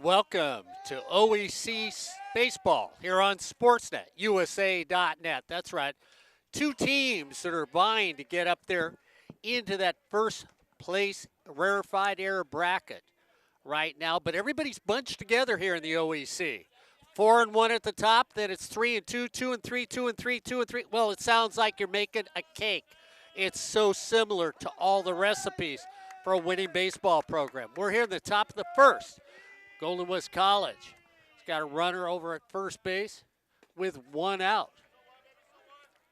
Welcome to OEC Baseball here on Sportsnet, USA.net. That's right. Two teams that are vying to get up there into that first place rarefied air bracket right now, but everybody's bunched together here in the OEC. 4-1 at the top, then it's 3-2, 2-3, 2-3, 2-3. Well, it sounds like you're making a cake. It's so similar to all the recipes for a winning baseball program. We're here at the top of the first. Golden West College has got a runner over at first base with one out.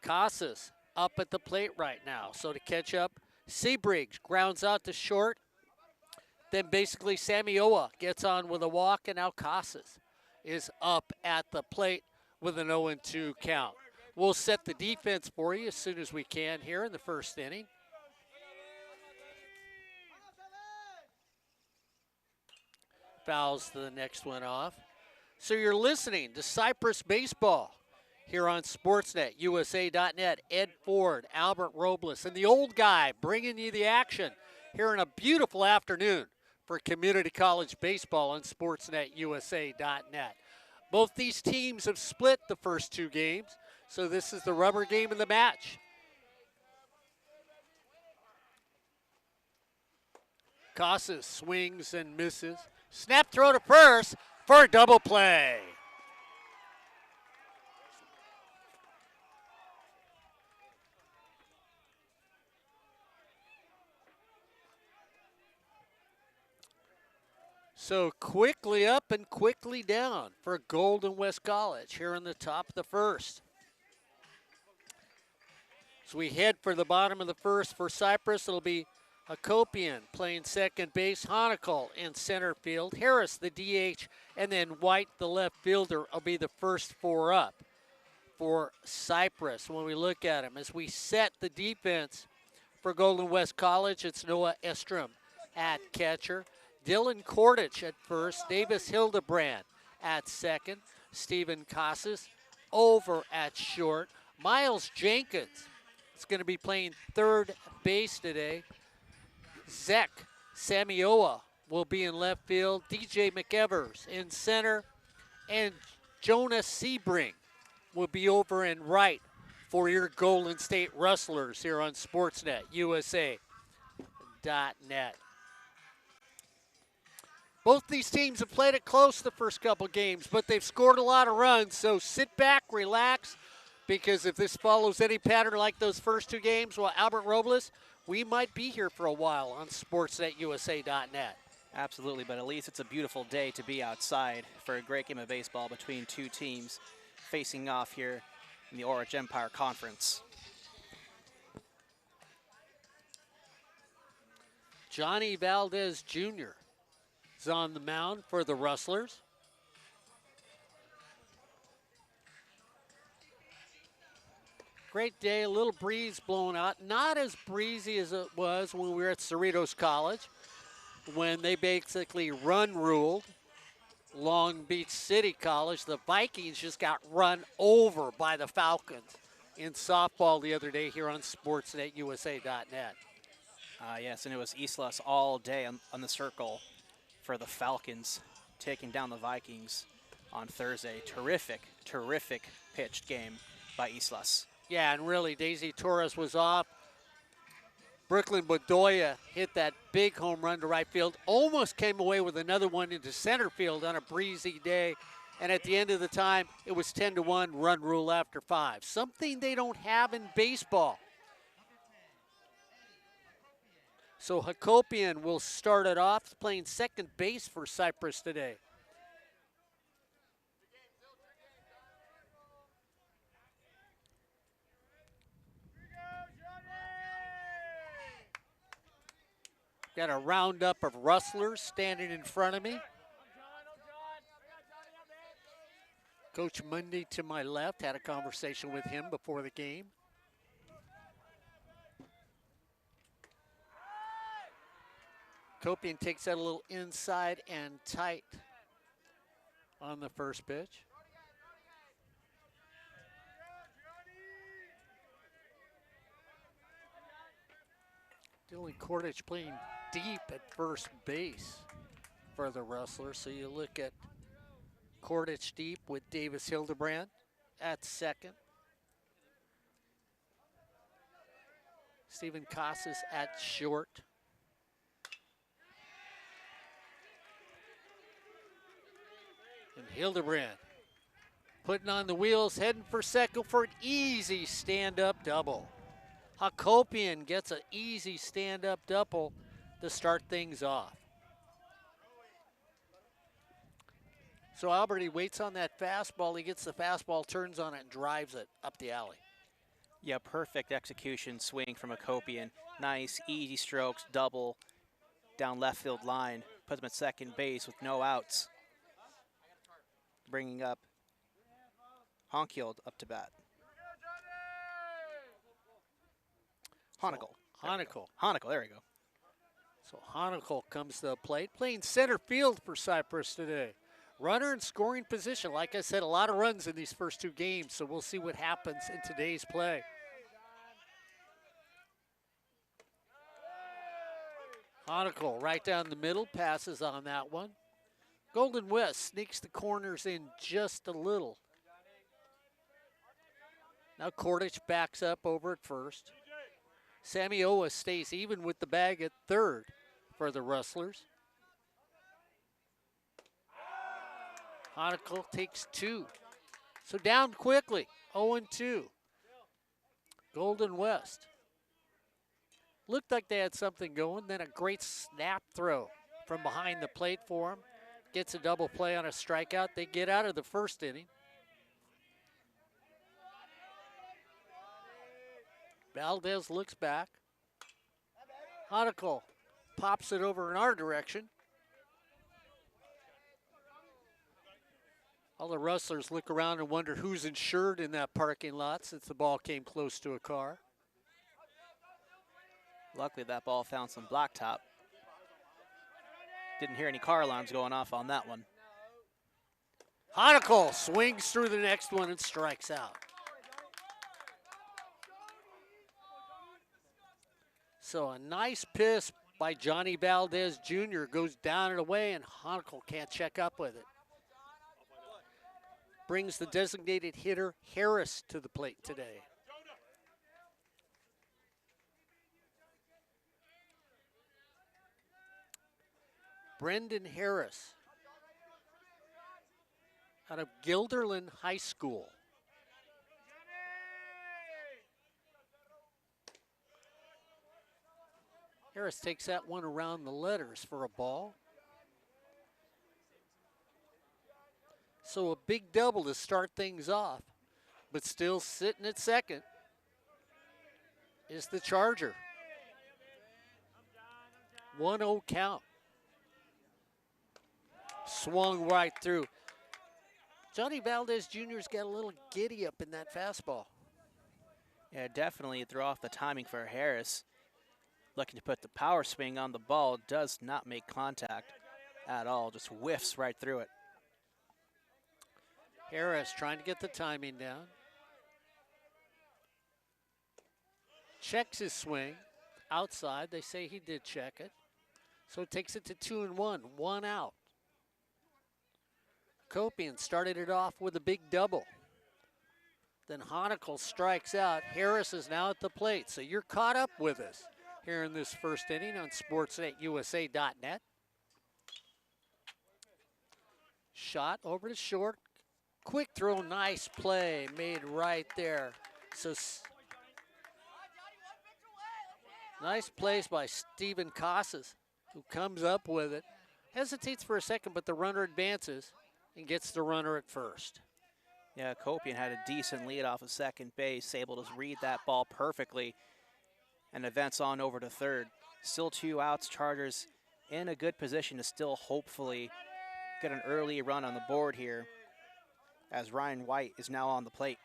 Casas up at the plate right now. So to catch up, Seabriggs grounds out to short. Then basically Samioa gets on with a walk, and now Casas is up at the plate with an 0-2 count. We'll set the defense for you as soon as we can here in the first inning. Fouls the next one off. So you're listening to Cypress Baseball here on Sportsnet, USA.net. Ed Ford, Albert Robles, and the old guy bringing you the action here in a beautiful afternoon for community college baseball on Sportsnet, USA.net. Both these teams have split the first two games, so this is the rubber game of the match. Casas swings and misses. Snap throw to first for a double play. So quickly up and quickly down for Golden West College here in the top of the first. As we head for the bottom of the first for Cypress, it'll be Hakopian playing second base, Honickel in center field, Harris the DH, and then White the left fielder will be the first four up for Cypress. When we look at him, as we set the defense for Golden West College, it's Noah Estrom at catcher, Dylan Kordich at first, Davis Hildebrand at second, Stephen Casas over at short, Miles Jenkins is going to be playing third base today. Zek Samioa will be in left field, DJ McEvers in center, and Jonas Sebring will be over in right for your Golden State Rustlers here on Sportsnet, USA.net. Both these teams have played it close the first couple games, but they've scored a lot of runs, so sit back, relax, because if this follows any pattern like those first two games, well, Albert Robles, we might be here for a while on SportsNetUSA.net. Absolutely, but at least it's a beautiful day to be outside for a great game of baseball between two teams facing off here in the Orange Empire Conference. Johnny Valdez Jr. is on the mound for the Rustlers. Great day, a little breeze blowing out. Not as breezy as it was when we were at Cerritos College, when they basically run-ruled Long Beach City College. The Vikings just got run over by the Falcons in softball the other day here on SportsNetUSA.net. Yes, and it was Islas all day on the circle for the Falcons taking down the Vikings on Thursday. Terrific, terrific pitched game by Islas. Yeah, and really, Daisy Torres was off. Brooklyn Bedoya hit that big home run to right field. Almost came away with another one into center field on a breezy day. And at the end of the time, it was 10-1 run rule after 5. Something they don't have in baseball. So Hakopian will start it off, playing second base for Cypress today. Got a roundup of Rustlers standing in front of me. Coach Mundy to my left, had a conversation with him before the game. Copian takes that a little inside and tight on the first pitch. Dylan Kordich playing deep at first base for the Rustlers. So you look at Cordich deep with Davis Hildebrand at second. Stephen Casas at short. And Hildebrand putting on the wheels, heading for second for an easy stand-up double. Hakopian gets an easy stand-up double to start things off. So Albert, he waits on that fastball. He gets the fastball, turns on it, and drives it up the alley. Yeah, perfect execution swing from Hakopian. Nice, easy strokes, double down left field line. Puts him at second base with no outs. Bringing up Honkield up to bat. Honeckle, there we go. So Honeckle comes to the plate, playing center field for Cypress today. Runner in scoring position. Like I said, a lot of runs in these first two games, so we'll see what happens in today's play. Honeckle right down the middle, passes on that one. Golden West sneaks the corners in just a little. Now Cordich backs up over at first. Samioa stays even with the bag at third for the Rustlers. Honeckle takes two. So down quickly, 0-2. Golden West. Looked like they had something going, then a great snap throw from behind the plate for him. Gets a double play on a strikeout. They get out of the first inning. Valdez looks back. Honeckle pops it over in our direction. All the Rustlers look around and wonder who's insured in that parking lot since the ball came close to a car. Luckily, that ball found some blacktop. Didn't hear any car alarms going off on that one. Honeckle swings through the next one and strikes out. So a nice piss by Johnny Valdez Jr. goes down and away, and Honeckle can't check up with it. Brings the designated hitter Harris to the plate today. Brendan Harris out of Guilderland High School. Harris takes that one around the letters for a ball. So a big double to start things off, but still sitting at second is the Charger. 1-0 count. Swung right through. Johnny Valdez Jr.'s got a little giddy up in that fastball. Yeah, definitely threw off the timing for Harris. Looking to put the power swing on the ball, does not make contact at all, just whiffs right through it. Harris trying to get the timing down. Checks his swing outside. They say he did check it. So it takes it to 2-1, 1 out. Copian started it off with a big double. Then Honeckle strikes out. Harris is now at the plate. So you're caught up with us here in this first inning on sportsnetusa.net. Shot over to short. Quick throw, nice play made right there. So nice plays by Stephen Casas, who comes up with it. Hesitates for a second, but the runner advances and gets the runner at first. Yeah, Copian had a decent lead off of second base, able to read that ball perfectly and advance on over to third. Still 2 outs, Chargers in a good position to still hopefully get an early run on the board here, as Ryan White is now on the plate.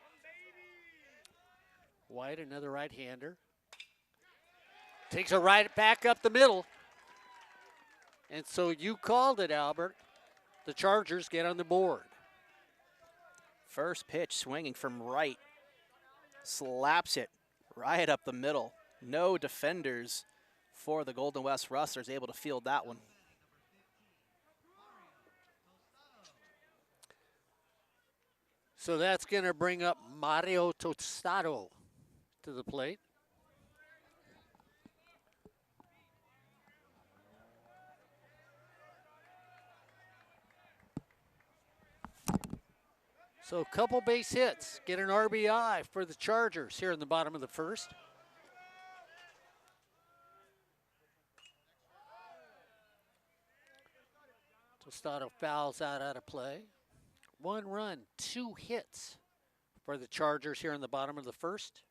White, another right-hander. Takes a right back up the middle. And so you called it, Albert. The Chargers get on the board. First pitch swinging from right. Slaps it right up the middle. No defenders for the Golden West Rustlers able to field that one. So that's going to bring up Mario Tostado to the plate. So a couple base hits, get an RBI for the Chargers here in the bottom of the first. Tostado fouls out of play. 1 run, 2 hits for the Chargers here in the bottom of the first.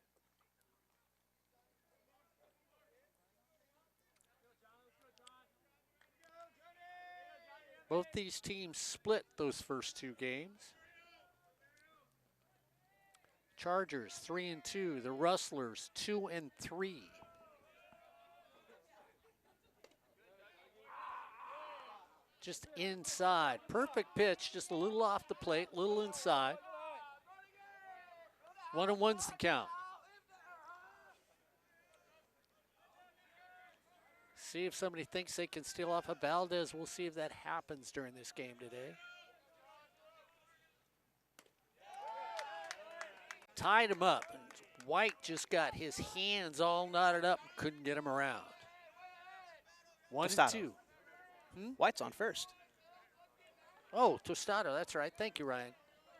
Both these teams split those first 2 games. Chargers 3-2, the Rustlers 2-3. Just inside, perfect pitch, just a little off the plate, a little inside. 1-1's the count. See if somebody thinks they can steal off of Valdez. We'll see if that happens during this game today. Tied him up. White just got his hands all knotted up and couldn't get him around. 1-2. White's on first. Oh, Tostado, that's right. Thank you, Ryan.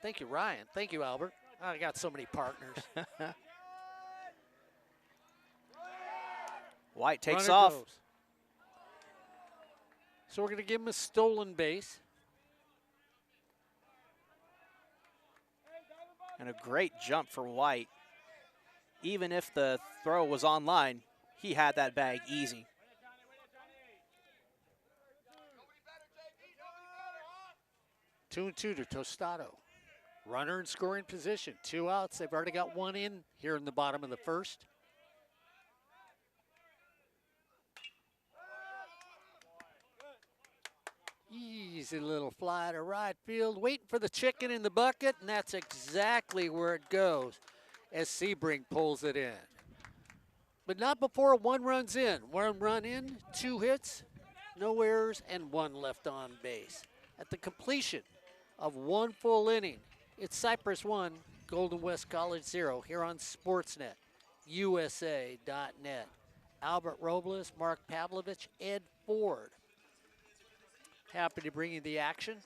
Thank you, Ryan. Thank you, Albert. I got so many partners. White takes Runner off. goes. So we're going to give him a stolen base. And a great jump for White. Even if the throw was on line, he had that bag easy. Two and two to Tostado. Runner in scoring position. 2 outs. They've already got 1 in here in the bottom of the first. Easy little fly to right field. Waiting for the chicken in the bucket, and that's exactly where it goes as Sebring pulls it in. But not before 1 run's in. 1 run in, 2 hits, no errors, and 1 left on base. At the completion of 1 full inning, it's Cypress 1, Golden West College 0 here on Sportsnet, USA.net. Albert Robles, Mark Pavlovich, Ed Ford. Happy to bring you the action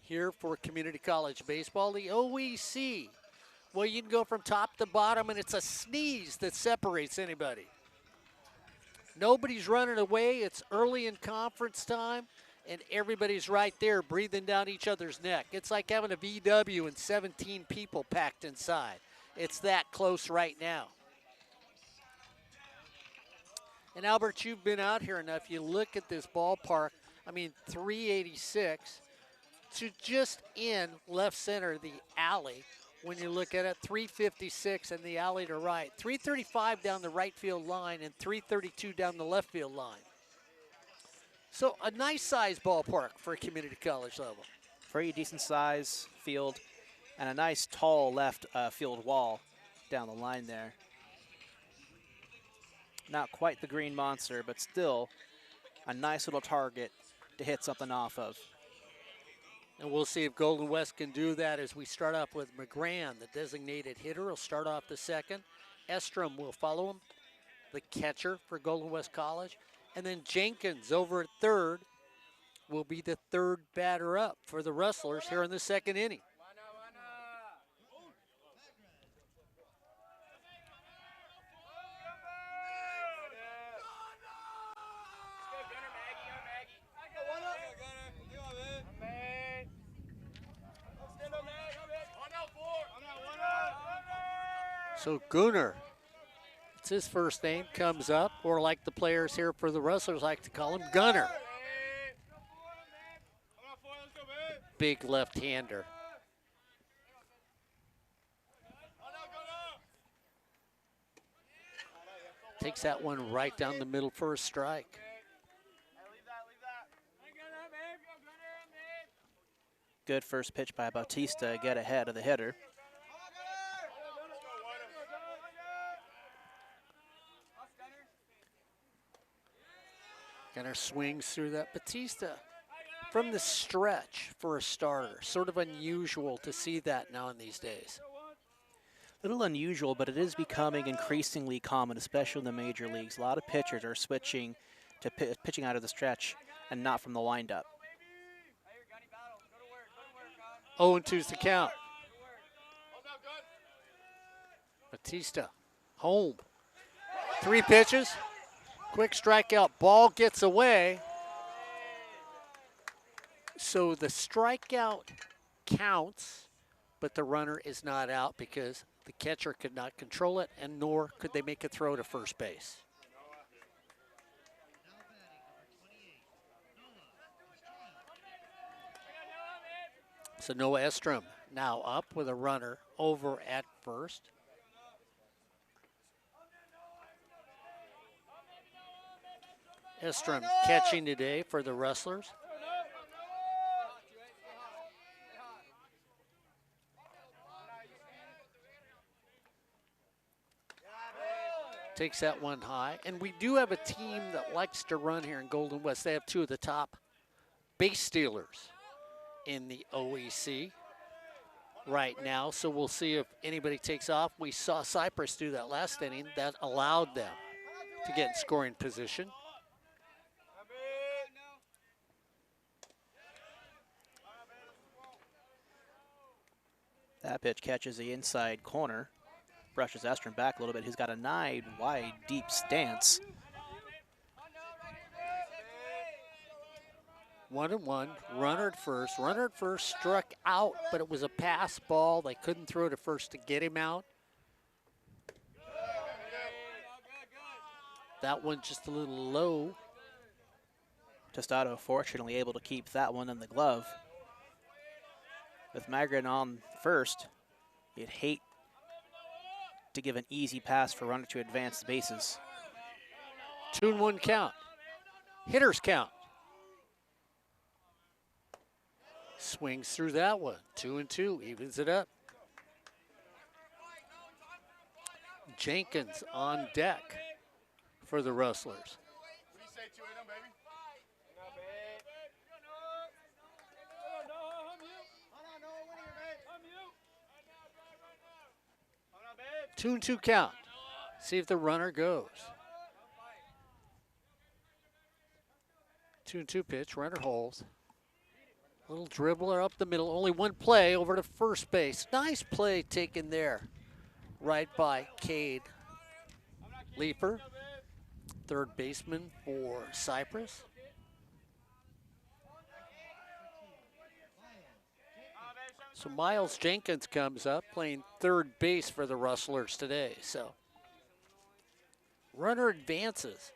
here for community college baseball. The OEC, well, you can go from top to bottom, and it's a sneeze that separates anybody. Nobody's running away. It's early in conference time, and everybody's right there breathing down each other's neck. It's like having a VW and 17 people packed inside. It's that close right now. And Albert, you've been out here enough. You look at this ballpark. I mean, 386 to just in left center, the alley. When you look at it, 356 in the alley to right. 335 down the right field line and 332 down the left field line. So a nice size ballpark for a community college level. Pretty decent size field and a nice tall left field wall down the line there. Not quite the green monster, but still a nice little target to hit something off of. And we'll see if Golden West can do that as we start off with McGran, the designated hitter, will start off the second. Estrom will follow him, the catcher for Golden West College. And then Jenkins over at third will be the 3rd batter up for the Rustlers here in the 2nd inning. So Gunnar, it's his first name, comes up, or like the players here for the Rustlers like to call him, Gunnar. Big left-hander. Takes that one right down the middle for a strike. Good first pitch by Bautista, get ahead of the hitter. Gunnar swings through that. Bautista from the stretch for a starter. Sort of unusual to see that now in these days. A little unusual, but it is becoming increasingly common, especially in the major leagues. A lot of pitchers are switching to pitching out of the stretch and not from the windup. 0-2's the count. Batista, home. 3 pitches. Quick strikeout. Ball gets away. So the strikeout counts, but the runner is not out because the catcher could not control it, and nor could they make a throw to first base. So Noah Estrom now up with a runner over at first. Estrom catching today for the Rustlers. Takes that one high. And we do have a team that likes to run here in Golden West. They have 2 of the top base stealers in the OEC right now. So we'll see if anybody takes off. We saw Cypress do that last inning. That allowed them to get in scoring position. That pitch catches the inside corner. Brushes Estrom back a little bit. He's got a 9-wide deep stance. 1-1, runner at first. Runner at first struck out, but it was a pass ball. They couldn't throw to first to get him out. That one just a little low. Tostado fortunately able to keep that one in the glove. With Magrin on first, you'd hate to give an easy pass for runner to advance the bases. 2-1 count. Hitters count. Swings through that one. 2-2, evens it up. Jenkins on deck for the Rustlers. 2-2 count. See if the runner goes. 2-2 pitch, runner holds. Little dribbler up the middle, only one play over to first base. Nice play taken there, right by Cade Leeper, third baseman for Cypress. So Miles Jenkins comes up playing third base for the Rustlers today. So runner advances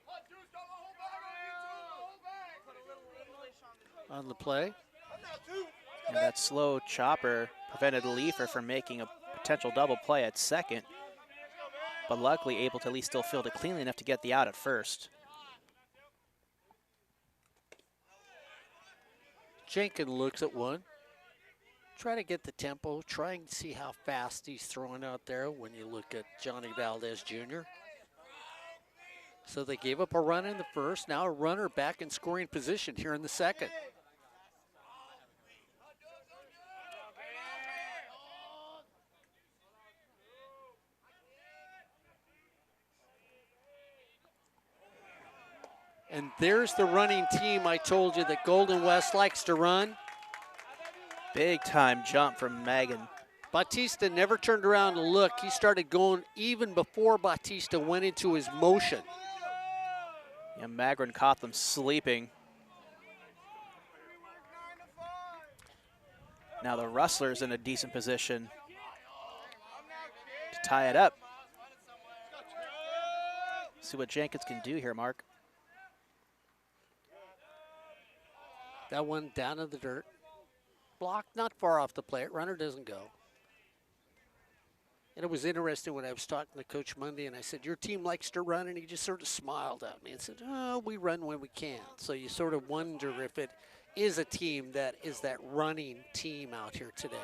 on the play. And that slow chopper prevented Leefer from making a potential double play at second, but luckily able to at least still field it cleanly enough to get the out at first. Jenkins looks at one. Try to get the tempo, try and see how fast he's throwing out there when you look at Johnny Valdez Jr. So they gave up a run in the first, now a runner back in scoring position here in the second. And there's the running team I told you that Golden West likes to run. Big time jump from Magan. Batista never turned around to look. He started going even before Batista went into his motion. Yeah, Magrin caught them sleeping. Now the Rustlers in a decent position to tie it up. See what Jenkins can do here, Mark. That one down in the dirt. Blocked, not far off the plate. Runner doesn't go. And it was interesting when I was talking to Coach Monday and I said, your team likes to run, and he just sort of smiled at me and said, oh, we run when we can. So you sort of wonder if it is a team that is that running team out here today.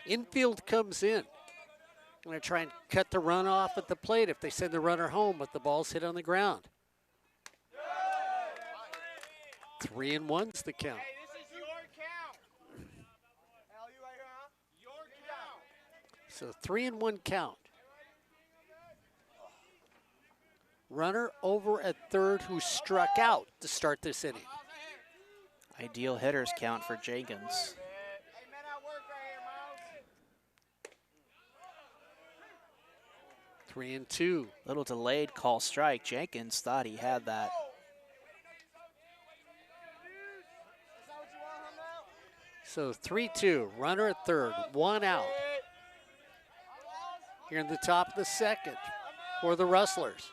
Infield comes in. I'm going to try and cut the run off at the plate if they send the runner home, but the ball's hit on the ground. 3-1's the count. So 3-1 count. Runner over at third who struck out to start this inning. Ideal hitters count for Jenkins. 3-2. Little delayed call strike. Jenkins thought he had that. So 3-2, runner at third, 1 out. Here in the top of the second for the Rustlers.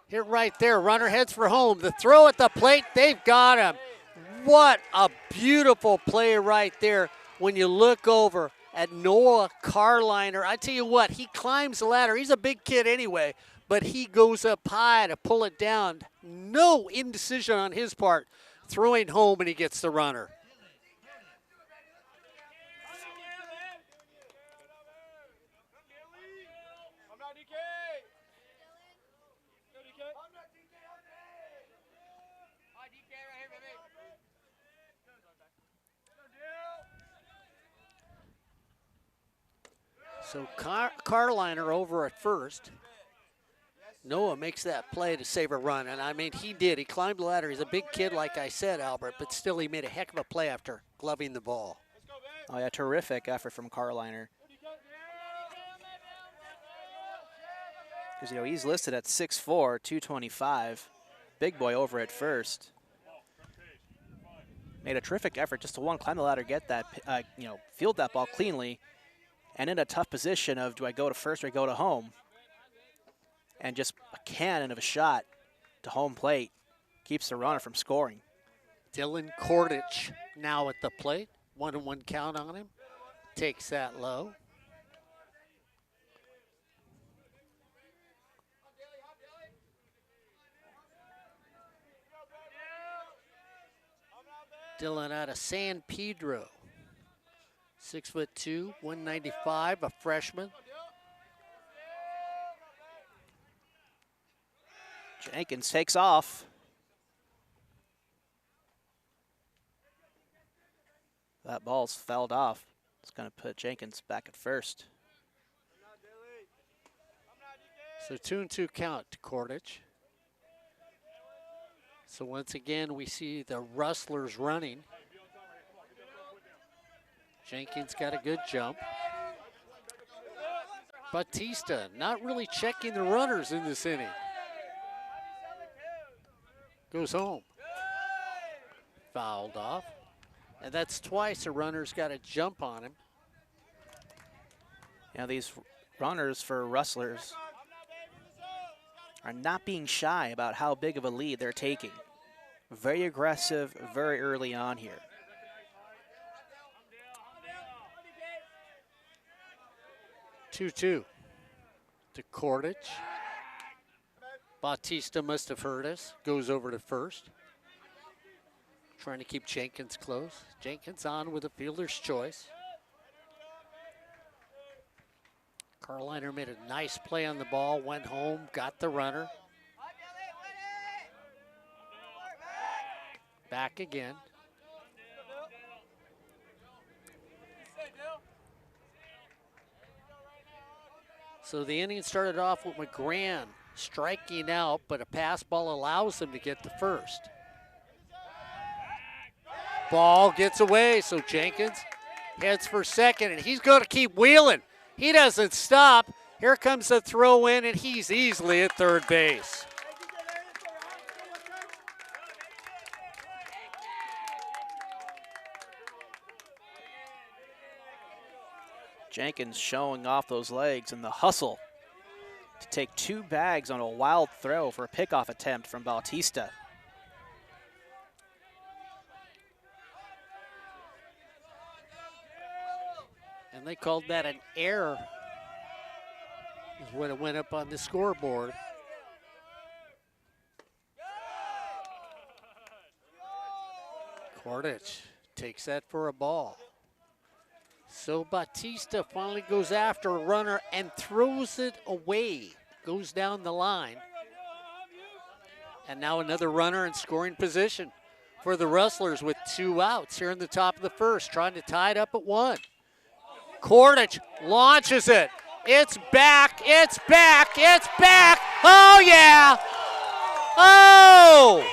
Hit right there, runner heads for home. The throw at the plate, they've got him. What a beautiful play right there when you look over at Noah Carliner. I tell you what, he climbs the ladder. He's a big kid anyway, but he goes up high to pull it down. No indecision on his part. Throwing home, and he gets the runner. So Carliner over at first. Noah makes that play to save a run, and I mean, he did. He climbed the ladder. He's a big kid, like I said, Albert, but still he made a heck of a play after gloving the ball. Oh, yeah, terrific effort from Carliner. Because, you know, he's listed at 6'4", 225. Big boy over at first. Made a terrific effort just to, one, climb the ladder, get that, field that ball cleanly, and in a tough position of, do I go to first or go to home? And just a cannon of a shot to home plate keeps the runner from scoring. Dylan Kordich now at the plate. 1-1 count on him. Takes that low. Dylan out of San Pedro. 6'2", 195, a freshman. Jenkins takes off. That ball's fouled off. It's going to put Jenkins back at first. So 2-2 count to Kordich. So once again, we see the Rustlers running. Jenkins got a good jump. Bautista not really checking the runners in this inning. Goes home. Fouled off. And that's twice a runner's got a jump on him. Now these runners for Rustlers are not being shy about how big of a lead they're taking. Very aggressive, very early on here. Two-two to Kordich. Bautista must have heard us. Goes over to first. Trying to keep Jenkins close. Jenkins on with a fielder's choice. Carliner made a nice play on the ball. Went home, got the runner. Back again. So the inning started off with McGran striking out, but a pass ball allows him to get the first. Ball gets away, so Jenkins heads for second, and he's going to keep wheeling. He doesn't stop. Here comes the throw in, and he's easily at third base. Jenkins showing off those legs and the hustle to take 2 bags on a wild throw for a pickoff attempt from Bautista. And they called that an error, is when it went up on the scoreboard. Kordich takes that for a ball. So Bautista finally goes after a runner and throws it away. Goes down the line. And now another runner in scoring position for the Rustlers with 2 outs here in the top of the first, trying to tie it up at 1. Kordich launches it. It's back, it's back, it's back. Oh, yeah. Oh!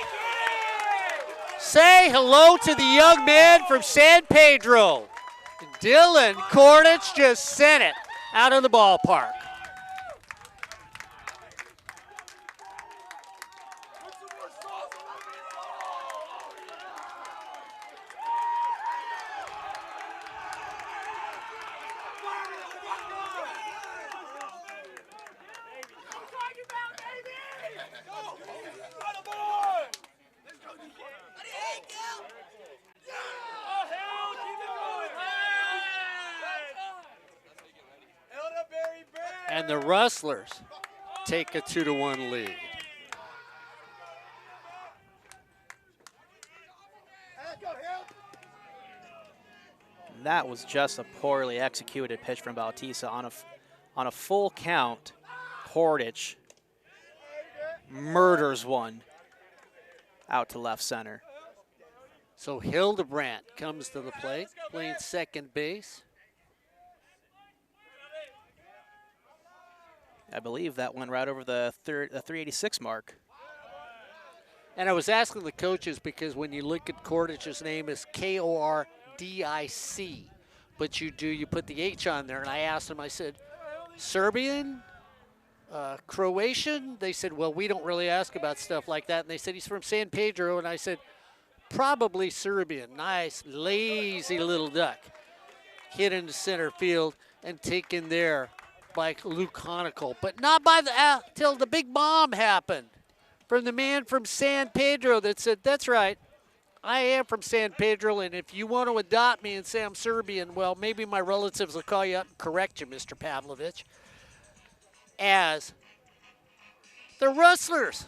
Say hello to the young man from San Pedro. Dylan Kordich just sent it out of the ballpark. And the Rustlers take a 2-1 lead. That was just a poorly executed pitch from Bautista on a full count. Kordich murders one out to left center. So Hildebrandt comes to the plate, playing second base. I believe that went right over the 386 mark. And I was asking the coaches because when you look at Kordich's name is Kordic, but you put the H on there. And I asked them, I said, Serbian, Croatian? They said, well, we don't really ask about stuff like that. And they said, he's from San Pedro. And I said, probably Serbian. Nice, lazy little duck. Hit into center field and taken there by Luke Honicle, but not by till the big bomb happened from the man from San Pedro that said, that's right, I am from San Pedro, and if you want to adopt me and say I'm Serbian, well, maybe my relatives will call you up and correct you, Mr. Pavlovich. As the Rustlers,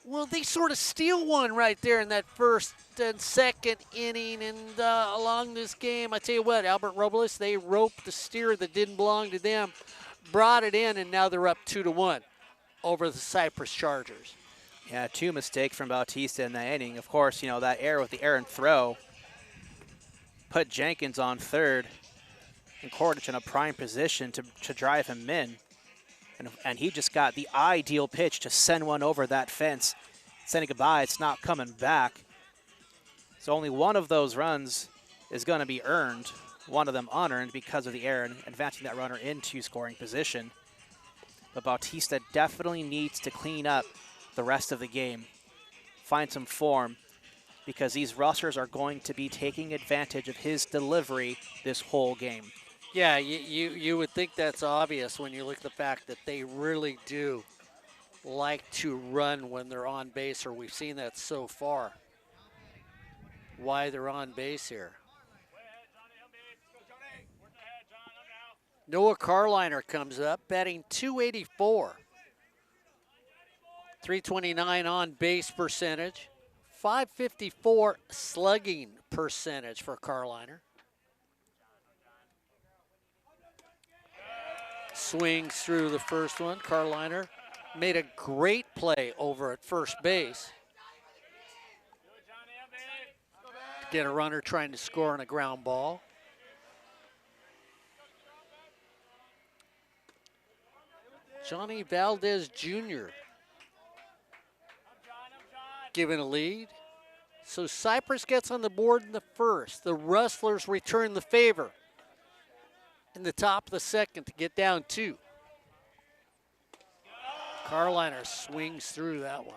well, they sort of steal one right there in that first and second inning, and along this game, I tell you what, Albert Robles, they roped the steer that didn't belong to them, brought it in, and now they're up 2-1 over the Cypress Chargers. Yeah, 2 mistakes from Bautista in that inning. Of course, you know, that error with the errant throw put Jenkins on third and Kordich in a prime position to drive him in. And he just got the ideal pitch to send one over that fence. Saying goodbye, it's not coming back. So only one of those runs is going to be earned, one of them unearned because of the error and advancing that runner into scoring position. But Bautista definitely needs to clean up the rest of the game, find some form, because these Rustlers are going to be taking advantage of his delivery this whole game. Yeah, you would think that's obvious when you look at the fact that they really do like to run when they're on base, or we've seen that so far. Why they're on base here. Noah Carliner comes up, batting .284. .329 on base percentage. .554 slugging percentage for Carliner. Swings through the first one. Carliner made a great play over at first base. Get a runner trying to score on a ground ball. Johnny Valdez Jr. given a lead. So Cypress gets on the board in the first. The Rustlers return the favor in the top of the second to get down 2. Carliner swings through that one.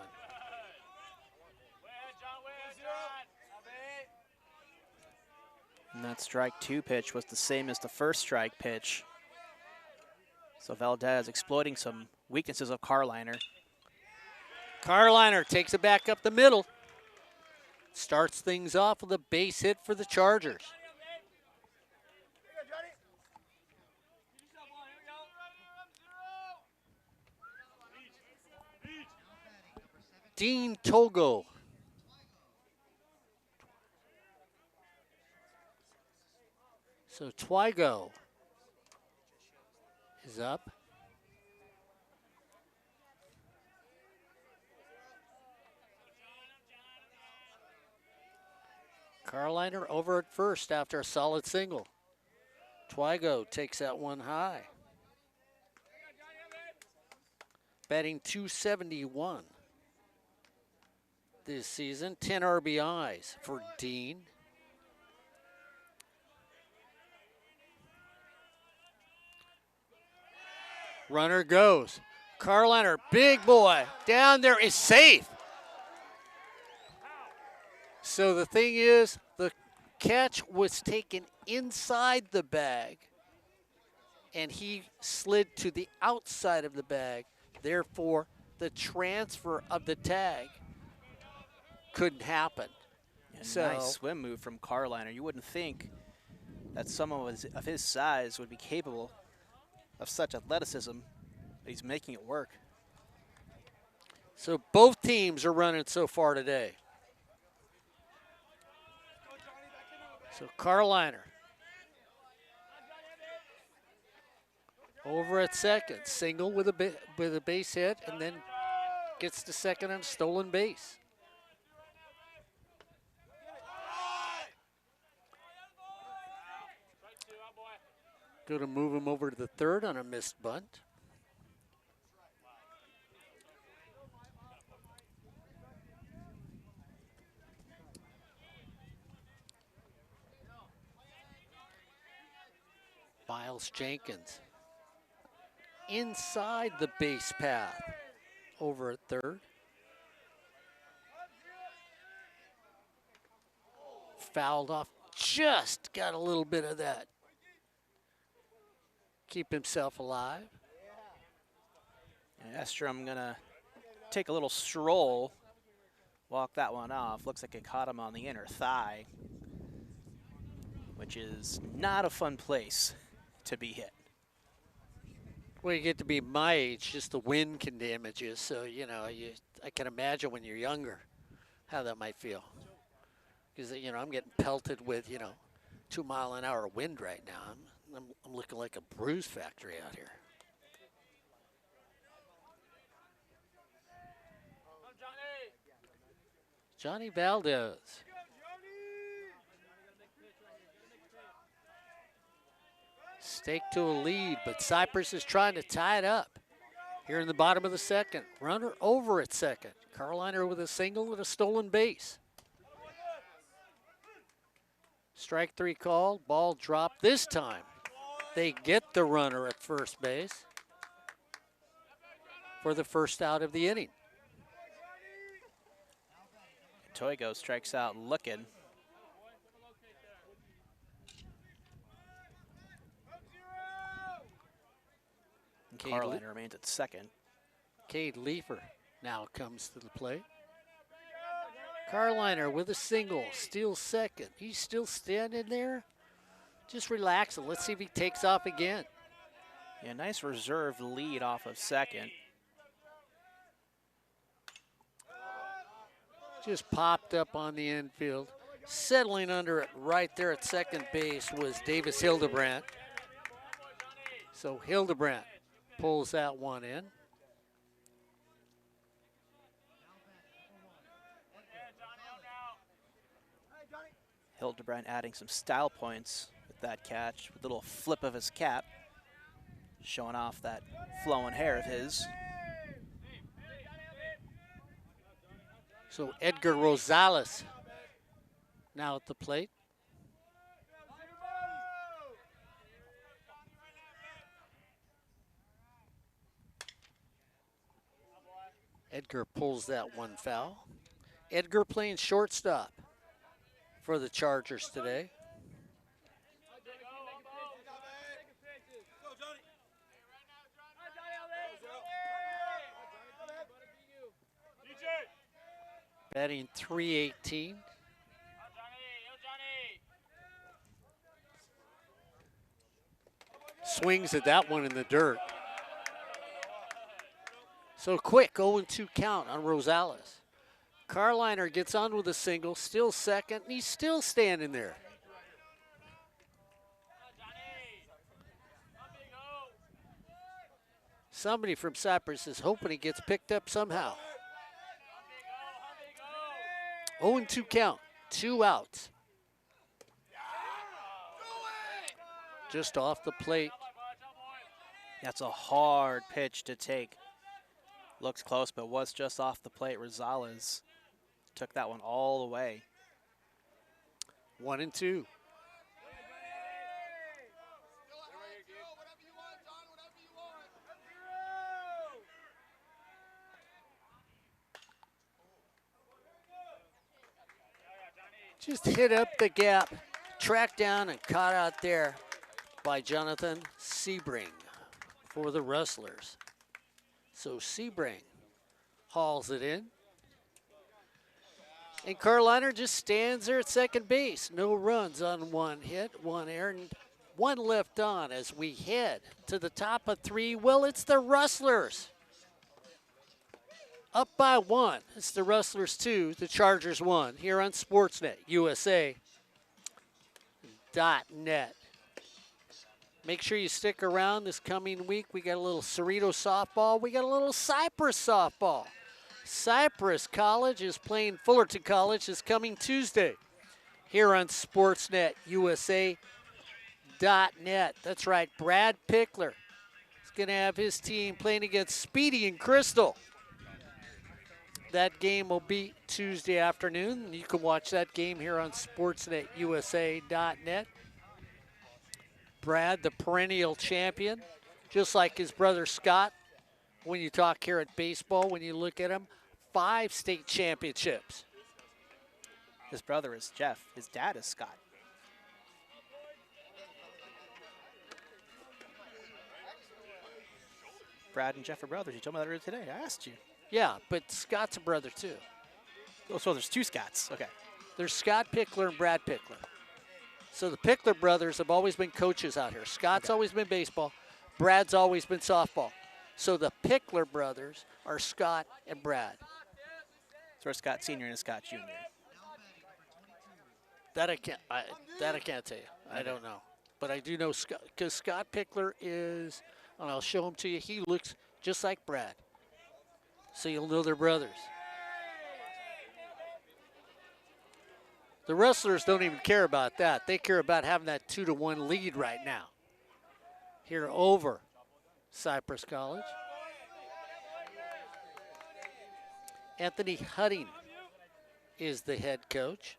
And that strike 2 pitch was the same as the first strike pitch. So Valdez exploiting some weaknesses of Carliner. Carliner takes it back up the middle. Starts things off with a base hit for the Chargers. Dean Togo. So Twigo is up. Carliner over at first after a solid single. Twygo takes that one high. Batting .271 this season. 10 RBIs for Dean. Runner goes. Carliner, big boy, down there is safe. So the thing is, the catch was taken inside the bag, and he slid to the outside of the bag. Therefore, the transfer of the tag couldn't happen. Nice swim move from Carliner. You wouldn't think that someone of his size would be capable of such athleticism, but he's making it work. So both teams are running so far today. So Carliner over at second, single with a base hit, and then gets to second on a stolen base. Going to move him over to the third on a missed bunt. Miles Jenkins inside the base path over at third. Fouled off, just got a little bit of that. Keep himself alive. And Estrom gonna take a little stroll, walk that one off. Looks like it caught him on the inner thigh, which is not a fun place to be hit. Well, you get to be my age, just the wind can damage you. So, you know, I can imagine when you're younger how that might feel. Because, you know, I'm getting pelted with, 2 mile an hour wind right now. I'm looking like a bruise factory out here. Johnny Valdez. Stake to a lead, but Cypress is trying to tie it up. Here in the bottom of the second. Runner over at second. Carliner with a single and a stolen base. Strike three called. Ball dropped this time. They get the runner at first base for the first out of the inning. Twygo strikes out looking. Carliner remains at second. Cade Leifer now comes to the plate. Carliner with a single, steals second. He's still standing there. Just relaxing. Let's see if he takes off again. Yeah, nice reserved lead off of second. Just popped up on the infield. Settling under it right there at second base was Davis Hildebrandt. So Hildebrandt pulls that one in. Hildebrandt adding some style points with that catch, with a little flip of his cap, showing off that flowing hair of his. So Edgar Rosales now at the plate. Edgar pulls that one foul. Edgar playing shortstop for the Chargers today. Batting .318. Swings at that one in the dirt. So quick 0-2 count on Rosales. Carliner gets on with a single, still second, and he's still standing there. Somebody from Cypress is hoping he gets picked up somehow. 0-2 count, 2 outs. just off the plate. That's a hard pitch to take. Looks close, but was just off the plate. Rosales took that one all the way. 1-2. Just hit up the gap, tracked down and caught out there by Jonathan Sebring for the Rustlers. So Sebring hauls it in. And Carliner just stands there at second base. No runs on one hit, one error, and one left on as we head to the top of 3. Well, it's the Rustlers. Up by 1. It's the Rustlers 2, the Chargers 1 here on Sportsnet USA.net. Make sure you stick around this coming week. We got a little Cerrito softball. We got a little Cypress softball. Cypress College is playing Fullerton College this coming Tuesday here on Sportsnet USA.net. That's right, Brad Pickler is going to have his team playing against Speedy and Crystal. That game will be Tuesday afternoon. You can watch that game here on SportsNetUSA.net. Brad, the perennial champion, just like his brother Scott. When you talk here at baseball, when you look at him, 5 state championships. His brother is Jeff. His dad is Scott. Brad and Jeff are brothers. You told me that earlier today. I asked you. Yeah, but Scott's a brother too. Oh, so there's 2 Scotts. Okay. There's Scott Pickler and Brad Pickler. So the Pickler brothers have always been coaches out here. Scott's always been baseball. Brad's always been softball. So the Pickler brothers are Scott and Brad. So we're Scott Sr. and Scott Jr. That I can't tell you. I don't know. But I do know Scott, because Scott Pickler is, and I'll show him to you, he looks just like Brad. So you'll know they're brothers. The Rustlers don't even care about that. They care about having that 2-1 lead right now here over Cypress College. Anthony Hutting is the head coach.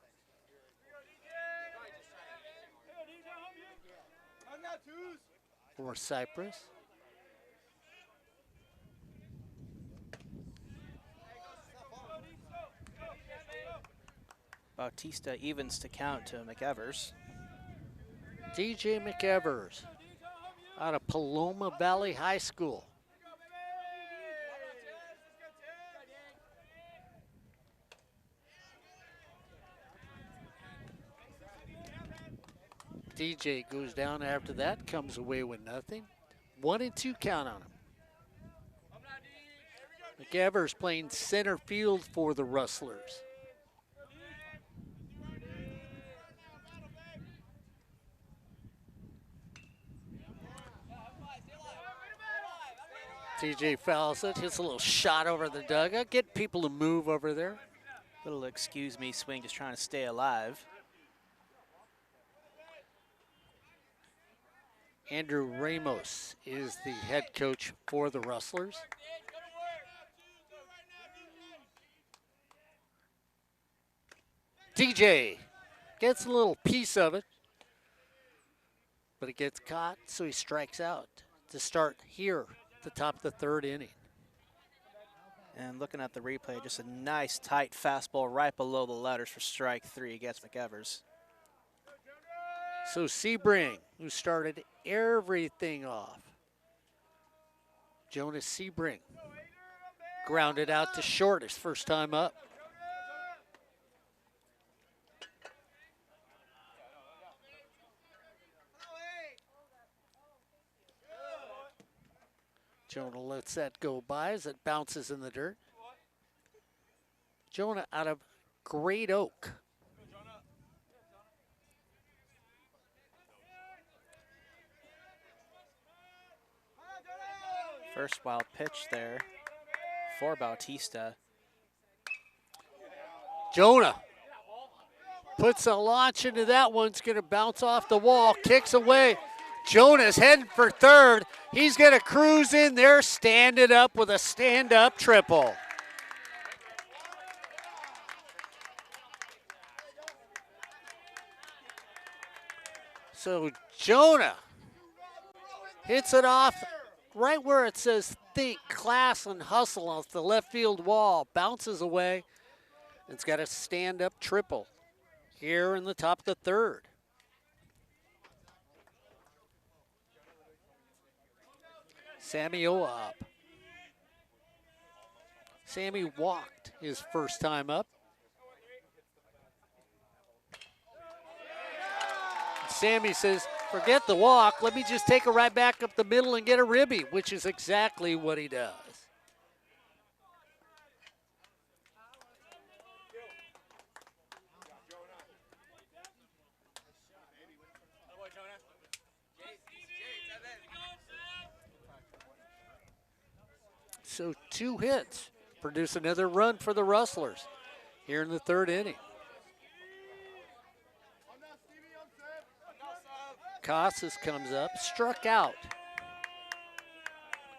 For Cypress. Bautista evens to count to McEvers. DJ McEvers out of Paloma Valley High School. DJ goes down after that, comes away with nothing. 1-2 count on him. McEvers playing center field for the Rustlers. TJ fouls it, hits a little shot over the dugout. Get people to move over there. Little excuse me swing, just trying to stay alive. Andrew Ramos is the head coach for the Rustlers. DJ gets a little piece of it, but it gets caught, so he strikes out to start here, the top of the 3rd inning. And looking at the replay, just a nice tight fastball right below the letters for strike 3 against McEvers. So Sebring, who started everything off. Jonas Sebring grounded out to short his first time up. Jonah lets that go by as it bounces in the dirt. Jonah out of Great Oak. First wild pitch there for Bautista. Jonah puts a launch into that one. It's going to bounce off the wall, kicks away. Jonah's heading for third. He's going to cruise in there, stand it up with a stand-up triple. So Jonah hits it off right where it says think, class, and hustle off the left field wall. Bounces away. It's got a stand-up triple here in the top of the third. Sammy Oa up. Sammy walked his first time up. Sammy says, forget the walk, let me just take it right back up the middle and get a ribby, which is exactly what he does. So 2 hits produce another run for the Rustlers here in the third inning. Casas comes up, struck out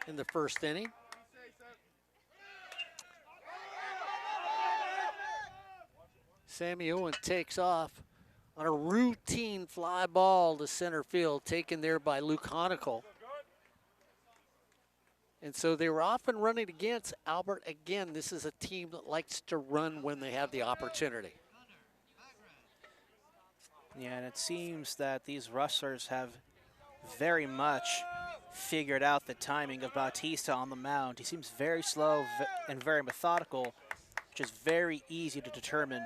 in the first inning. Sammy Owen takes off on a routine fly ball to center field, taken there by Luke Honicle. And so they were often running against Albert. Again, this is a team that likes to run when they have the opportunity. Yeah, and it seems that these Rustlers have very much figured out the timing of Bautista on the mound. He seems very slow and very methodical, which is very easy to determine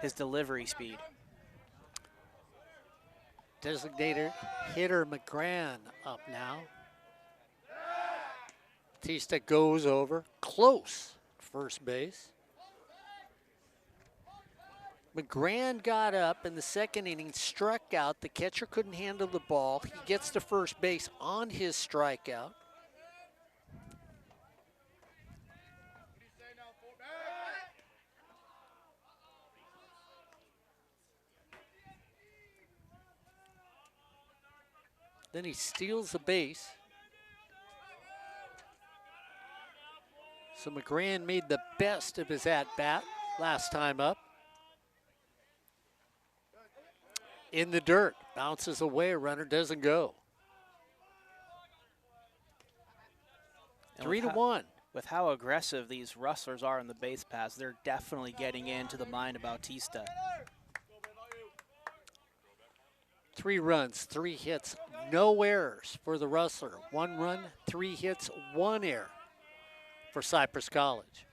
his delivery speed. Designated hitter McGran up now. Bautista goes over, close first base. McGran got up in the second inning, struck out. The catcher couldn't handle the ball. He gets to first base on his strikeout. Then he steals the base. So McGran made the best of his at-bat last time up. In the dirt, bounces away, a runner doesn't go. 3-1. With how aggressive these Rustlers are in the base pass, they're definitely getting into the mind of Bautista. 3 runs, 3 hits, no errors for the Rustler. 1 run, 3 hits, 1 error for Cypress College.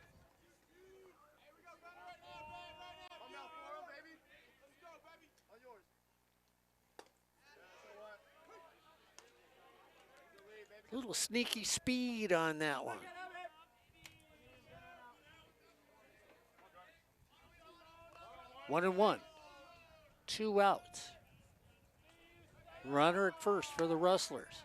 Little sneaky speed on that one. One and one. 2 outs. Runner at first for the Rustlers.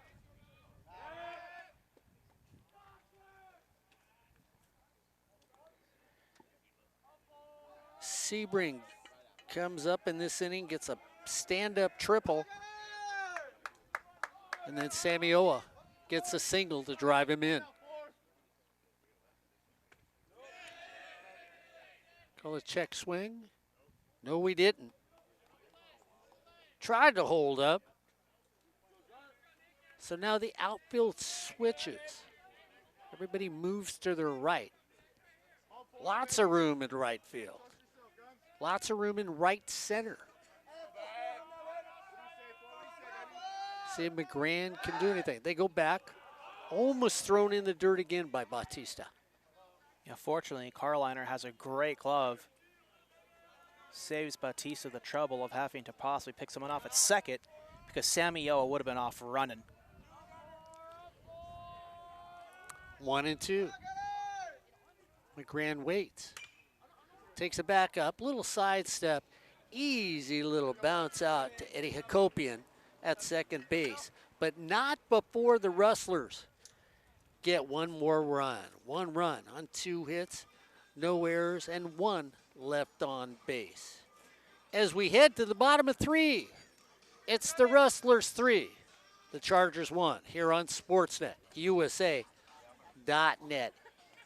Sebring comes up in this inning, gets a stand-up triple. And then Sammy Oa gets a single to drive him in. Call a check swing. No, we didn't. Tried to hold up. So now the outfield switches. Everybody moves to their right. Lots of room in right field. Lots of room in right center. See if McGran can do anything. They go back, almost thrown in the dirt again by Bautista. Yeah, fortunately, Carliner has a great glove. Saves Bautista the trouble of having to possibly pick someone off at second because Sammy Oa would have been off running. 1-2. McGran waits. Takes it back up, little sidestep, easy little bounce out to Eddie Hakopian at second base, but not before the Rustlers get one more run. 1 run on 2 hits, no errors, and 1 left on base. As we head to the bottom of 3, it's the Rustlers 3, The Chargers won here on Sportsnet, USA.net.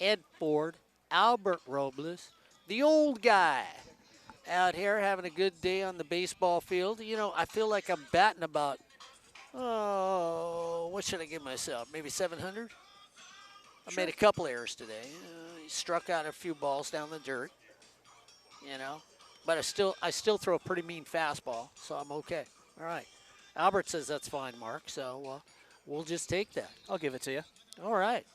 Ed Ford, Albert Robles, the old guy out here having a good day on the baseball field. You know, I feel like I'm batting about, oh, what should I give myself? Maybe 700? I made a couple errors today. He struck out a few balls down the dirt, you know. But I still throw a pretty mean fastball, so I'm okay. All right. Albert says that's fine, Mark, so we'll just take that. I'll give it to you. All right.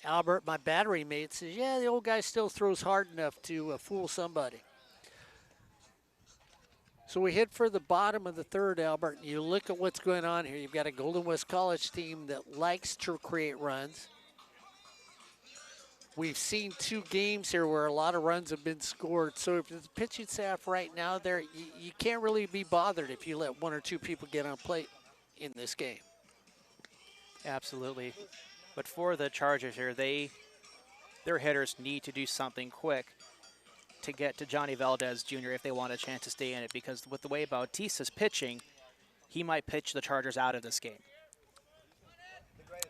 Albert, my battery mate, says, yeah, the old guy still throws hard enough to fool somebody. So we hit for the bottom of the third, Albert, and you look at what's going on here. You've got a Golden West College team that likes to create runs. We've seen 2 games here where a lot of runs have been scored. So if the pitching staff right now, you can't really be bothered if you let 1 or 2 people get on plate in this game. Absolutely. But for the Chargers here, their hitters need to do something quick to get to Johnny Valdez Jr. if they want a chance to stay in it, because with the way Bautista's pitching, he might pitch the Chargers out of this game.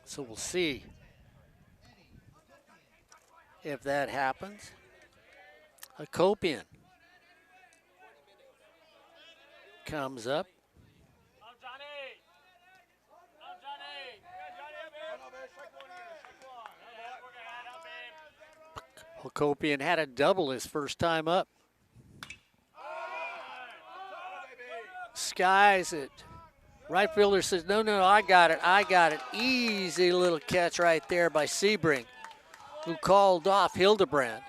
So we'll see if that happens. Hakopian comes up. Hakopian had a double his first time up. Skies it. Right fielder says, no, I got it. Easy little catch right there by Sebring, who called off Hildebrand.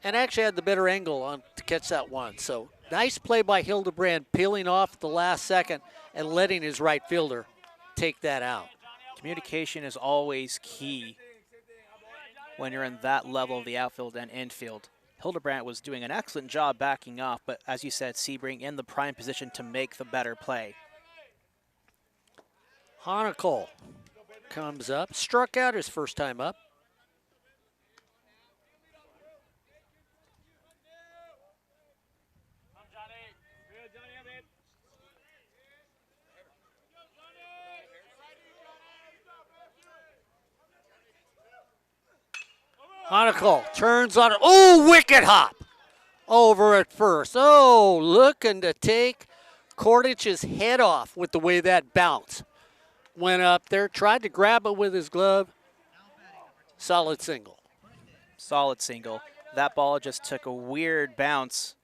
And actually had the better angle on to catch that one. So nice play by Hildebrand, peeling off at the last second and letting his right fielder take that out. Communication is always key when you're in that level of the outfield and infield. Hildebrandt was doing an excellent job backing off, but as you said, Sebring in the prime position to make the better play. Honicol comes up, struck out his first time up. Honicol turns on it. Oh, wicked hop over at first. Oh, looking to take Kordich's head off with the way that bounce went up there. Tried to grab it with his glove. Solid single. Solid single. That ball just took a weird bounce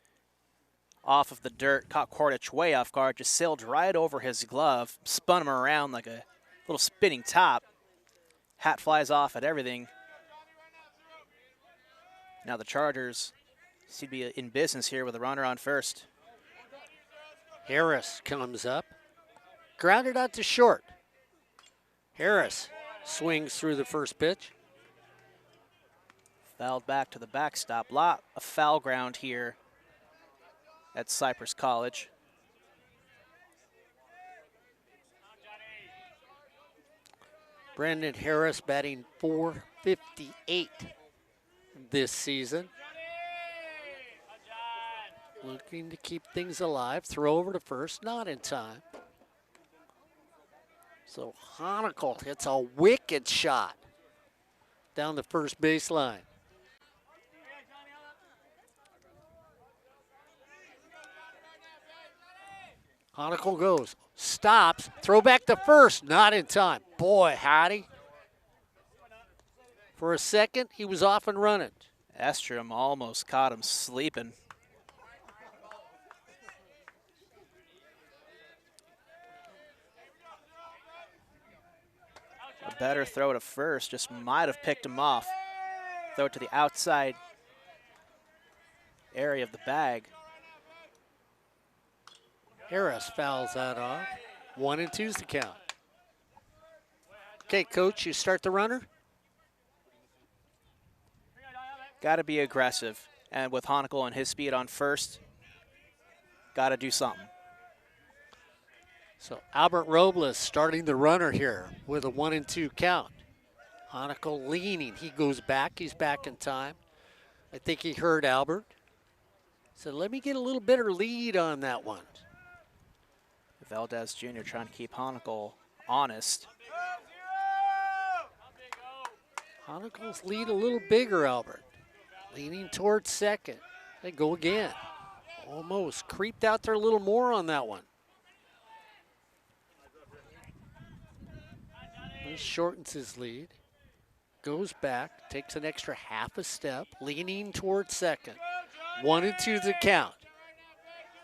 off of the dirt, caught Kordich way off guard, just sailed right over his glove, spun him around like a little spinning top. Hat flies off at everything. Now the Chargers seem to be in business here with a runner on first. Harris comes up. Grounded out to short. Harris swings through the first pitch. Fouled back to the backstop. Lot of foul ground here at Cypress College. Brandon Harris batting .458 this season. Looking to keep things alive. Throw over to first, not in time. So Honicol hits a wicked shot down the first baseline. Honicol goes, stops, throw back to first, not in time. Boy, howdy. For a second, he was off and running. Estrom almost caught him sleeping. A better throw to first, just might have picked him off. Throw it to the outside area of the bag. Harris fouls that off. 1-2's the count. Okay, coach, you start the runner. Got to be aggressive. And with Honicol and his speed on first, got to do something. So Albert Robles starting the runner here with a 1-2 count. Honicol leaning. He goes back. He's back in time. I think he heard Albert. So let me get a little better lead on that one. Valdez Jr. trying to keep Honacle honest. Honacle's lead a little bigger, Albert. Leaning towards second. They go again. Almost creeped out there a little more on that one. This shortens his lead. Goes back, takes an extra half a step, leaning towards second. 1-2 the count.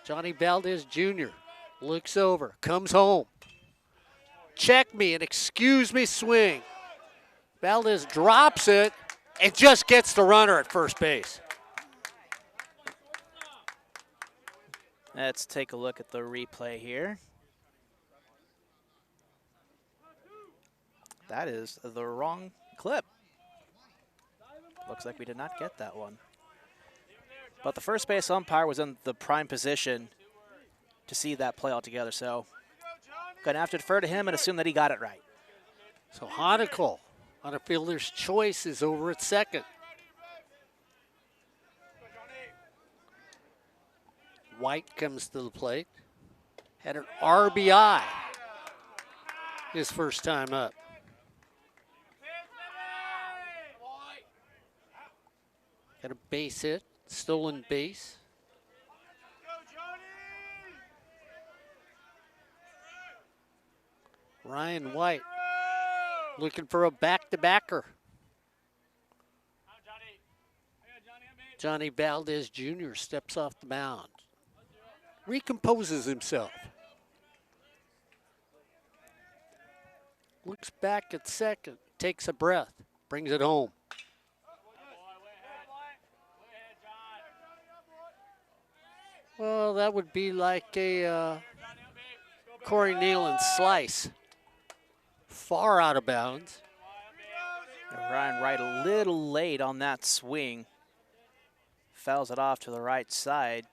Johnny Valdez Jr. looks over, comes home. Check me and excuse me swing. Valdez drops it and just gets the runner at first base. Let's take a look at the replay here. That is the wrong clip. Looks like we did not get that one. But the first base umpire was in the prime position to see that play altogether, so gonna have to defer to him and assume that he got it right. So Honacle on a fielder's choice is over at second. White comes to the plate. Had an RBI his first time up. Got a base hit, stolen base. Ryan White looking for a back-to-backer. Johnny Valdez Jr. steps off the mound. Recomposes himself. Looks back at second, takes a breath, brings it home. Well, that would be like a Corey Nealon slice. Far out of bounds. And Ryan Wright a little late on that swing. Fouls it off to the right side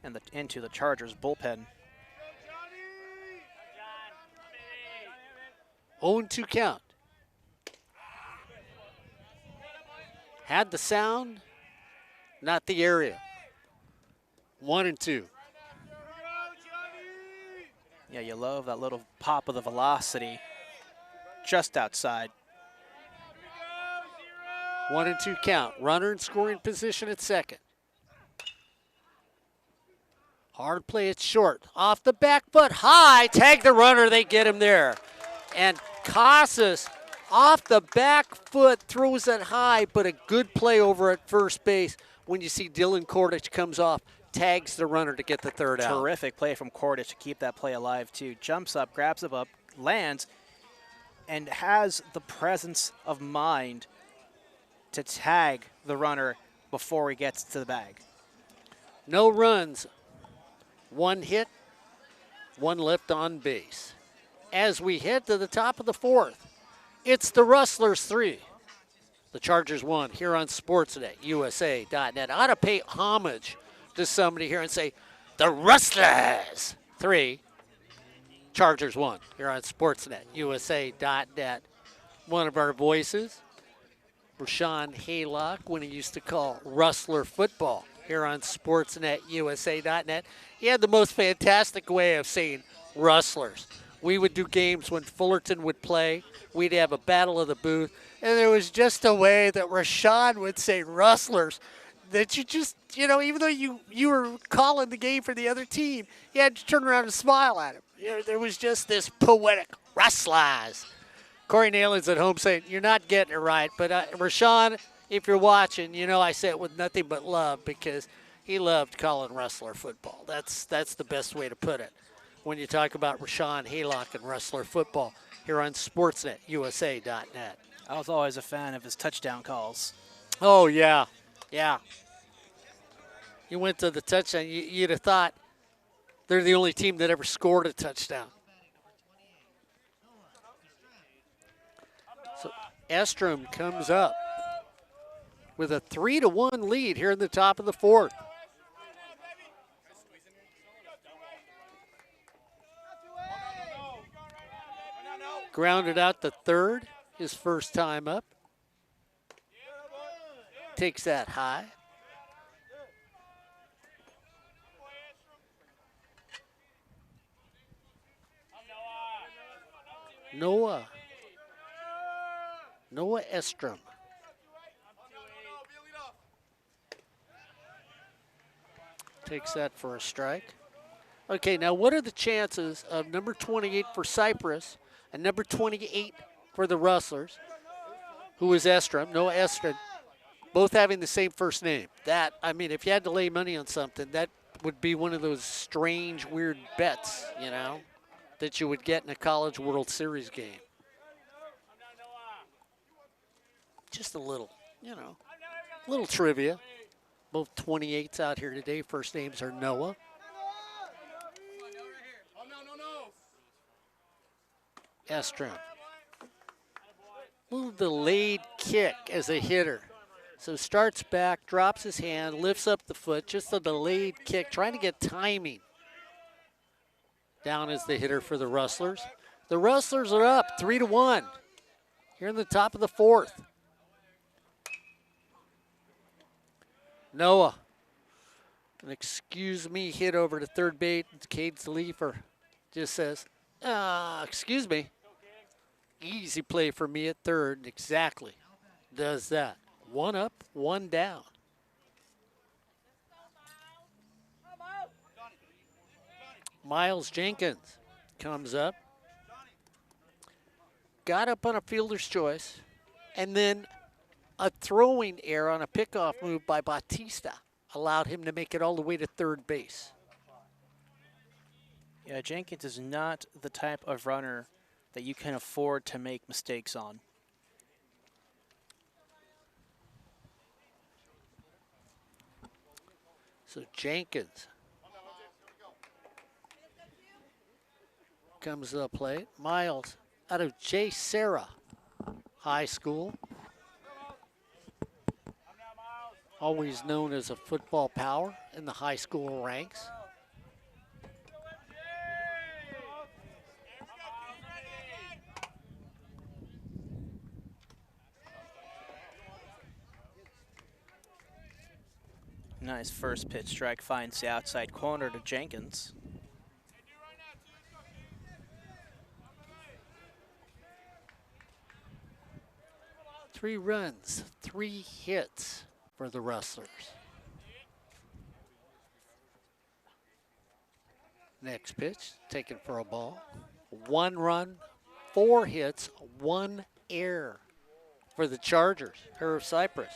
and into the Chargers bullpen. 0-2 count. Had the sound, not the area. 1-2. Yeah, you love that little pop of the velocity just outside. 1-2 count. Runner in scoring position at second. Hard play at short. Off the back foot, high. Tag the runner, they get him there. And Casas off the back foot throws it high, but a good play over at first base when you see Dylan Kordich comes off. Tags the runner to get the third out. Terrific play from Kordich to keep that play alive, too. Jumps up, grabs it up, lands, and has the presence of mind to tag the runner before he gets to the bag. No runs, one hit, one left on base. As we head to the top of the fourth, it's the Rustlers 3. The Chargers 1 here on Sportsnet, USA.net. I ought to pay homage to somebody here and say, the Rustlers 3, Chargers 1 here on Sportsnet, USA.net. One of our voices, Rashawn Haylock, when he used to call Rustler football here on Sportsnet, USA.net. He had the most fantastic way of saying Rustlers. We would do games when Fullerton would play. We'd have a battle of the booth. And there was just a way that Rashawn would say Rustlers that you just, you know, even though you were calling the game for the other team, you had to turn around and smile at him. You know, there was just this poetic Rustlers. Corey Nealon's at home saying, you're not getting it right. But Rashawn, if you're watching, you know I say it with nothing but love because he loved calling Rustler football. That's the best way to put it when you talk about Rashawn Haylock and Rustler football here on Sportsnet, USA.net. I was always a fan of his touchdown calls. Oh, yeah. Yeah. You went to the touchdown. You'd have thought they're the only team that ever scored a touchdown. So Estrom comes up with a 3-1 lead here in the top of the fourth. Grounded out the third, his first time up. Takes that high. Noah Estrom. Takes that for a strike. Okay, now what are the chances of number 28 for Cypress and number 28 for the Rustlers, who is Estrom, Noah Estrom, both having the same first name? That, I mean, if you had to lay money on something, that would be one of those strange, weird bets, you know, that you would get in a College World Series game. Just a little, you know, little trivia. Both 28s out here today. First names are Noah. Estrom. Little delayed kick as a hitter. So starts back, drops his hand, lifts up the foot, just a delayed kick, trying to get timing. Down is the hitter for the Rustlers. The Rustlers are up 3-1 here in the top of the fourth. Noah, an excuse me hit over to third base. Cade Leefer just says, excuse me. Easy play for me at third. Exactly. Does that. One up, one down. Miles Jenkins comes up. Got up on a fielder's choice. And then a throwing error on a pickoff move by Bautista allowed him to make it all the way to third base. Yeah, Jenkins is not the type of runner that you can afford to make mistakes on. So Jenkins comes to the plate. Miles out of J. Sarah High School. Always known as a football power in the high school ranks. Nice first pitch strike, finds the outside corner to Jenkins. Three runs, 3 hits for the Rustlers. Next pitch, taken for a ball. 1 run, 4 hits, 1 error for the Chargers, here of Cypress.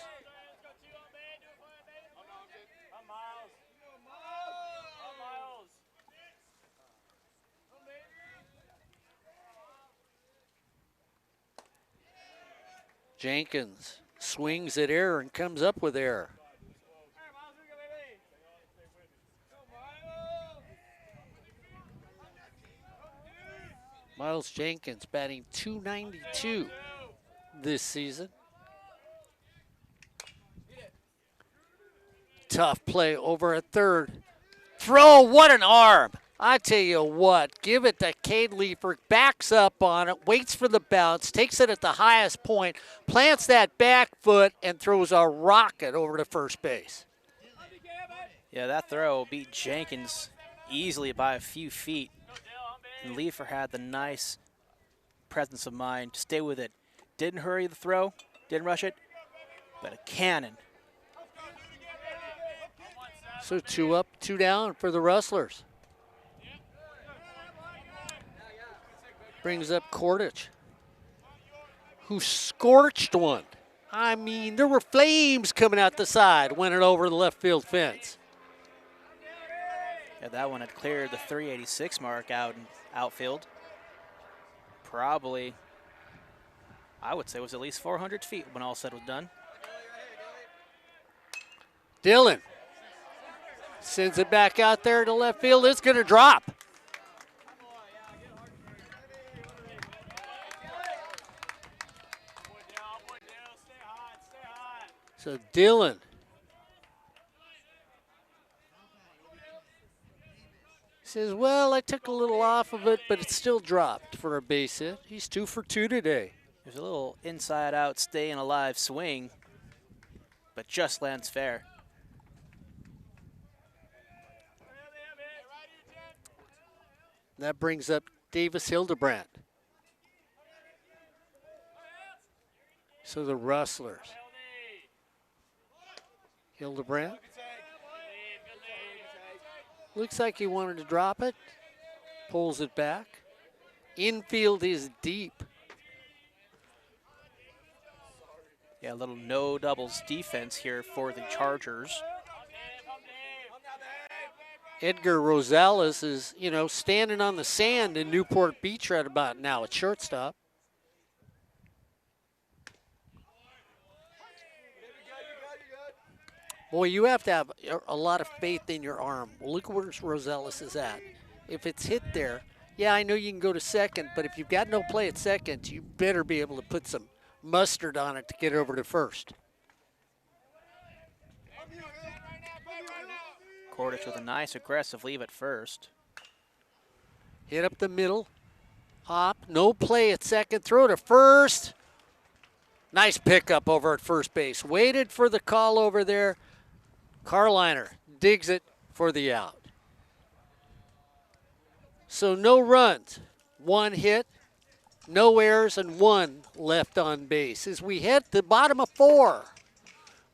Jenkins swings at error and comes up with error. Miles Jenkins batting .292 this season. Tough play over at third. Throw, what an arm. I tell you what, give it to Cade Leefer, backs up on it, waits for the bounce, takes it at the highest point, plants that back foot, and throws a rocket over to first base. Yeah, that throw beat Jenkins easily by a few feet. And Leefer had the nice presence of mind to stay with it. Didn't hurry the throw, didn't rush it, but a cannon. So 2 up, 2 down for the Rustlers. Brings up Kordich, who scorched one. I mean, there were flames coming out the side when it over the left field fence. Yeah, that one had cleared the 386 mark out in outfield. Probably, I would say, was at least 400 feet when all said was done. Dillon sends it back out there to left field. It's going to drop. So Dillon says, well, I took a little off of it, but it still dropped for a base hit. He's 2 for 2 today. There's a little inside-out, staying alive swing, but just lands fair. That brings up Davis Hildebrandt. So the Rustlers. Hildebrand. Looks like he wanted to drop it. Pulls it back. Infield is deep. Yeah, a little no doubles defense here for the Chargers. Edgar Rosales is, standing on the sand in Newport Beach right about now at shortstop. Boy, you have to have a lot of faith in your arm. Well, look where Rosales is at. If it's hit there, yeah, I know you can go to second, but if you've got no play at second, you better be able to put some mustard on it to get over to first. Cordish with a nice aggressive leave at first. Hit up the middle. Hop. No play at second. Throw to first. Nice pickup over at first base. Waited for the call over there. Carliner digs it for the out. So no runs. One hit. No errors and one left on base. As we hit the bottom of 4.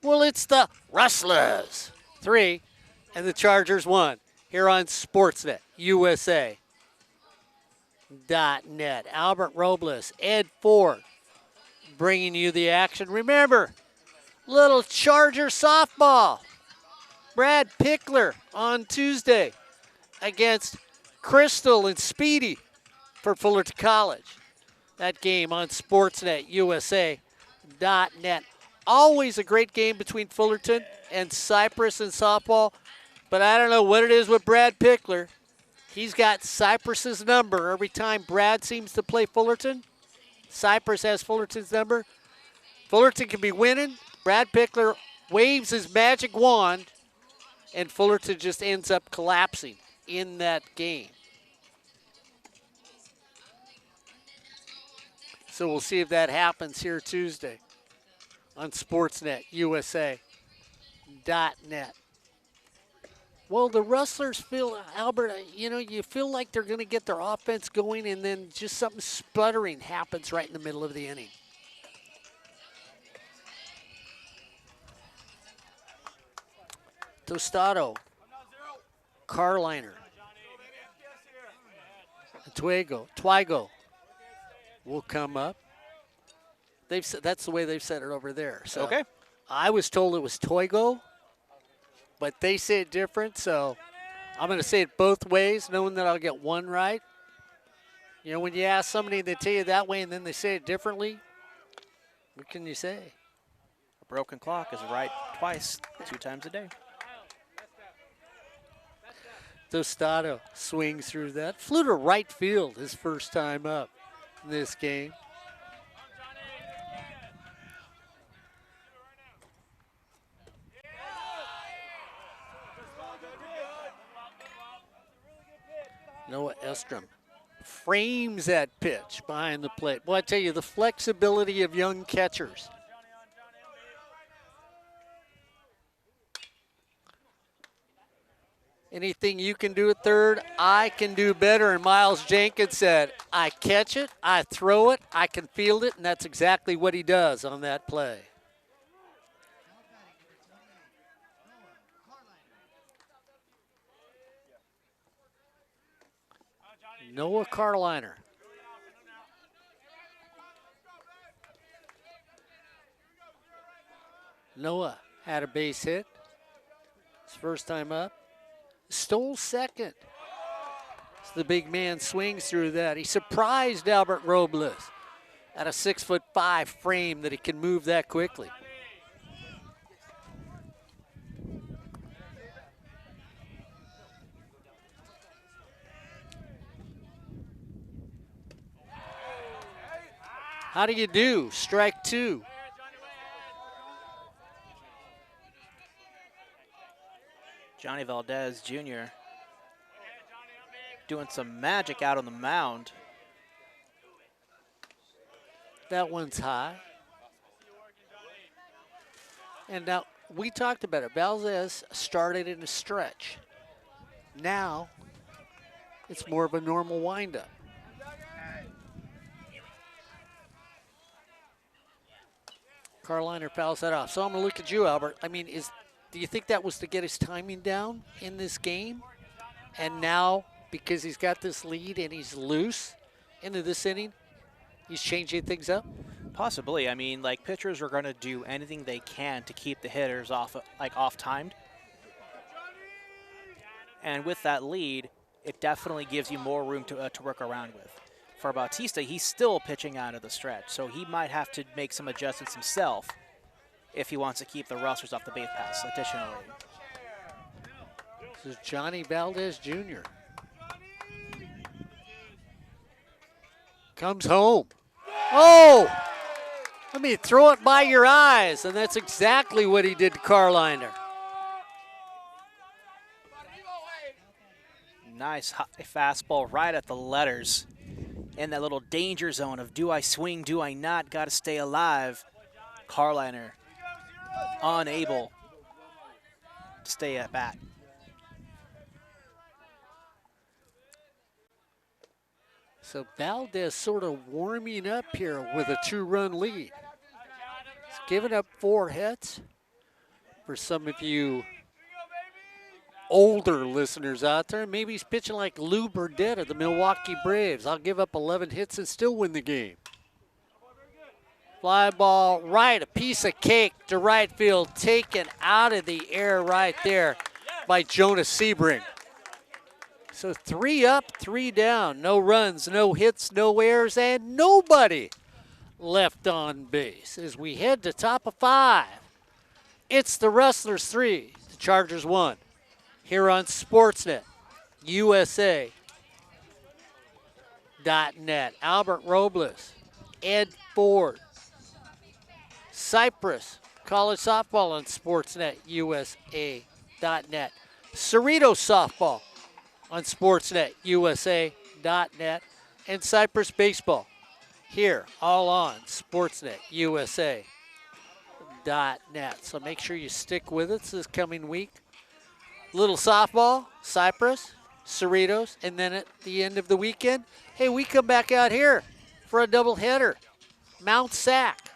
Well, it's the Rustlers 3 and the Chargers 1 here on Sportsnet USA. .net. Albert Robles, Ed Ford bringing you the action. Remember, little Charger softball. Brad Pickler on Tuesday against Crystal and Speedy for Fullerton College. That game on Sportsnet USA.net. Always a great game between Fullerton and Cypress in softball, but I don't know what it is with Brad Pickler. He's got Cypress's number every time Brad seems to play Fullerton. Cypress has Fullerton's number. Fullerton can be winning. Brad Pickler waves his magic wand, and Fullerton just ends up collapsing in that game. So we'll see if that happens here Tuesday on Sportsnet USA.net. Well, the Rustlers feel, Albert, you feel like they're going to get their offense going, and then just something sputtering happens right in the middle of the inning. Tostado, Carliner, Twigo will come up. That's the way they've said it over there. So okay. I was told it was Toigo, but they say it different, so I'm going to say it both ways, knowing that I'll get one right. When you ask somebody, they tell you that way, and then they say it differently, what can you say? A broken clock is right twice, 2 times a day. Tostado swings through that. Flew to right field his first time up in this game. Noah Estrom frames that pitch behind the plate. Boy, I tell you, the flexibility of young catchers. Anything you can do at third, I can do better. And Miles Jenkins said, I catch it, I throw it, I can field it, and that's exactly what he does on that play. Noah Carliner. Noah had a base hit. His first time up. Stole second. So the big man swings through that. He surprised Albert Robles at a 6'5" frame that he can move that quickly. How do you do? Strike 2. Johnny Valdez Jr. doing some magic out on the mound. That one's high. And now, we talked about it. Valdez started in a stretch. Now, it's more of a normal windup. Carliner fouls that off. So I'm going to look at you, Albert. I mean, do you think that was to get his timing down in this game? And now, because he's got this lead and he's loose into this inning, he's changing things up? Possibly. I mean, like, pitchers are going to do anything they can to keep the hitters off-timed. And with that lead, it definitely gives you more room to work around with. For Bautista, he's still pitching out of the stretch, so he might have to make some adjustments himself if he wants to keep the Rustlers off the base pass additionally. This is Johnny Valdez Jr. Comes home. Oh! Let me throw it by your eyes, and that's exactly what he did to Carliner. Nice high fastball right at the letters. In that little danger zone of do I swing, do I not, got to stay alive. Carliner unable to stay at bat. So Valdez sort of warming up here with a 2-run lead. He's given up 4 hits. For some of you older listeners out there, maybe he's pitching like Lou Burdett of the Milwaukee Braves. I'll give up 11 hits and still win the game. Fly ball right, a piece of cake to right field, taken out of the air right there by Jonas Sebring. So 3 up, 3 down. No runs, no hits, no errors, and nobody left on base. As we head to top of 5, it's the Rustlers 3, the Chargers 1. Here on Sportsnet, USA.net. Albert Robles, Ed Ford, Cypress College Softball on Sportsnet, USA.net. Cerritos Softball on Sportsnet, USA.net. And Cypress Baseball here, all on Sportsnet, USA.net. So make sure you stick with us this coming week. Little softball, Cypress, Cerritos, and then at the end of the weekend, hey, we come back out here for a doubleheader. Mount Sac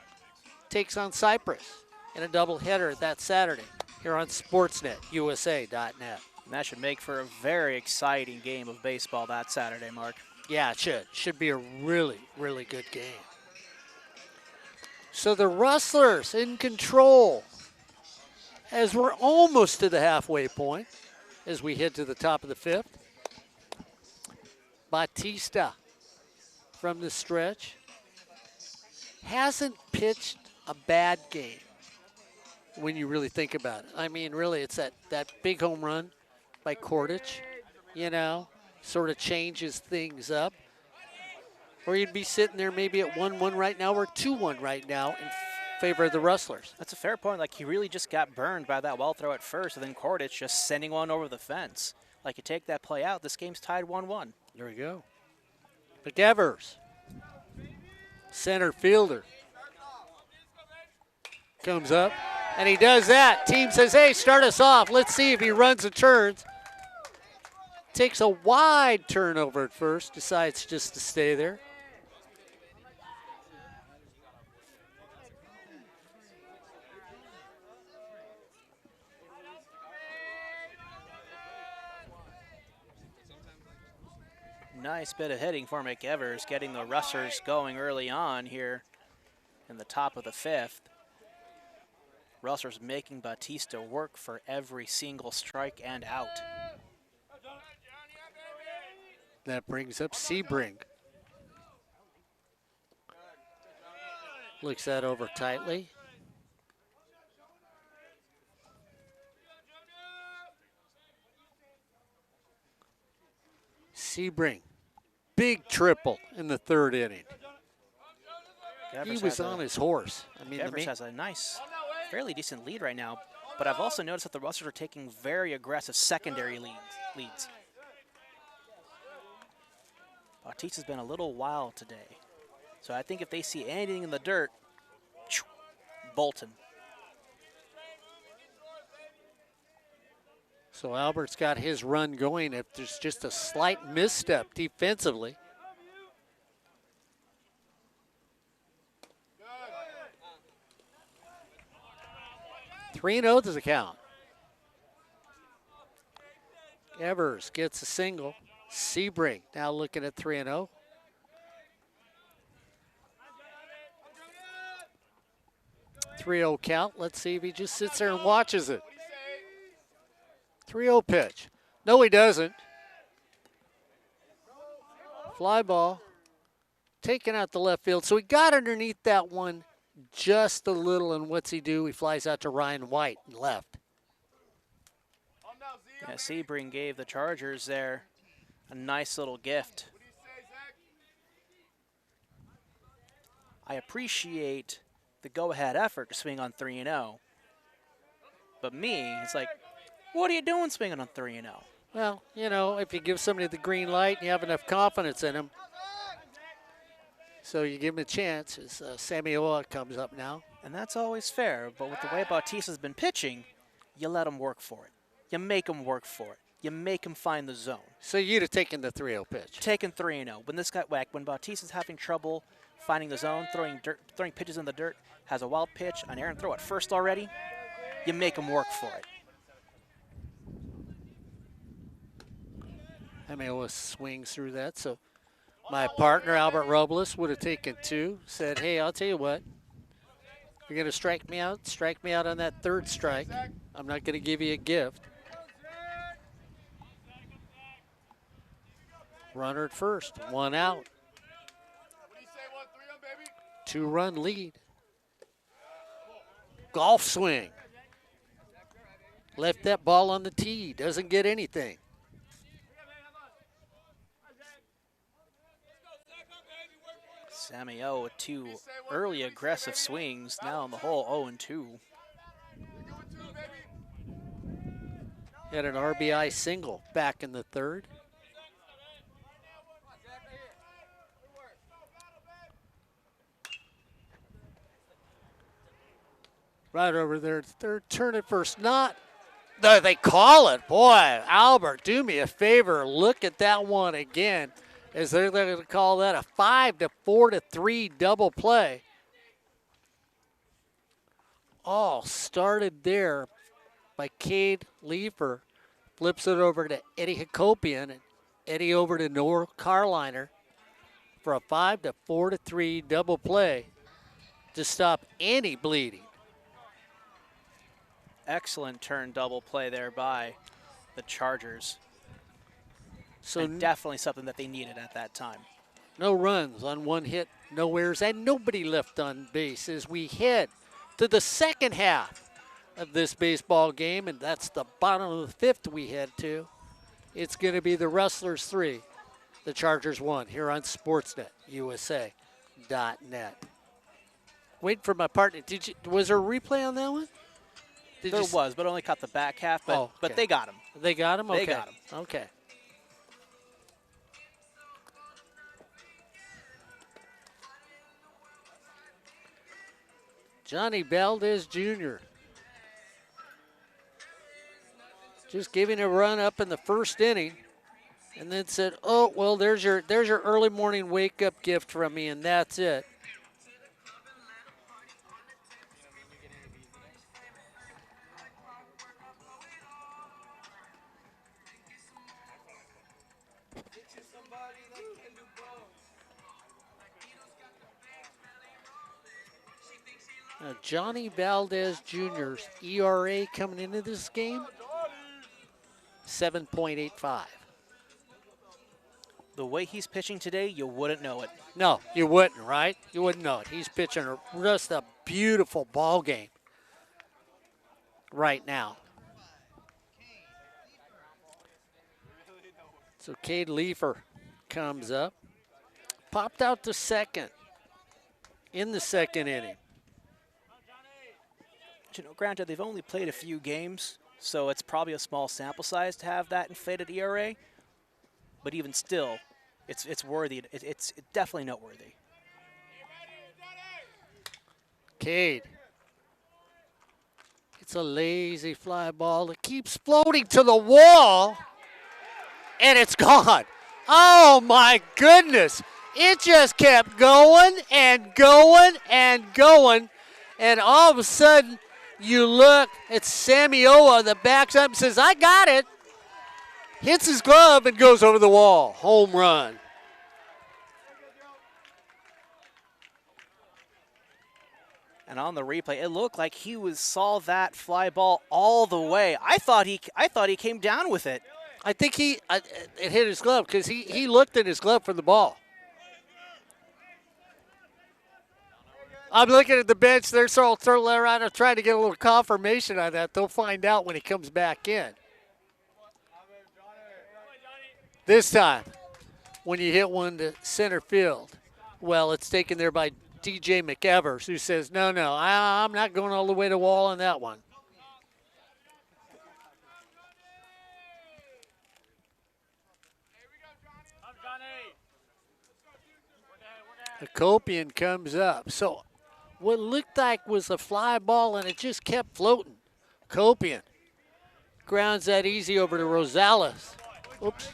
takes on Cypress in a doubleheader that Saturday here on Sportsnet, USA.net. And that should make for a very exciting game of baseball that Saturday, Mark. Yeah, it should. Should be a really, really good game. So the Rustlers in control as we're almost to the halfway point as we head to the top of the 5th. Bautista from the stretch hasn't pitched a bad game when you really think about it. I mean, really, it's that big home run by Kordich, you know, sort of changes things up. Or you'd be sitting there maybe at 1-1 right now or 2-1 right now in favor of the Rustlers. That's a fair point. Like, he really just got burned by that well throw at first, and then Kordich just sending one over the fence. Like, you take that play out, this game's tied 1-1. There we go. McEvers, center fielder, comes up, and he does that. Team says, hey, start us off. Let's see if he runs and turns. Takes a wide turnover at first, decides just to stay there. Nice bit of hitting for McEvers, getting the Rustlers going early on here in the top of the 5th. Rustlers making Bautista work for every single strike and out. That brings up Sebring. Looks that over tightly. Sebring, big triple in the 3rd inning. He was on his horse. I mean, Evers has a nice, fairly decent lead right now, but I've also noticed that the Rustlers are taking very aggressive secondary leads. Bautista's been a little wild today, so I think if they see anything in the dirt, Bolton. So Albert's got his run going if there's just a slight misstep defensively. 3-0 to the count. Evers gets a single. Sebring now looking at 3-0. .3-0 count. Let's see if he just sits there and watches it. 3-0 pitch. No, he doesn't. Fly ball. Taken out the left field. So he got underneath that one just a little, and what's he do? He flies out to Ryan White and left. Yeah, Sebring gave the Chargers there a nice little gift. I appreciate the go-ahead effort to swing on 3-0. But me, it's like, what are you doing swinging on 3-0? Well, you know, if you give somebody the green light and you have enough confidence in him, so you give him a chance as Samioa comes up now. And that's always fair, but with the way Bautista's been pitching, you let him work for it. You make him work for it. You make him find the zone. So you'd have taken the 3-0 pitch. Taking 3-0. When this guy, when Bautista's having trouble finding the zone, throwing pitches in the dirt, has a wild pitch, an errant throw at first already, you make him work for it. Samioa swings through that, so my partner, Albert Robles, would have taken 2, said, hey, I'll tell you what, you're going to strike me out on that third strike. I'm not going to give you a gift. Runner at first, 1 out. 2-run lead. Golf swing. Left that ball on the tee, doesn't get anything. Samio with 2 early aggressive swings, now in the hole 0-2. Had an RBI single back in the third. Right over there, third, turn it first, not. They call it. Boy, Albert, do me a favor. Look at that one again. As they're going to call that a 5-4-3 double play. All started there by Cade Leifer. Flips it over to Eddie Hakopian, and Eddie over to Noah Carliner for a 5-4-3 double play to stop any bleeding. Excellent turn double play there by the Chargers. So and definitely something that they needed at that time. No runs on 1 hit, no errors, and nobody left on base as we head to the second half of this baseball game, and that's the bottom of the 5th we head to. It's going to be the Rustlers 3, the Chargers 1 here on Sportsnet USA.net. Wait for my partner. Was there a replay on that one? There was, but only caught the back half, but they got him. They got him? Okay. They got him. Okay. Johnny Valdez Jr. just giving a run up in the first inning and then said, oh, well, there's your early morning wake-up gift from me, and that's it. Johnny Valdez Jr.'s ERA coming into this game, 7.85. The way he's pitching today, you wouldn't know it. No, you wouldn't, right? You wouldn't know it. He's pitching just a beautiful ball game right now. So Cade Leifer comes up, popped out to second in the second inning. You know, granted, they've only played a few games, so it's probably a small sample size to have that inflated ERA. But even still, it's worthy. It's definitely noteworthy. Cade. It's a lazy fly ball that keeps floating to the wall, and it's gone. Oh, my goodness. It just kept going and going and going, and all of a sudden, You look, it's Samioa that backs up and says, I got it. Hits his glove and goes over the wall. Home run. And on the replay, it looked like he saw that fly ball all the way. I thought he came down with it. I think it hit his glove because he looked at his glove for the ball. I'm looking at the bench. They're trying to get a little confirmation on that. They'll find out when he comes back in. This time, when you hit one to center field, well, it's taken there by DJ McEvers, who says, no, I'm not going all the way to the wall on that one. Hakopian comes up. So what looked like was a fly ball, and it just kept floating. Hakopian grounds that easy over to Rosales. Oops.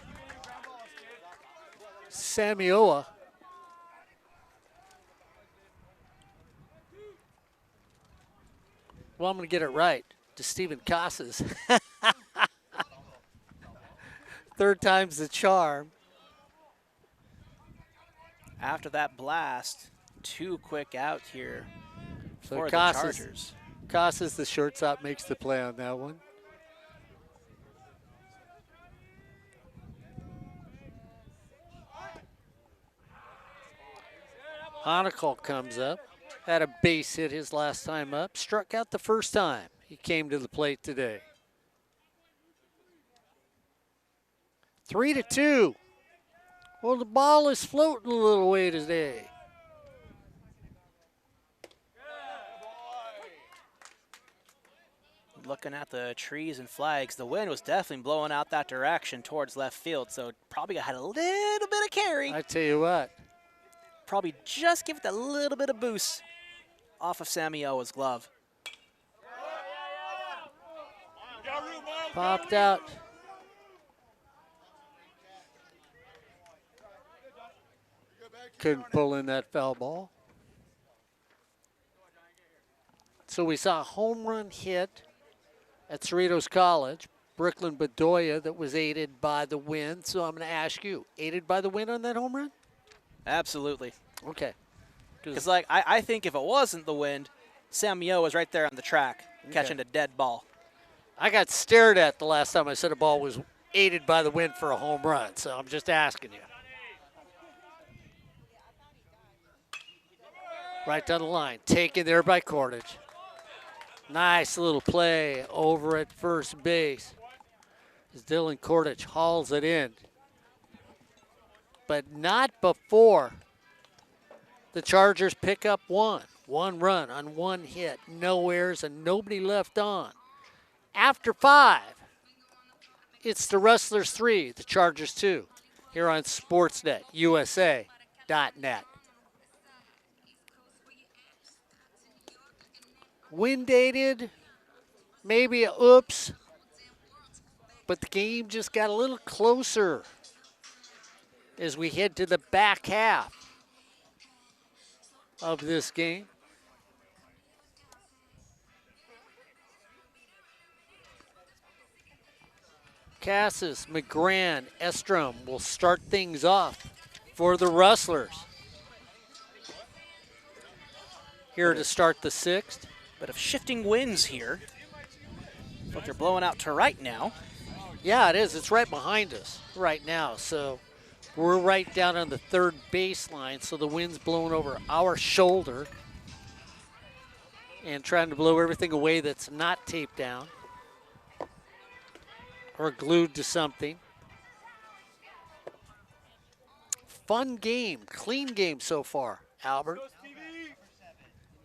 Samioa. Well, I'm going to get it right to Steven Casas. Third time's the charm. After that blast, too quick out here for the Casas, Chargers. Casas, the shortstop, makes the play on that one. Hanukkah comes up. Had a base hit his last time up. Struck out the first time he came to the plate today. 3-2. Well, the ball is floating a little way today. Looking at the trees and flags, the wind was definitely blowing out that direction towards left field, so probably had a little bit of carry. I tell you what. Probably just give it a little bit of boost off of Samioa's glove. Popped out. Couldn't pull in that foul ball. So we saw a home run hit at Cerritos College. Brooklyn Bedoya that was aided by the wind. So I'm going to ask you, aided by the wind on that home run? Absolutely. Okay. Because, like, I think if it wasn't the wind, Samioa was right there on the track catching a dead ball. I got stared at the last time I said a ball was aided by the wind for a home run, so I'm just asking you. Right down the line, taken there by Cordage. Nice little play over at first base as Dylan Cordage hauls it in. But not before the Chargers pick up one. One run on one hit, no errors, and nobody left on. After 5, it's the Rustlers 3, the Chargers 2, here on Sportsnet, USA.net. Wind dated, maybe a oops, but the game just got a little closer as we head to the back half of this game. Cassis, McGran, Estrom will start things off for the Rustlers. Here to start the 6th. Bit of shifting winds here. But they're blowing out to right now. Yeah, it is. It's right behind us right now. So we're right down on the third baseline. So the wind's blowing over our shoulder and trying to blow everything away that's not taped down or glued to something. Fun game, clean game so far, Albert.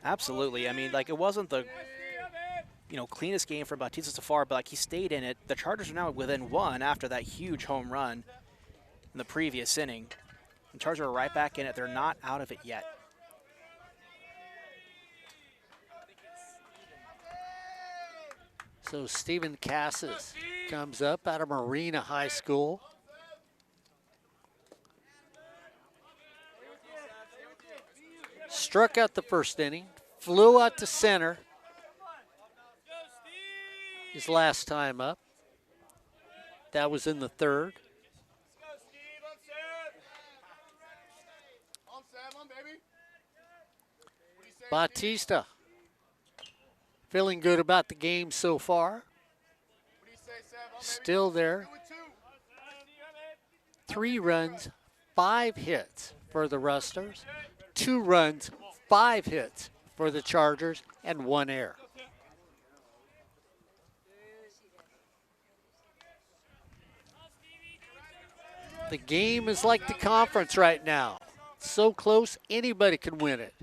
Absolutely. I mean, like, it wasn't the, cleanest game for Bautista so far, but, like, he stayed in it. The Chargers are now within 1 after that huge home run in the previous inning. The Chargers are right back in it. They're not out of it yet. So Stephen Cassis comes up out of Marina High School. Struck out the first inning, flew out to center, his last time up. That was in the third. Bautista feeling good about the game so far. Still there. 3 runs, 5 hits for the Rustlers. 2 runs, 5 hits for the Chargers, and 1 error. The game is like the conference right now. So close, anybody can win it.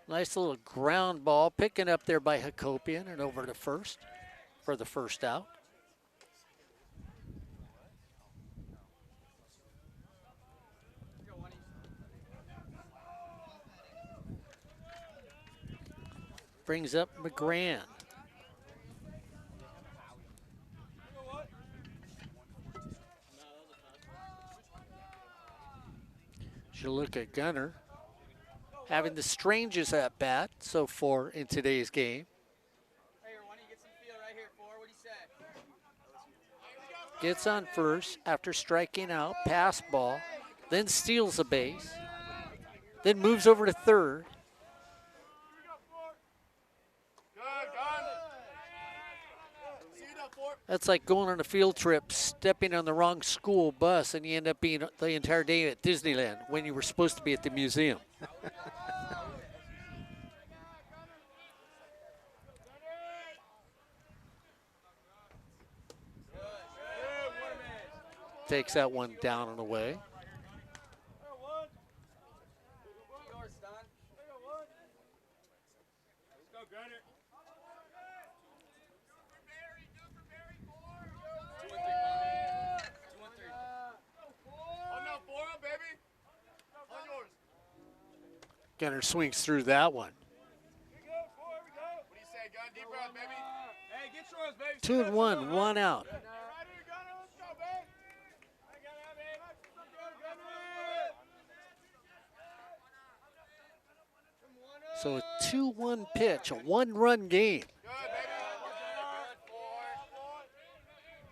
Nice little ground ball picking up there by Hakopian and over to first for the first out. Brings up McGran. You look at Gunner having the strangest at bat so far in today's game. Gets on first after striking out, pass ball, then steals a base, then moves over to third. That's like going on a field trip, stepping on the wrong school bus, and you end up being the entire day at Disneyland when you were supposed to be at the museum. Takes that one down and away. Gunner swings through that one. 2-1, 1 out. So a 2-1 pitch, a 1-run game.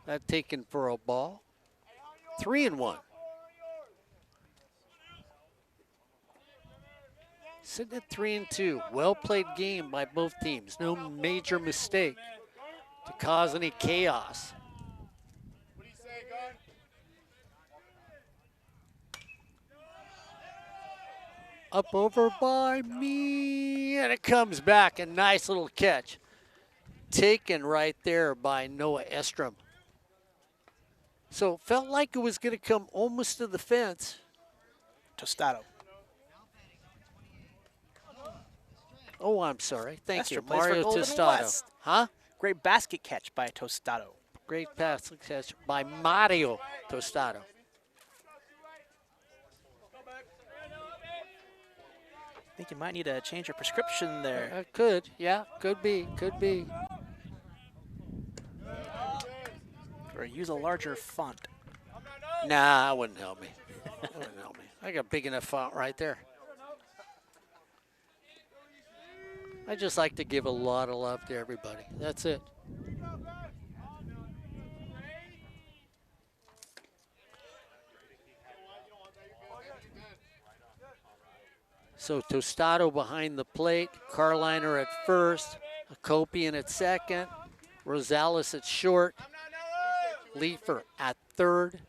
That taken for a ball. 3-1. Sitting at 3-2. Well played game by both teams. No major mistake to cause any chaos. Up over by me, and it comes back. A nice little catch. Taken right there by Noah Estrom. So it felt like it was going to come almost to the fence. Tostado. Oh, I'm sorry. Thank Estrom you. plays for Mario Golden Tostado. West. Huh? Great basket catch by Tostado. Great pass catch by Mario Tostado. I think you might need to change your prescription there. Could, yeah, could be. Or use a larger font. Nah, that wouldn't help me. I got big enough font right there. I just like to give a lot of love to everybody. That's it. So Tostado behind the plate, Carliner at first, Hakopian at second, Rosales at short, Leifer at third.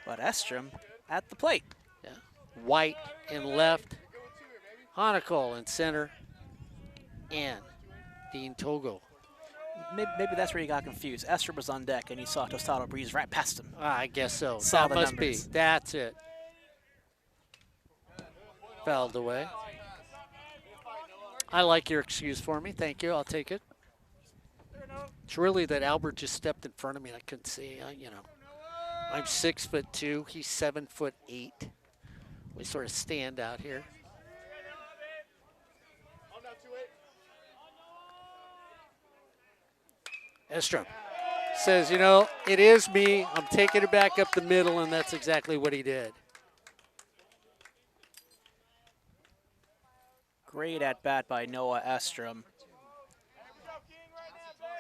But Estrom at the plate. Yeah. White in left, Hanacol in center, and Dean Togo. Maybe that's where you got confused. Estrom was on deck, and you saw Tostado breeze right past him. I guess so. Saw That the must numbers. be. That's it. Fouled away. I like your excuse for me. Thank you. I'll take it. It's really that Albert just stepped in front of me and I couldn't see. I'm 6'2". He's 7'8". We sort of stand out here. Estrom says, it is me. I'm taking it back up the middle, and that's exactly what he did. Great at bat by Noah Estrom.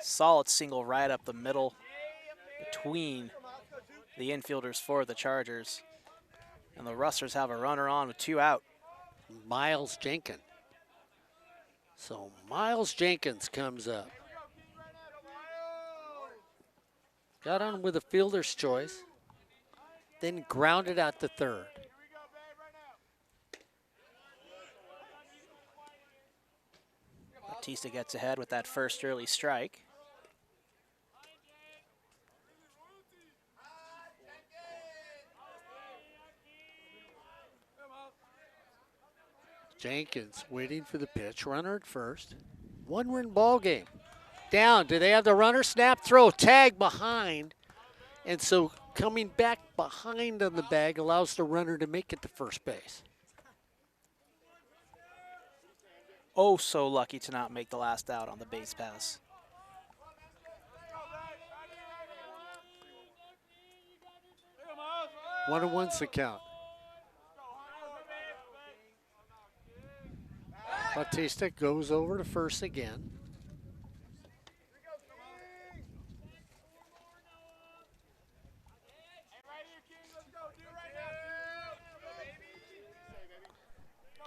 Solid single right up the middle between the infielders for the Chargers. And the Rustlers have a runner on with 2 out. Miles Jenkins. So Miles Jenkins comes up. Got on with a fielder's choice, then grounded out to third. Batista gets ahead with that first early strike. Jenkins waiting for the pitch. Runner at first. 1-run ball game. Down. Do they have the runner? Snap, throw, tag behind. And so coming back behind on the bag allows the runner to make it to first base. Oh, so lucky to not make the last out on the base pass. One and one's the count. Batista goes over to first again.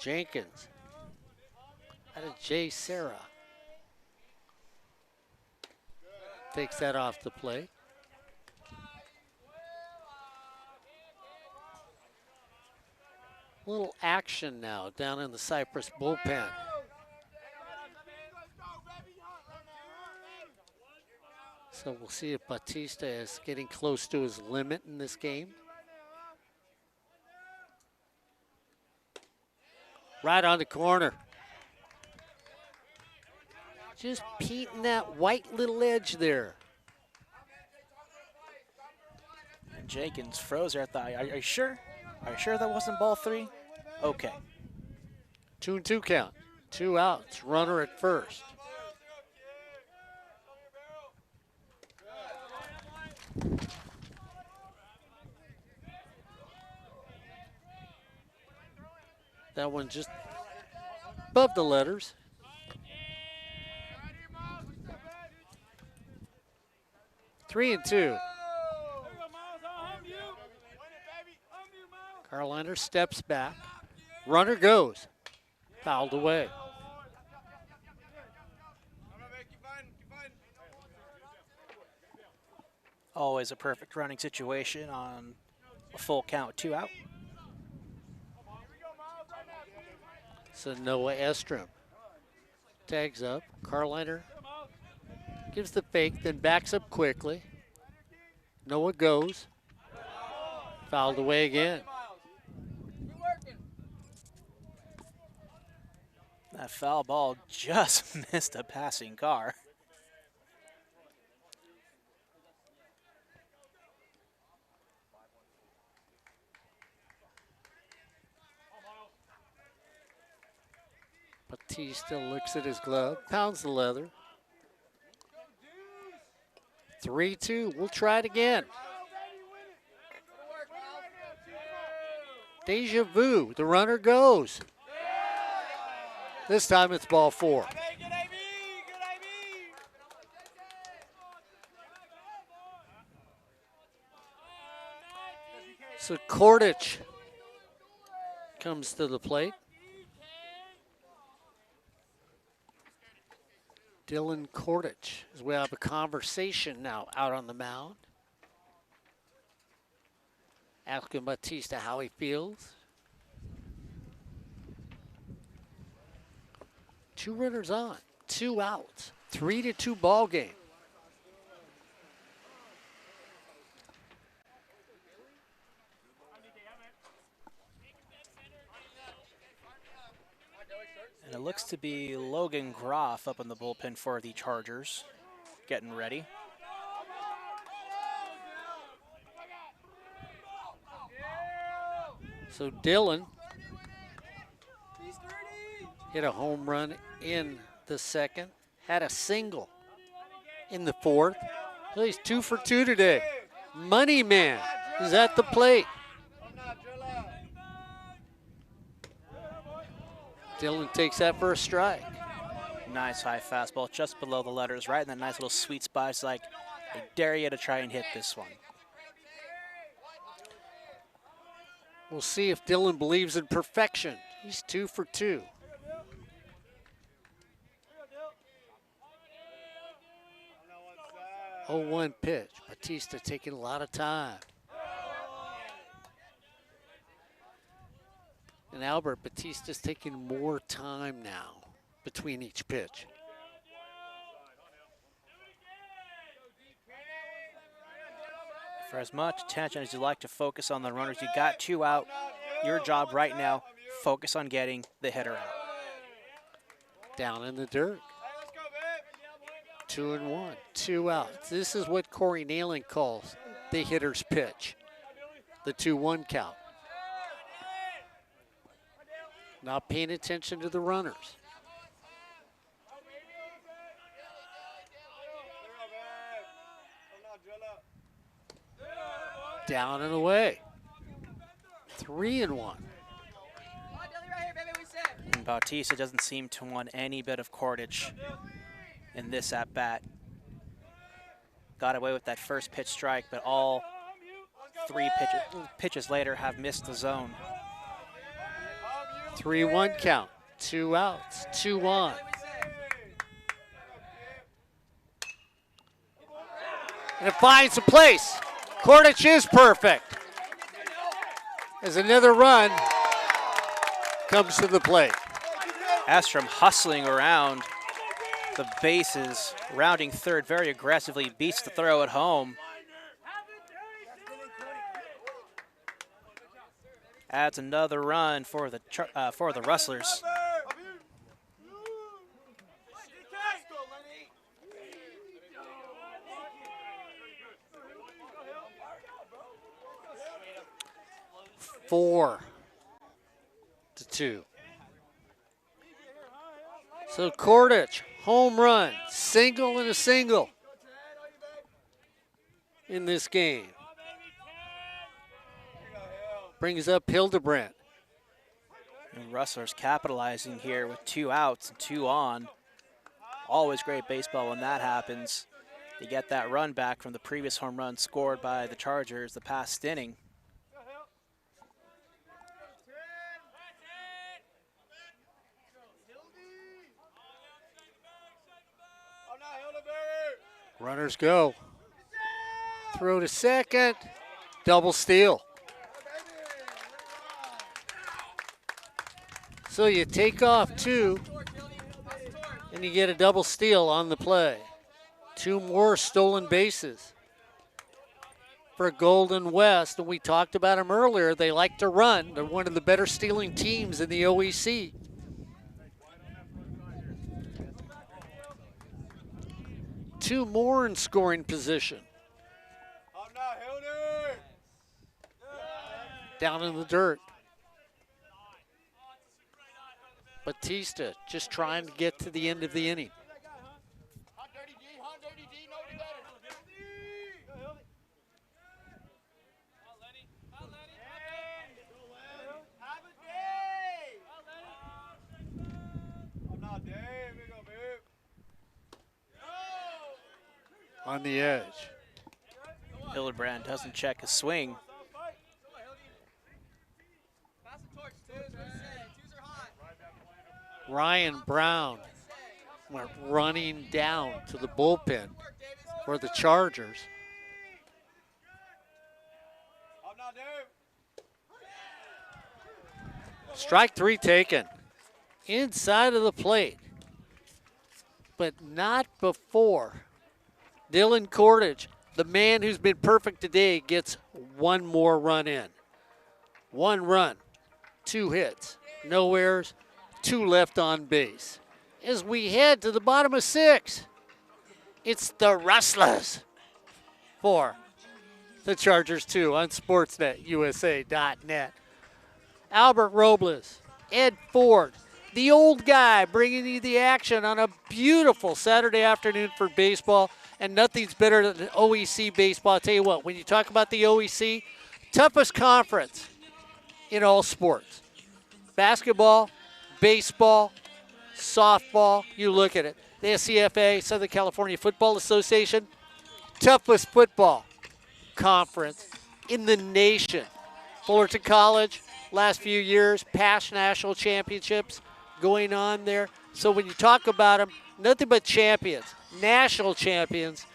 Jenkins out of Jay Serra. Takes that off the plate. Little action now down in the Cypress bullpen. So we'll see if Batista is getting close to his limit in this game. Right on the corner. Just painting that white little edge there. And Jenkins froze there at the eye. Are you sure? Are you sure that wasn't ball 3? Okay. 2-2 count. 2 outs. Runner at first. That one just above the letters. Three and two. Carliner steps back. Runner goes. Fouled away. Always a perfect running situation on a full count with 2 out. So Noah Estrom tags up. Carliner gives the fake, then backs up quickly. Noah goes. Fouled away again. That foul ball just missed a passing car. Batista looks at his glove, pounds the leather. 3-2, we'll try it again. Deja vu, the runner goes. This time it's ball 4. So Kordich comes to the plate. Dylan Kordich, as we have a conversation now out on the mound. Asking Batista how he feels. 2 runners on, 2 outs, 3-2 ball game. And it looks to be Logan Groff up in the bullpen for the Chargers, getting ready. So Dylan hit a home run in the second, had a single in the fourth. So he's 2 for 2 today. Money Man is at the plate. Dylan takes that for a strike. Nice high fastball just below the letters, right in that nice little sweet spot. It's like, I dare you to try and hit this one. We'll see if Dylan believes in perfection. He's 2 for 2. Oh, 1 pitch. Batista taking a lot of time. And Albert, Batista's taking more time now between each pitch. For as much attention as you like to focus on the runners, you got 2 out. Your job right now, focus on getting the hitter out. Down in the dirt. 2-1, 2 outs. This is what Corey Nailing calls the hitter's pitch, the 2-1 count. Not paying attention to the runners. Down and away. 3-1. And Bautista doesn't seem to want any bit of cordage in this at-bat. Got away with that first pitch strike, but all 3 pitches later have missed the zone. 3-1 count, 2 outs, 2 on. And it finds a place. Kordich is perfect. As another run comes to the plate. Astrom hustling around the bases, rounding third very aggressively, beats the throw at home. Adds another run for the Rustlers. Four to 2. So Kordich, home run, single and a single in this game. Brings up Hildebrandt. And Rustlers capitalizing here with 2 outs and 2 on. Always great baseball when that happens. You get that run back from the previous home run scored by the Chargers the past inning. Runners go. Throw to second. Double steal. So you take off 2, and you get a double steal on the play. 2 more stolen bases for Golden West. And we talked about them earlier. They like to run. They're one of the better stealing teams in the OEC. Two more in scoring position. Down in the dirt. Batista just trying to get to the end of the inning. On the edge. Hildebrand doesn't check his swing. Ryan Brown went running down to the bullpen for the Chargers. Strike 3 taken. Inside of the plate. But not before Dylan Kordich, the man who's been perfect today, gets 1 more run in. 1 run, 2 hits, no errors, 2 left on base. As we head to the bottom of 6, it's the Rustlers 4, the Chargers 2 on SportsNetUSA.net. Albert Robles, Ed Ford, the old guy bringing you the action on a beautiful Saturday afternoon for baseball. And nothing's better than OEC baseball. I'll tell you what, when you talk about the OEC, toughest conference in all sports. Basketball, baseball, softball, you look at it. The SCFA, Southern California Football Association, toughest football conference in the nation. Fullerton College, last few years, past national championships going on there. So when you talk about them, nothing but champions, national champions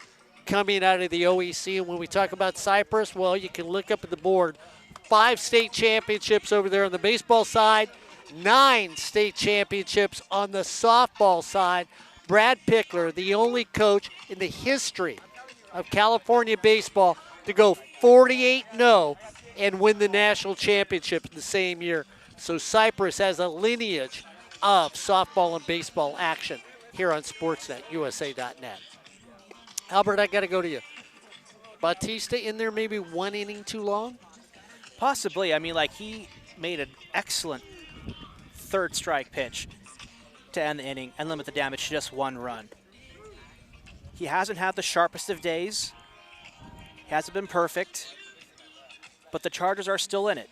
coming out of the OEC. And when we talk about Cypress, well, you can look up at the board. 5 state championships over there on the baseball side, 9 state championships on the softball side. Brad Pickler, the only coach in the history of California baseball to go 48-0 and win the national championship in the same year. So Cypress has a lineage of softball and baseball action here on Sportsnet, USA.net. Albert, I got to go to you. Bautista in there maybe 1 inning too long? Possibly. I mean, like, he made an excellent third strike pitch to end the inning and limit the damage to just 1 run. He hasn't had the sharpest of days. He hasn't been perfect. But the Chargers are still in it.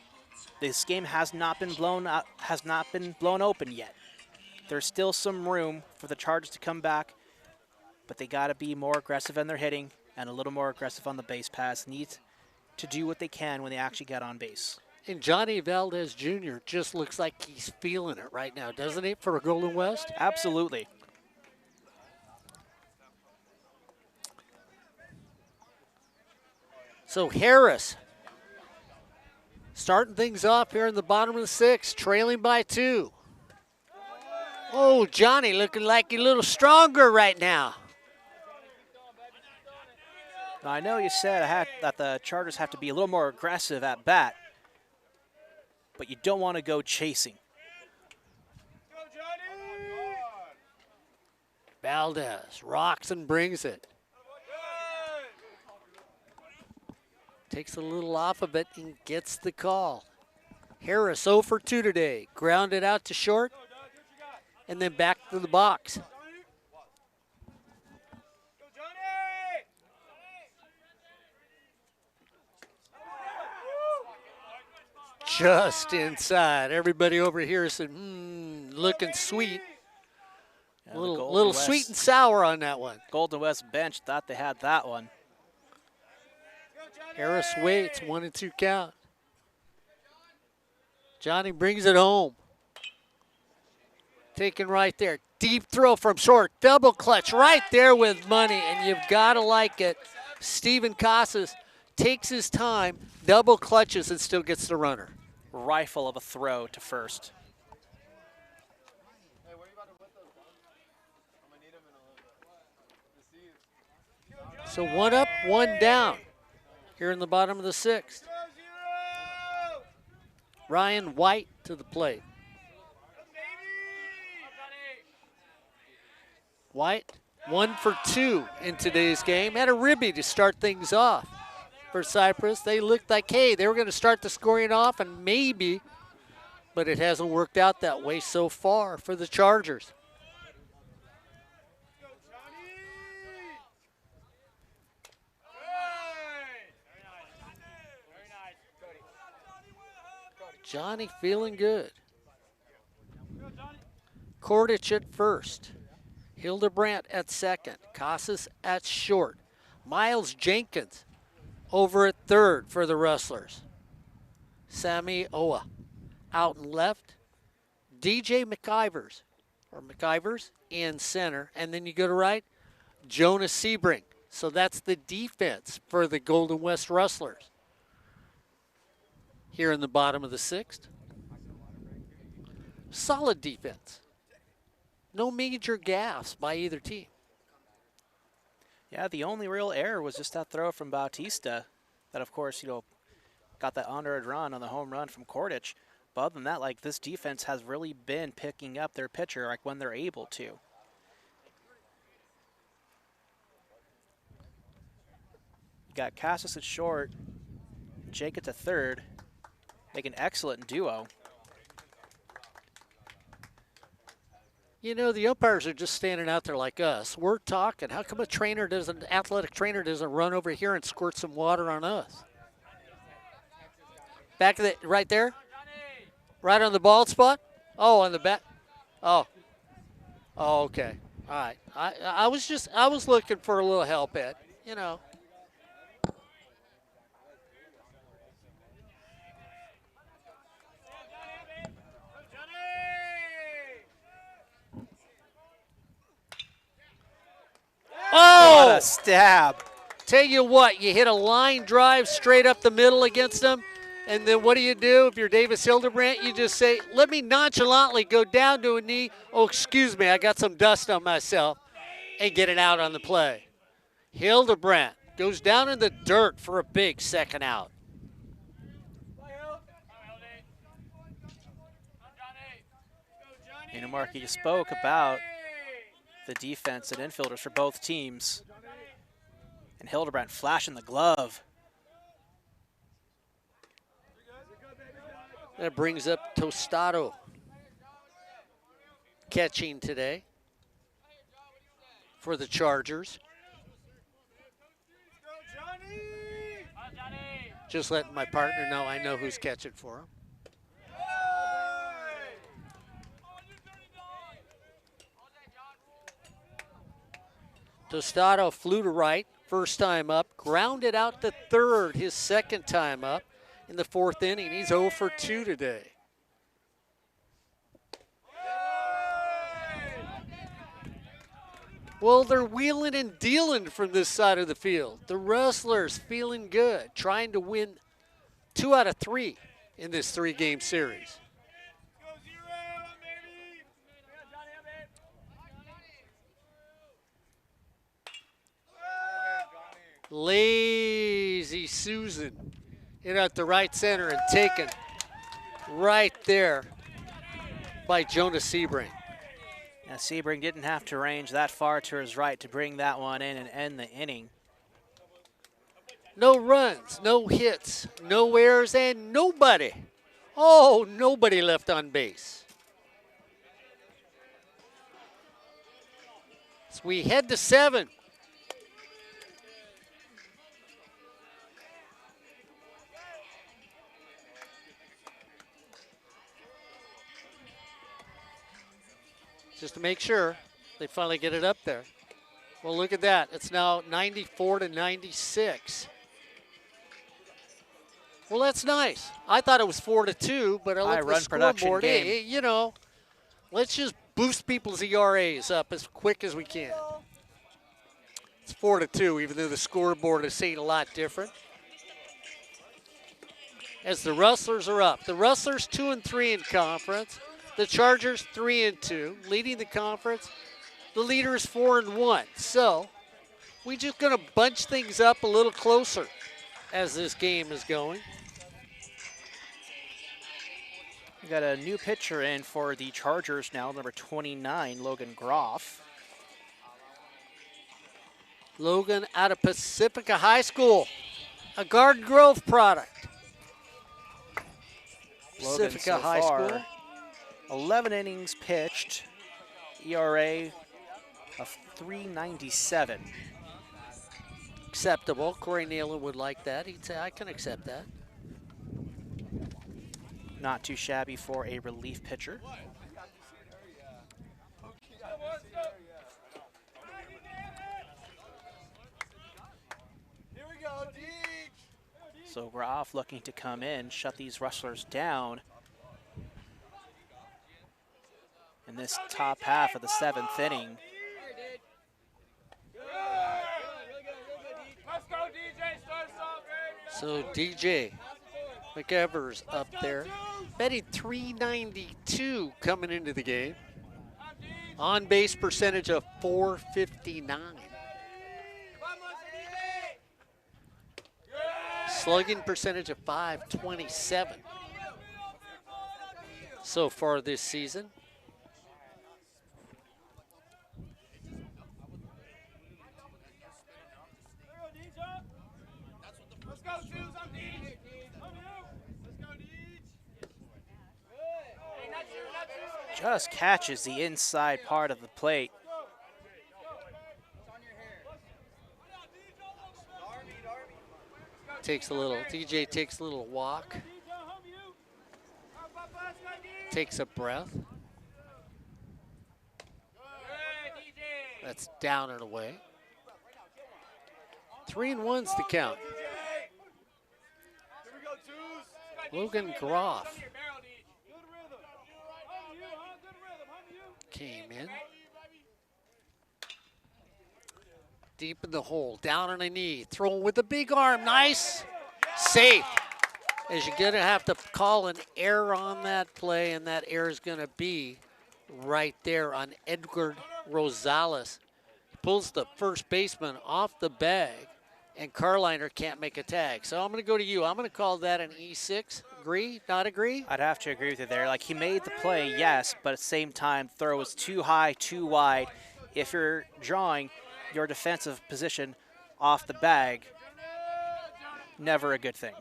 This game has not been blown open yet. There's still some room for the Chargers to come back, but they got to be more aggressive in their hitting and a little more aggressive on the base pass. Need to do what they can when they actually get on base. And Johnny Valdez Jr. just looks like he's feeling it right now, doesn't he, for Golden West? Absolutely. So Harris starting things off here in the bottom of the 6th, trailing by 2. Oh, Johnny looking like a little stronger right now. Now, I know you said that the Chargers have to be a little more aggressive at bat, but you don't want to go chasing. Valdez rocks and brings it. Takes a little off of it and gets the call. Harris 0 for 2 today. Grounded out to short and then back to the box. Just inside. Everybody over here said, looking sweet. Yeah, a little sweet and sour on that one. Golden West bench thought they had that one. Harris waits, 1-2 count. Johnny brings it home. Taken right there. Deep throw from short. Double clutch right there with money, and you've got to like it. Steven Casas takes his time, double clutches, and still gets the runner. Rifle of a throw to first. So 1 up, 1 down here in the bottom of the 6th. Ryan White to the plate. White, 1 for 2 in today's game. Had a ribby to start things off for Cypress. They looked like, hey, they were going to start the scoring off and maybe, but it hasn't worked out that way so far for the Chargers. Johnny feeling good. Kordich at first. Hildebrandt at second. Casas at short. Miles Jenkins over at third for the Rustlers. Sammy Owa out and left. DJ McIvers in center. And then you go to right, Jonas Sebring. So that's the defense for the Golden West Rustlers. Here in the bottom of the 6th. Solid defense. No major gaffes by either team. Yeah, the only real error was just that throw from Bautista that, of course, got that honored run on the home run from Kordich. But other than that, like, this defense has really been picking up their pitcher, like, when they're able to. You got Casas at short, Jenkins at third. Make an excellent duo. You know, the umpires are just standing out there like us. We're talking. How come an athletic trainer doesn't run over here and squirt some water on us? Back of the, right there? Right on the bald spot? Oh, on the back. Oh. Oh, okay. All right. I was looking for a little help, Ed. You know. What Oh! a stab. Tell you what, you hit a line drive straight up the middle against them, and then what do? If you're Davis Hildebrandt, you just say, let me nonchalantly go down to a knee. Oh, excuse me, I got some dust on myself, and get it out on the play. Hildebrandt goes down in the dirt for a big second out. You know, Mark, you spoke about the defense and infielders for both teams. And Hildebrandt flashing the glove. That brings up Tostado catching today for the Chargers. Just letting my partner know I know who's catching for him. Tostado flew to right, first time up, grounded out to third, his second time up in the fourth inning. He's 0 for 2 today. Well, they're wheeling and dealing from this side of the field. The Rustlers feeling good, trying to win 2 out of 3 in this 3-game series. Lazy Susan hit out the right center and taken right there by Jonas Sebring. Now, Sebring didn't have to range that far to his right to bring that one in and end the inning. No runs, no hits, no errors, and nobody. Oh, nobody left on base. So we head to 7. Just to make sure they finally get it up there. Well, look at that. It's now 94 to 96. Well, that's nice. I thought it was 4 to 2, but I looked at the scoreboard. Hey, you know, let's just boost people's ERAs up as quick as we can. It's 4 to 2, even though the scoreboard is saying a lot different. As the Rustlers are up. The Rustlers 2 and 3 in conference. The Chargers 3 and 2, leading the conference. The leader is 4 and 1. So we're just going to bunch things up a little closer as this game is going. We got a new pitcher in for the Chargers now, number 29, Logan Groff. Logan out of Pacifica High School, a Garden Grove product. Logan Pacifica so High far, School. 11 innings pitched, ERA of 3.97. Acceptable. Corey Nealon would like that. He'd say, I can accept that. Not too shabby for a relief pitcher. So Groff looking to come in, shut these Rustlers down in this top half of the 7th inning. So DJ McEvers up there, betting 392 coming into the game. On base percentage of 459. Slugging percentage of 527 so far this season. Just catches the inside part of the plate. DJ takes a little walk. Takes a breath. That's down and away. 3-1's the count. Logan Groff came in. Deep in the hole, down on a knee, throwing with a big arm, nice, safe. As you're gonna have to call an error on that play, and that error is gonna be right there on Edward Rosales. Pulls the first baseman off the bag, and Carliner can't make a tag. So I'm gonna go to you. I'm gonna call that an E6. Agree, not agree? I'd have to agree with you there. Like, he made the play, yes, but at the same time, throw was too high, too wide. If you're drawing your defensive position off the bag, never a good thing.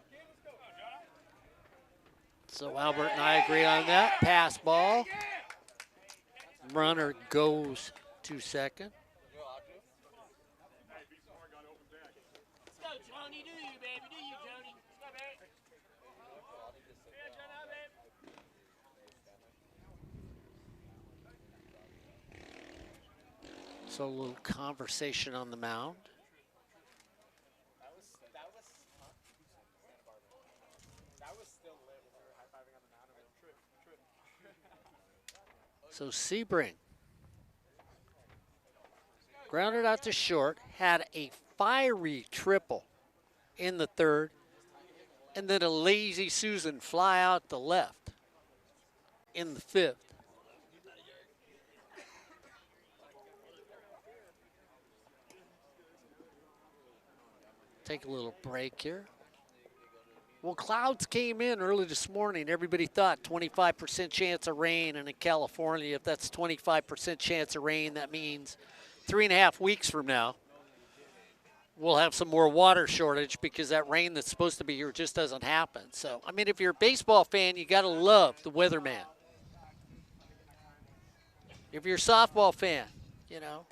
So Albert and I agree on that. Pass ball. Runner goes to second. So a little conversation on the mound. So Sebring grounded out to short, had a fiery triple in the third, and then a lazy Susan fly out the left in the fifth. Take a little break here. Well, clouds came in early this morning. Everybody thought 25% chance of rain, and in California, if that's 25% chance of rain, that means 3.5 weeks from now, we'll have some more water shortage because that rain that's supposed to be here just doesn't happen. So, I mean, if you're a baseball fan, you got to love the weatherman. If you're a softball fan, you know,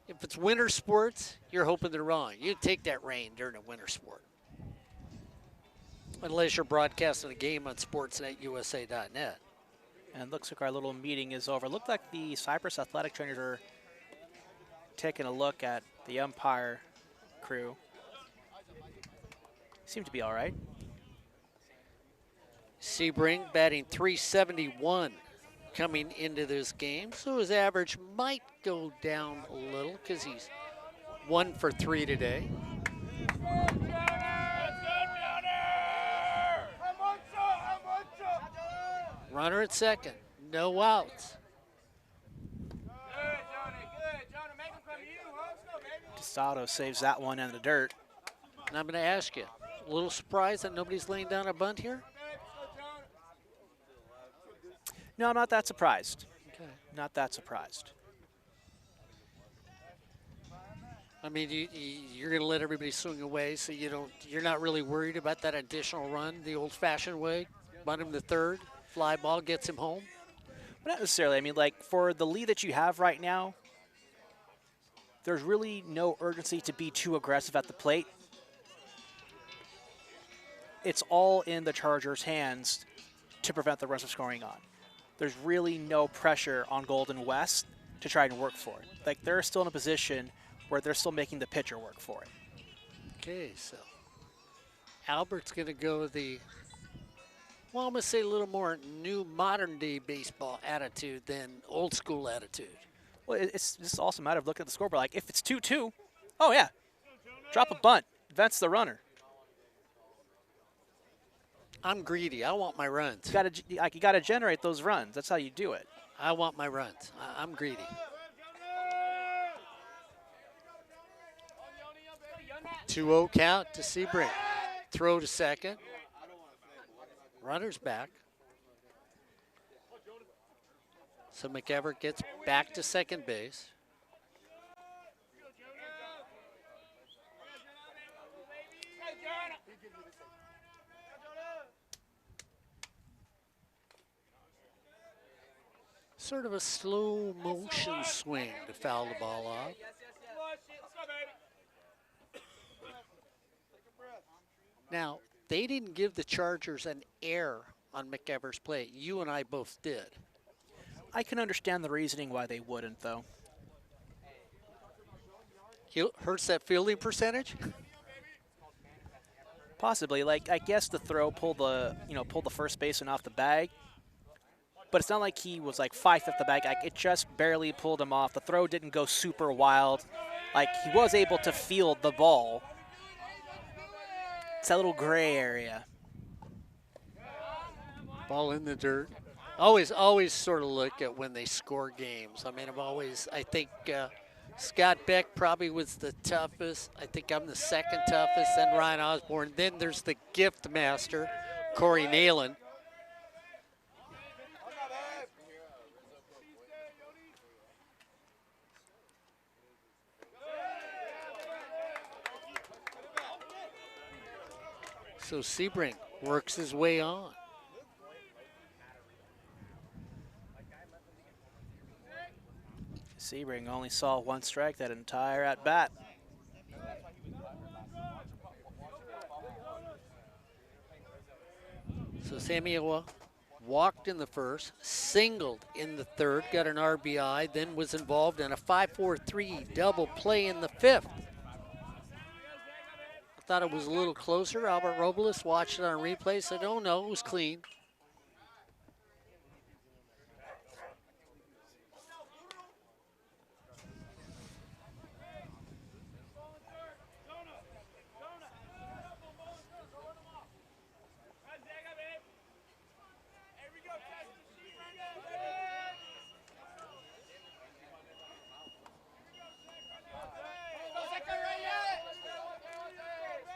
if it's winter sports, you're hoping they're wrong. You take that rain during a winter sport. Unless you're broadcasting a game on sportsnetusa.net. And looks like our little meeting is over. Looked like the Cypress athletic trainers are taking a look at the umpire crew. Seem to be all right. Sebring batting .371 coming into this game, so his average might go down a little because he's 1 for 3 today. Runner at second, no outs. DeSato saves that one in the dirt. And I'm going to ask you, a little surprised that nobody's laying down a bunt here? No, I'm not that surprised. Okay. Not that surprised. I mean, you're going to let everybody swing away, so you're not really worried about that additional run the old-fashioned way. Bunt him to third, fly ball gets him home. But not necessarily. I mean, like, for the lead that you have right now, there's really no urgency to be too aggressive at the plate. It's all in the Chargers' hands to prevent the runs from scoring on. There's really no pressure on Golden West to try and work for it. Like, they're still in a position where they're still making the pitcher work for it. Okay, so Albert's going to go the, well, I'm going to say a little more new modern-day baseball attitude than old-school attitude. Well, it's just also a matter of looking at the scoreboard. Like, if it's 2-2, oh, yeah, drop a bunt, advance the runner. I'm greedy. I want my runs. You got to generate those runs. That's how you do it. I want my runs. I'm greedy. 2-0 count to Sebring. Throw to second. Runner's back. So McEvert gets back to second base. Sort of a slow motion swing to foul the ball off. Now, they didn't give the Chargers an error on McEvert's play. You and I both did. I can understand the reasoning why they wouldn't, though. Hurts that fielding percentage? Possibly. Like, I guess the throw pulled the first baseman off the bag. But it's not like he was like 5 feet off the bag. Like, it just barely pulled him off. The throw didn't go super wild. Like, he was able to field the ball. It's a little gray area. Ball in the dirt. Always sort of look at when they score games. I mean, I think Scott Beck probably was the toughest. I think I'm the second toughest, then Ryan Osborne. Then there's the gift master, Corey Nalen. So Sebring works his way on. Sebring only saw 1 strike that entire at bat. So Samuel walked in the first, singled in the third, got an RBI, then was involved in a 5-4-3 double play in the 5th. I thought it was a little closer. Albert Robles watched it on replay, said, oh no, it was clean.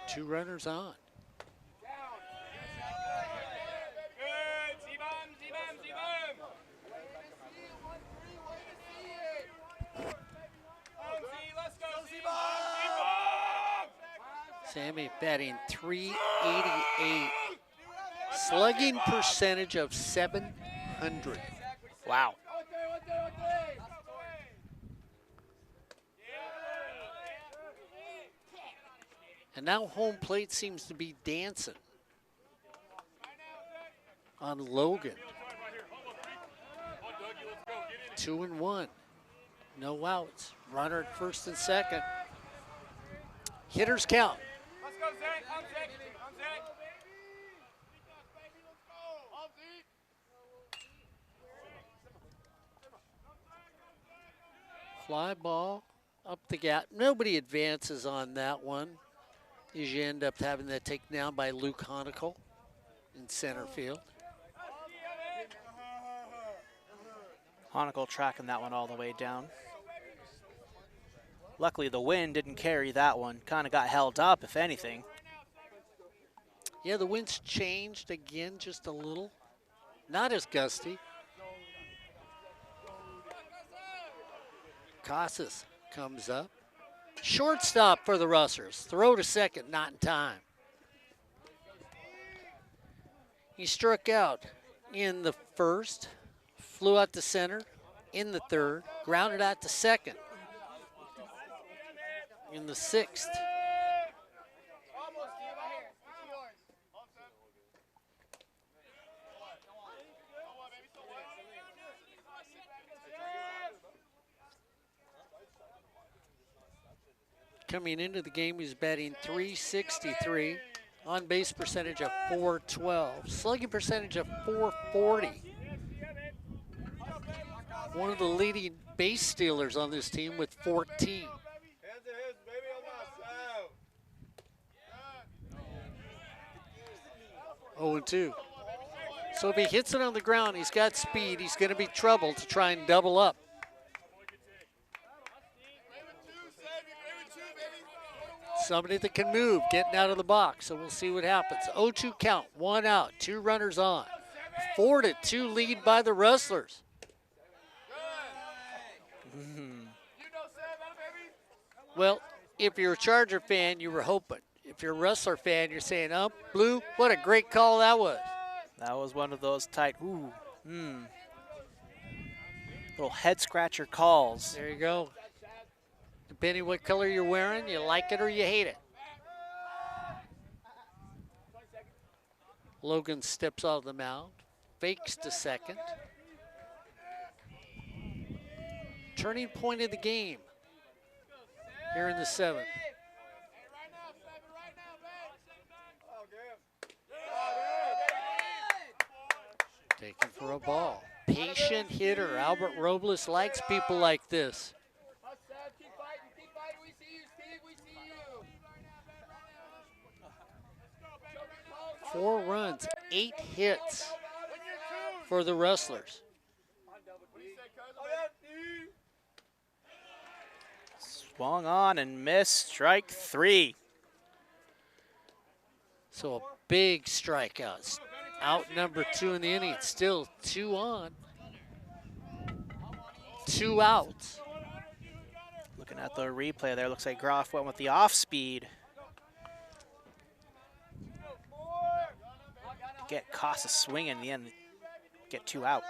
Two runners on. Sammy batting .388. Slugging percentage of .700. Wow. And now home plate seems to be dancing on Logan. 2-1. No outs. Runner at first and second. Hitters count. Fly ball up the gap. Nobody advances on that one. You end up having that taken down by Luke Honicle in center field. Honicle tracking that one all the way down. Luckily, the wind didn't carry that one. Kind of got held up, if anything. Yeah, the wind's changed again just a little. Not as gusty. Casas comes up. Shortstop for the Rustlers. Throw to second, not in time. He struck out in the first, flew out to center in the third, grounded out to second in the 6th. Coming into the game, he's batting .363, on base percentage of .412, slugging percentage of .440. One of the leading base stealers on this team with 14. 0-2. So if he hits it on the ground, he's got speed. He's going to be trouble to try and double up. Somebody that can move, getting out of the box. So we'll see what happens. 0-2 count, 1 out, 2 runners on. 4-2 lead by the Rustlers. Well, if you're a Charger fan, you were hoping. If you're a Rustler fan, you're saying, oh, Blue, what a great call that was. That was one of those tight, little head scratcher calls. There you go. Depending what color you're wearing, you like it or you hate it. Logan steps out of the mound, fakes to second. Turning point of the game. here in the 7th. Taken for a ball. Patient hitter. Albert Robles likes people like this. 4 runs, 8 hits for the Rustlers. Swung on and missed, strike 3. So a big strikeout. Out number 2 in the inning, still 2 on. 2 outs. Looking at the replay there, looks like Groff went with the off speed. Get Casa swinging in the end, get 2 out.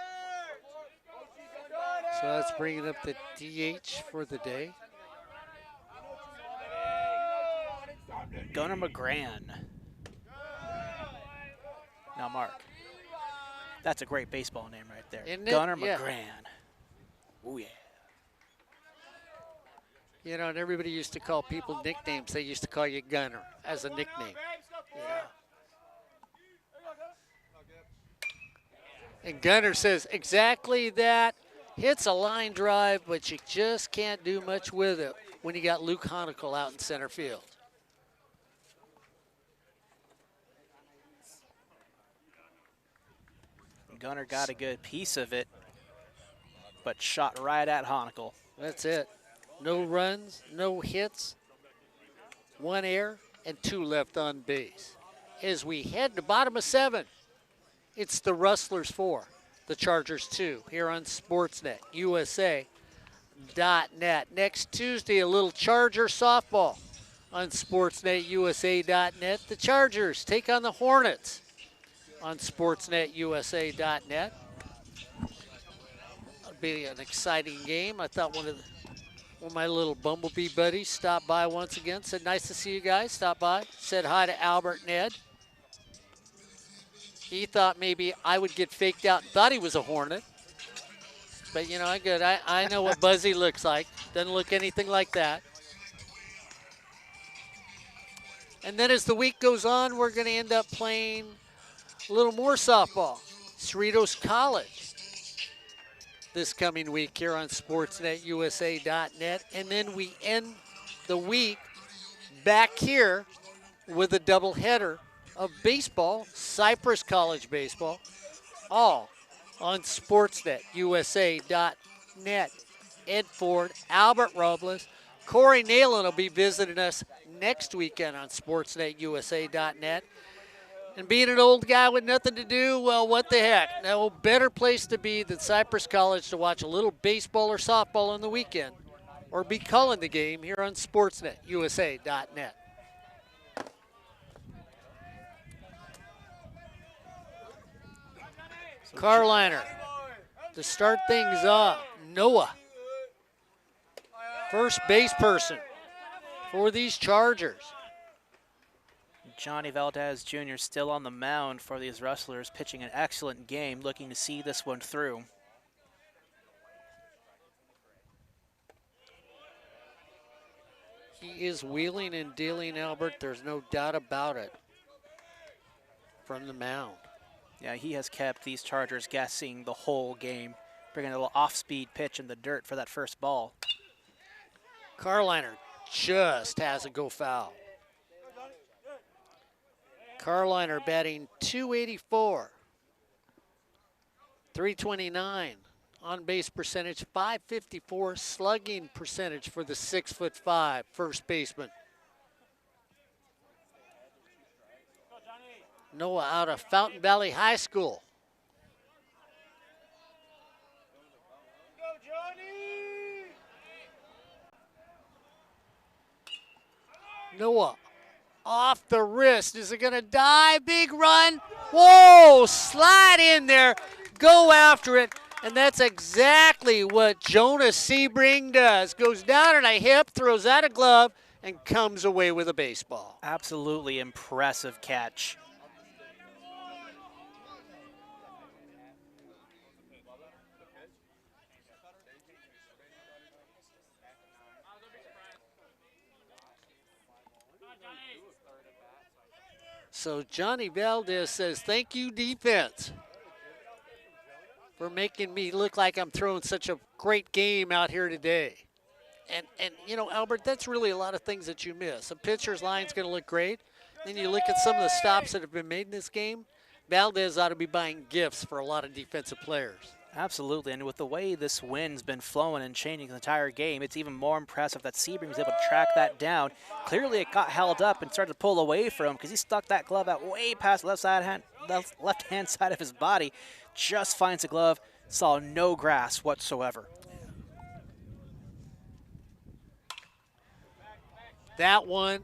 So that's bringing up the DH for the day. Gunnar McGran. Now, Mark, that's a great baseball name right there. Gunnar McGran. Oh, yeah. You know, and everybody used to call people nicknames. They used to call you Gunner as a nickname. Yeah. And Gunner says exactly that. Hits a line drive, but you just can't do much with it when you got Luke Honicle out in center field. Gunner got a good piece of it, but shot right at Honicle. That's it. No runs, no hits, 1 error, and 2 left on base. As we head to bottom of 7, it's the Rustlers 4, the Chargers 2, here on Sportsnet, USA.net. Next Tuesday, a little Charger softball on Sportsnet, USA.net. The Chargers take on the Hornets on Sportsnet, USA.net. It'll be an exciting game. I thought one of my little Bumblebee buddies stopped by once again. Said, nice to see you guys. Stopped by. Said hi to Albert and Ed. He thought maybe I would get faked out and thought he was a Hornet. But, you know, I know what Buzzy looks like. Doesn't look anything like that. And then as the week goes on, we're going to end up playing a little more softball. Cerritos College this coming week here on SportsNetUSA.net. And then we end the week back here with a doubleheader of baseball, Cypress College baseball, all on SportsNetUSA.net. Ed Ford, Albert Robles, Corey Nalen will be visiting us next weekend on SportsNetUSA.net. And being an old guy with nothing to do, well, what the heck? No better place to be than Cypress College to watch a little baseball or softball on the weekend, or be calling the game here on SportsNetUSA.net. Carliner to start things off. Noah, first base person for these Chargers. Johnny Valdez Jr. still on the mound for these Rustlers, pitching an excellent game, looking to see this one through. He is wheeling and dealing, Albert. There's no doubt about it from the mound. Yeah, he has kept these Chargers guessing the whole game, bringing a little off-speed pitch in the dirt for that first ball. Carliner just has a go foul. Carliner batting .284, .329 on base percentage, .554 slugging percentage for the 6'5" first baseman. Noah out of Fountain Valley High School. Noah off the wrist. Is it going to die? Big run. Whoa, slide in there. Go after it. And that's exactly what Jonas Sebring does. Goes down on a hip, throws out a glove, and comes away with a baseball. Absolutely impressive catch. So Johnny Valdez says, thank you, defense, for making me look like I'm throwing such a great game out here today. And you know, Albert, that's really a lot of things that you miss. A pitcher's line's going to look great. Then you look at some of the stops that have been made in this game. Valdez ought to be buying gifts for a lot of defensive players. Absolutely, and with the way this wind's been flowing and changing the entire game, it's even more impressive that Sebring was able to track that down. Clearly it got held up and started to pull away from him because he stuck that glove out way past the left-hand side of his body. Just finds the glove, saw no grass whatsoever. That one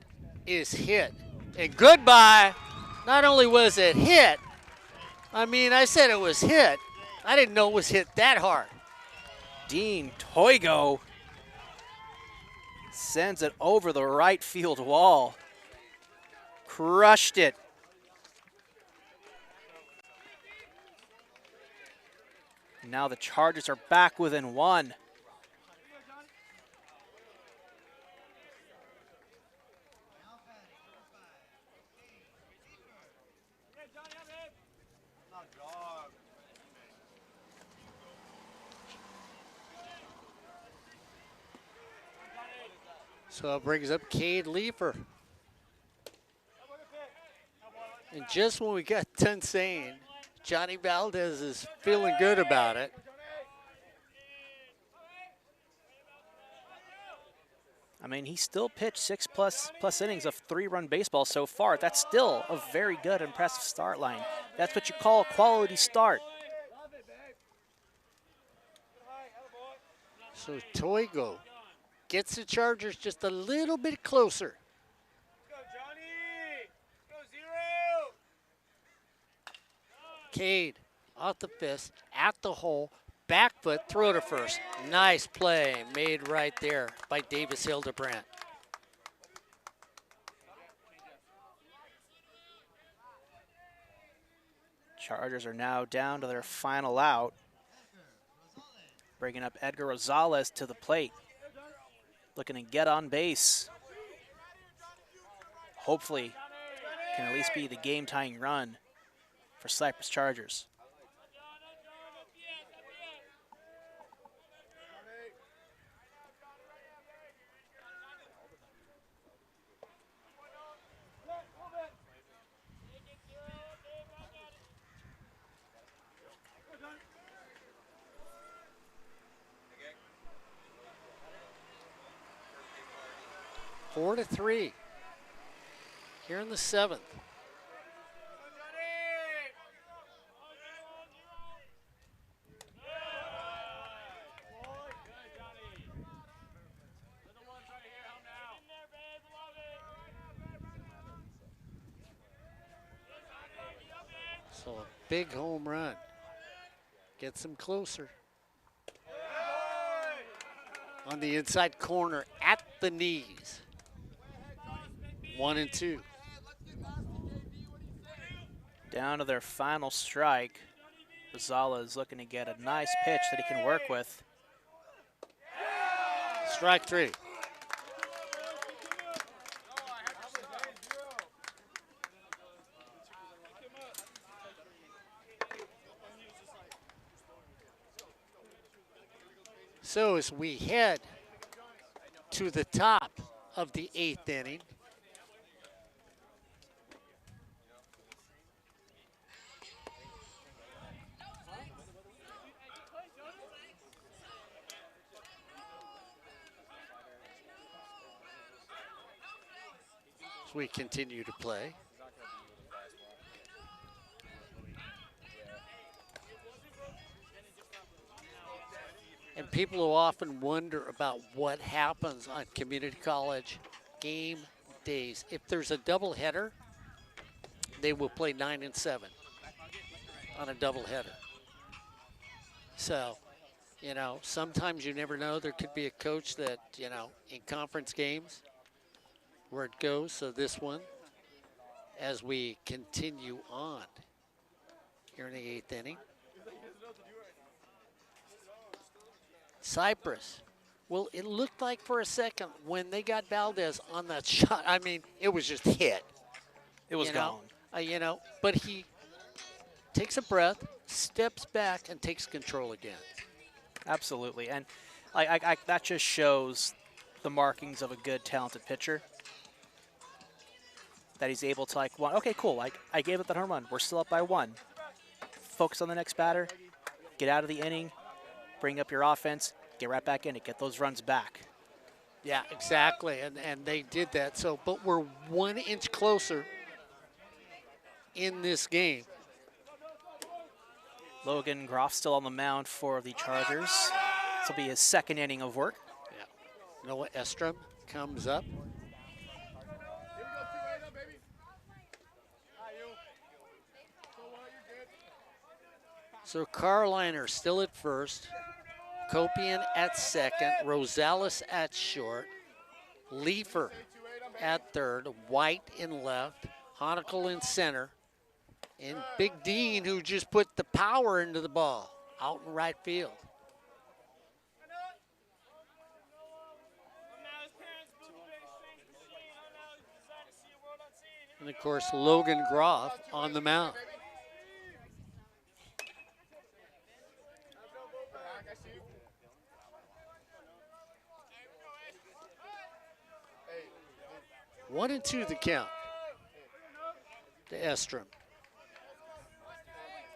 is hit. And goodbye. Not only was it hit, I mean, I said it was hit. I didn't know it was hit that hard. Dean Toigo sends it over the right field wall. Crushed it. Now the Chargers are back within one. So it brings up Cade Leefer. And just when we got done saying Johnny Valdez is feeling good about it, I mean, he still pitched 6+ innings of 3-run baseball so far. That's still a very good, impressive start line. That's what you call a quality start. so Toigo gets the Chargers just a little bit closer. Cade off the fist, at the hole, back foot, throw to first. Nice play made right there by Davis Hildebrandt. Chargers are now down to their final out. Bringing up Edgar Rosales to the plate. Looking to get on base. Hopefully can at least be the game-tying run for Cypress Chargers. 4-3 here in the 7th. So a big home run gets them closer. On the inside corner at the knees. 1-2. Down to their final strike. Rosales is looking to get a nice pitch that he can work with. Strike 3. So as we head to the top of the 8th inning, as we continue to play. And people who often wonder about what happens on community college game days. If there's a doubleheader, they will play 9 and 7 on a doubleheader. So, you know, sometimes you never know. There could be a coach that, you know, in conference games where it goes. So this one, as we continue on here in the 8th inning. Cypress. Well, it looked like for a second when they got Valdez on that shot, I mean, it was just hit. It was gone. You know, but he takes a breath, steps back, and takes control again. Absolutely, and that just shows the markings of a good, talented pitcher. That he's able to okay, cool. I gave it that home run. We're still up by 1. Focus on the next batter. Get out of the inning. Bring up your offense. Get right back in it. Get those runs back. Yeah, exactly, and they did that. So, but we're 1 inch closer in this game. Logan Groff still on the mound for the Chargers. This will be his 2nd inning of work. Yeah. Noah Estrom comes up. So Carliner still at first, Copian at second, Rosales at short, Leifer at third, White in left, Honickel in center, and Big Dean, who just put the power into the ball, out in right field. And of course, Logan Groff on the mound. 1-2 the count to Estrom.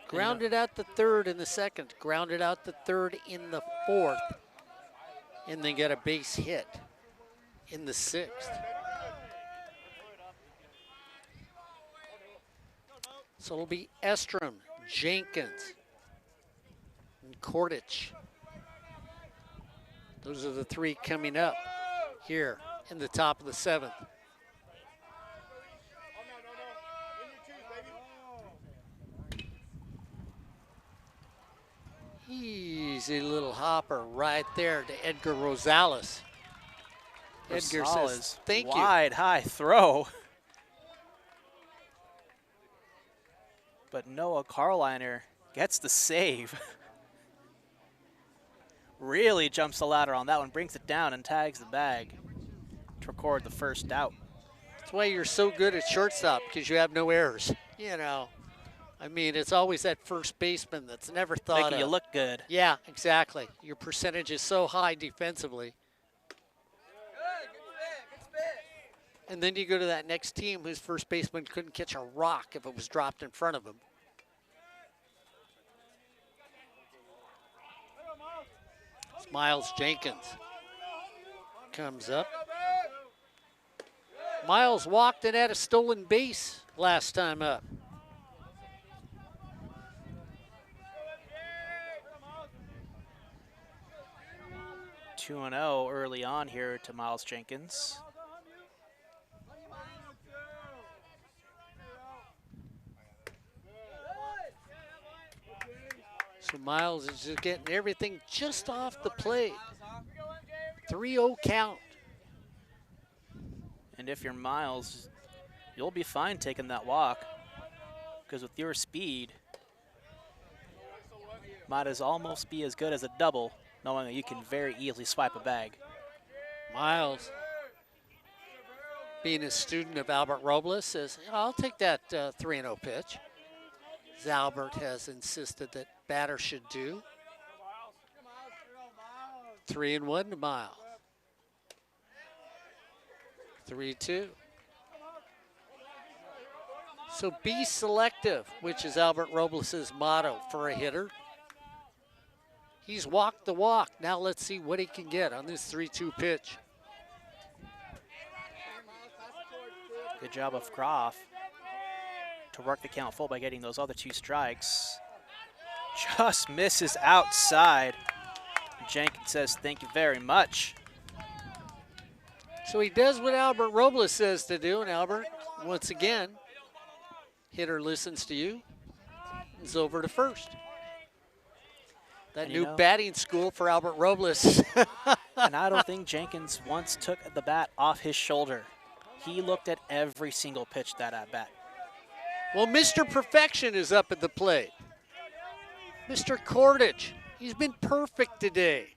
Grounded out the 3rd in the 2nd, grounded out the 3rd in the 4th, and then got a base hit in the 6th. So it'll be Estrom, Jenkins, and Kordich. Those are the 3 coming up here in the top of the 7th. Easy little hopper right there to Edgar Rosales. Edgar says, thank you. Wide, high throw. But Noah Carliner gets the save. Really jumps the ladder on that one, brings it down and tags the bag to record the first out. That's why you're so good at shortstop, because you have no errors. You know, I mean, it's always that first baseman that's never thought Making of. you look good. Yeah, exactly. Your percentage is so high defensively. And then you go to that next team whose first baseman couldn't catch a rock if it was dropped in front of him. It's Miles Jenkins comes up. Miles walked and had a stolen base last time up. Two and 0 early on here to Miles Jenkins. So Miles is just getting everything just off the plate. 3-0 count. And if you're Miles, you'll be fine taking that walk, because with your speed, might as almost be as good as a double, knowing that you can very easily swipe a bag. Miles, being a student of Albert Robles, says, I'll take that 3-0 pitch. As Albert has insisted that batter should do. 3-1 to Miles. 3-2. So be selective, which is Albert Robles' motto for a hitter. He's walked the walk. Now let's see what he can get on this 3-2 pitch. Good job of Groff to work the count full by getting those other 2 strikes. Just misses outside. Jenkins says, thank you very much. So he does what Albert Robles says to do, and Albert, once again, hitter listens to you. It's over to first. That new batting school for Albert Robles. And I don't think Jenkins once took the bat off his shoulder. He looked at every single pitch that at bat. Well, Mr. Perfection is up at the plate. Mr. Kordich, he's been perfect today.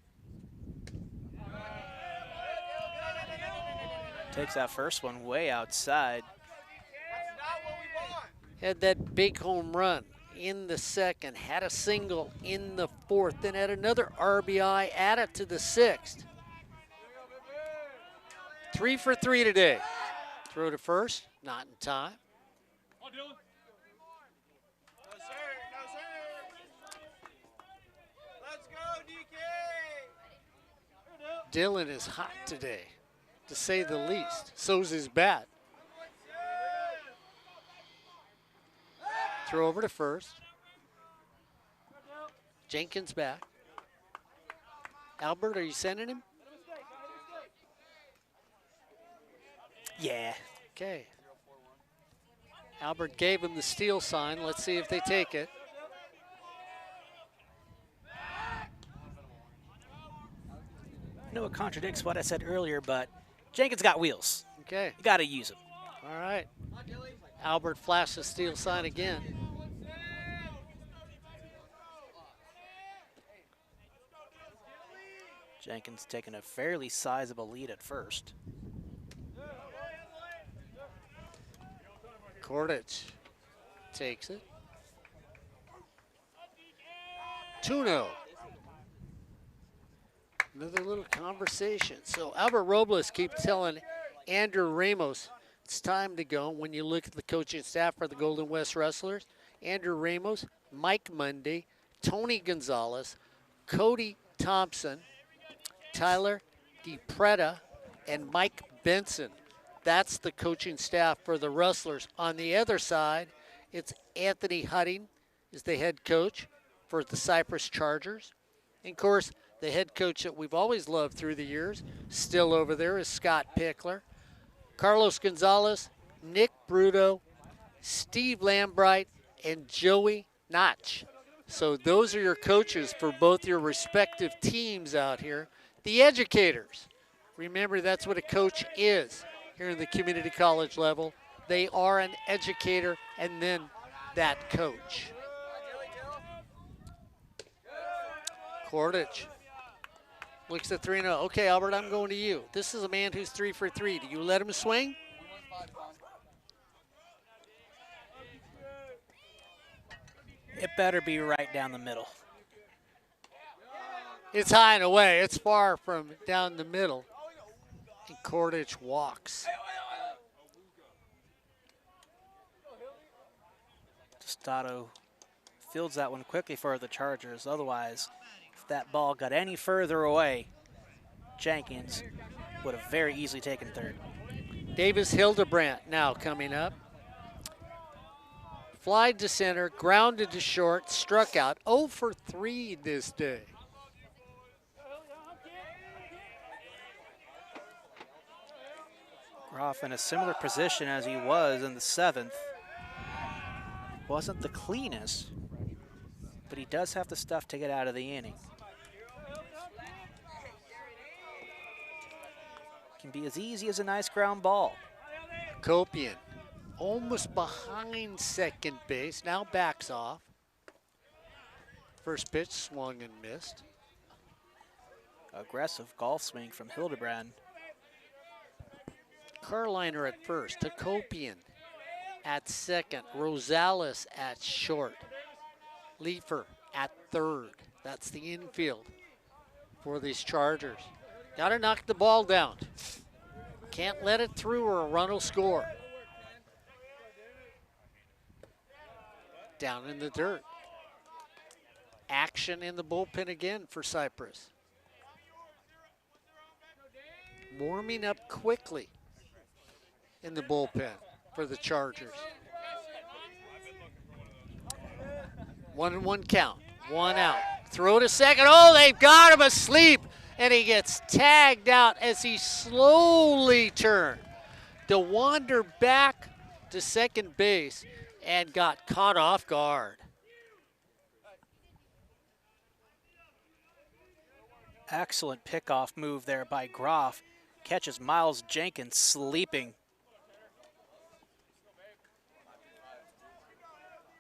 Takes that first one way outside. Had that big home run in the second, had a single in the fourth, then had another RBI added to the sixth. 3 for 3 today. Throw to first, not in time. Dylan is hot today, to say the least. So's his bat. Throw over to first. Jenkins back. Albert, are you sending him? Yeah. Okay. Albert gave him the steal sign. Let's see if they take it. I know it contradicts what I said earlier, but Jenkins got wheels. Okay. You got to use them. All right. Albert flashed the steal sign again. Jenkins taking a fairly sizable lead at first. Kordich takes it. 2-0. Another little conversation. So Albert Robles keeps telling Andrew Ramos it's time to go. When you look at the coaching staff for the Golden West Rustlers, Andrew Ramos, Mike Mundy, Tony Gonzalez, Cody Thompson, Tyler DePretta, and Mike Benson. That's the coaching staff for the Rustlers. On the other side, it's Anthony Hutting is the head coach for the Cypress Chargers. And of course, the head coach that we've always loved through the years, still over there, is Scott Pickler. Carlos Gonzalez, Nick Bruto, Steve Lambright, and Joey Notch. So those are your coaches for both your respective teams out here. The educators. Remember, that's what a coach is here in the community college level. They are an educator and then that coach. Kordich looks at 3-0. Okay, Albert, I'm going to you. This is a man who's 3 for 3. Do you let him swing? It better be right down the middle. It's high and away. It's far from down the middle. And Kordich walks. Tostado fields that one quickly for the Chargers. Otherwise, if that ball got any further away, Jenkins would have very easily taken third. Davis Hildebrandt now coming up. Flied to center, grounded to short, struck out. 0 for 3 this day. Groff in a similar position as he was in the 7th. Wasn't the cleanest, but he does have the stuff to get out of the inning. Can be as easy as a nice ground ball. Copian almost behind second base, now backs off. First pitch swung and missed. Aggressive golf swing from Hildebrand. Carliner at first, Hakopian at second, Rosales at short, Leifer at third. That's the infield for these Chargers. Got to knock the ball down. Can't let it through or a run will score. Down in the dirt. Action in the bullpen again for Cypress. Warming up quickly in the bullpen for the Chargers. 1-1 count, 1 out. Throw to second. Oh, they've got him asleep. And he gets tagged out as he slowly turned to wander back to second base and got caught off guard. Excellent pickoff move there by Groff. Catches Miles Jenkins sleeping.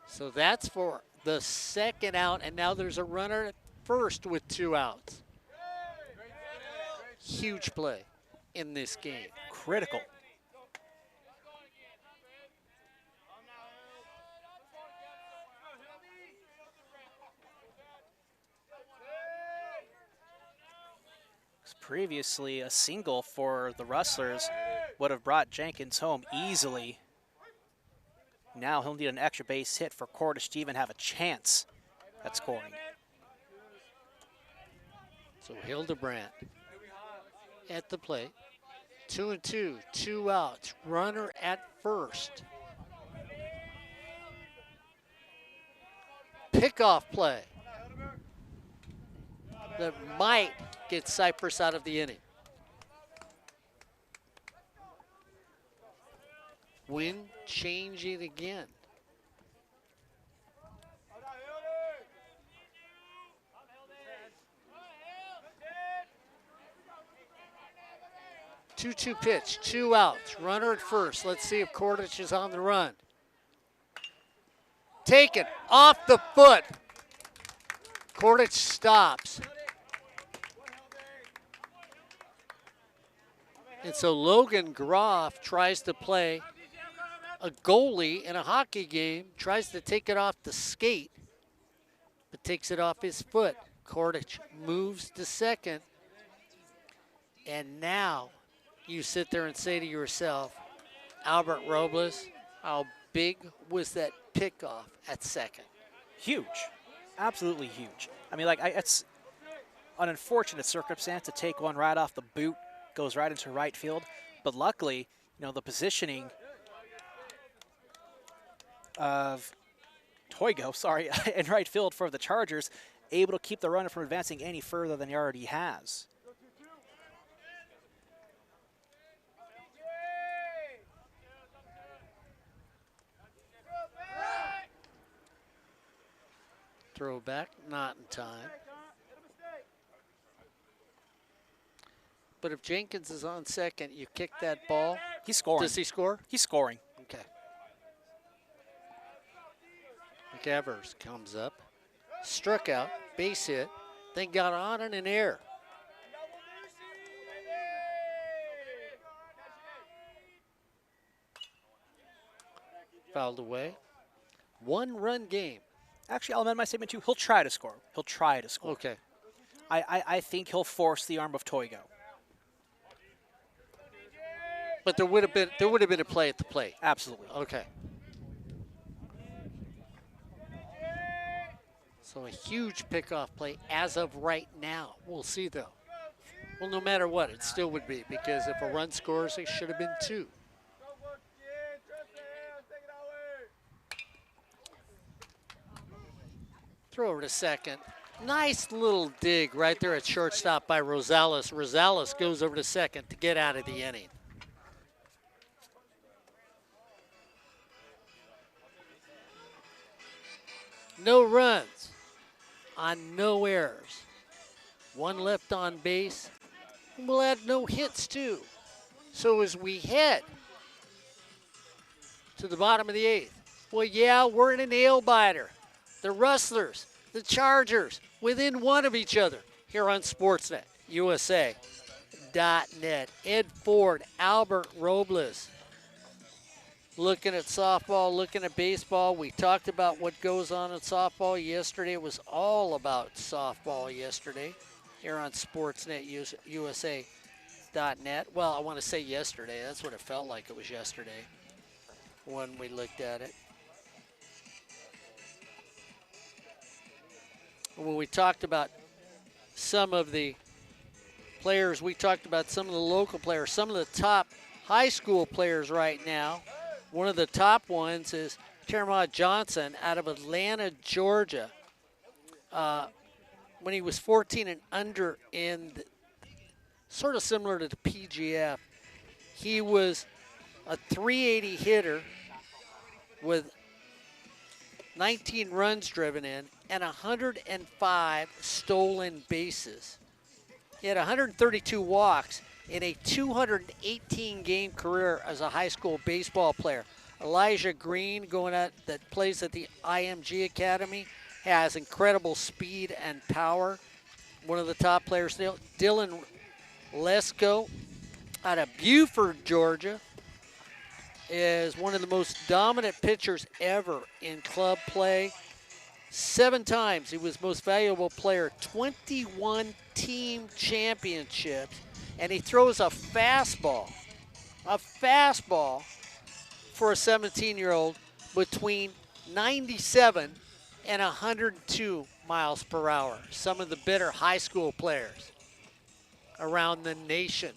So that's for the second out, and now there's a runner at first with 2 outs. Huge play in this game. Critical. Previously, a single for the Rustlers would have brought Jenkins home easily. Now he'll need an extra base hit for Cordish to even have a chance at scoring. So Hildebrandt at the plate. 2-2, 2 outs. Runner at first. Pickoff play that might get Cypress out of the inning. Wind changing again. Two-two pitch, 2 outs. Runner at first. Let's see if Cordish is on the run. Taken off the foot. Cordish stops. And so Logan Groff tries to play a goalie in a hockey game, tries to take it off the skate, but takes it off his foot. Cordish moves to second. And now you sit there and say to yourself, Albert Robles, how big was that pickoff at second? Huge. Absolutely huge. I mean, like, it's an unfortunate circumstance to take one right off the boot, goes right into right field. But luckily, you know, the positioning of Toigo, in right field for the Chargers, able to keep the runner from advancing any further than he already has. Throw back, not in time. But if Jenkins is on second, you kick that ball. He's scoring. Does he score? He's scoring. Okay. McEvers comes up, struck out, base hit, then got on in an air. Fouled away. 1-run game. Actually, I'll amend my statement too. He'll try to score. He'll try to score. Okay. I think he'll force the arm of Toigo. But there would have been a play at the plate. Absolutely. Okay. So a huge pickoff play as of right now. We'll see though. Well, no matter what, it still would be, because if a run scores, it should have been 2. Throw over to second. Nice little dig right there at shortstop by Rosales. Rosales goes over to second to get out of the inning. No runs on no errors. 1 left on base. We'll add no hits too. So as we head to the bottom of the 8th, well, yeah, we're in a nail biter. The Rustlers, the Chargers, within 1 of each other here on Sportsnet, USA.net. Ed Ford, Albert Robles. Looking at softball, looking at baseball. We talked about what goes on in softball yesterday. It was all about softball yesterday here on Sportsnet USA.net. Well, I want to say yesterday. That's what it felt like it was yesterday when we looked at it. When we talked about some of the players, we talked about some of the local players, some of the top high school players right now. One of the top ones is Termod Johnson out of Atlanta, Georgia. When he was 14 and under sort of similar to the PGF, he was a 380 hitter with 19 runs driven in and 105 stolen bases. He had 132 walks in a 218-game career as a high school baseball player. Elijah Green, that plays at the IMG Academy, has incredible speed and power. One of the top players still. Dylan Lesko out of Buford, Georgia, is one of the most dominant pitchers ever in club play. 7 times he was most valuable player, 21 team championships, and he throws a fastball for a 17-year-old between 97 and 102 miles per hour. Some of the better high school players around the nation.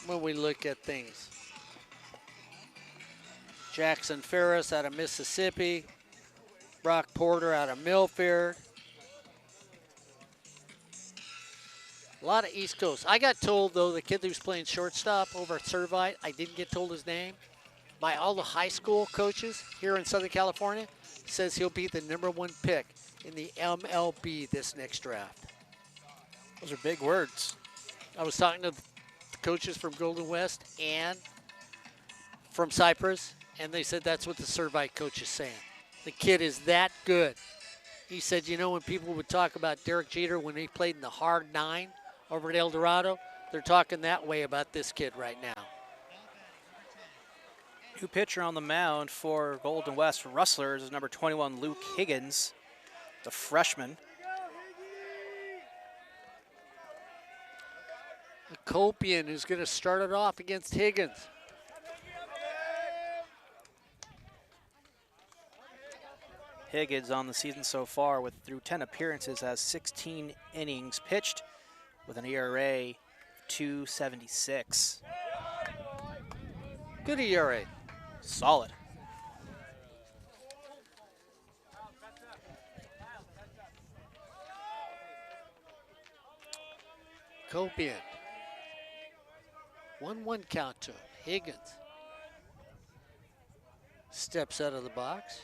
When we look at things. Jackson Ferris out of Mississippi. Brock Porter out of Milford. A lot of East Coast. I got told, though, the kid who's playing shortstop over at Servite, I didn't get told his name, by all the high school coaches here in Southern California, says he'll be the #1 pick in the MLB this next draft. Those are big words. I was talking to the coaches from Golden West and from Cypress, and they said that's what the Servite coach is saying. The kid is that good. He said, you know, when people would talk about Derek Jeter when he played in the hard 9 over at El Dorado, they're talking that way about this kid right now. New pitcher on the mound for Golden West Rustlers is number 21, Luke Higgins, the freshman. Copian, who's going to start it off against Higgins. Higgins on the season so far through 10 appearances has 16 innings pitched with an ERA of 2.76. Good ERA. Solid. Copian. 1-1 count to him. Higgins steps out of the box.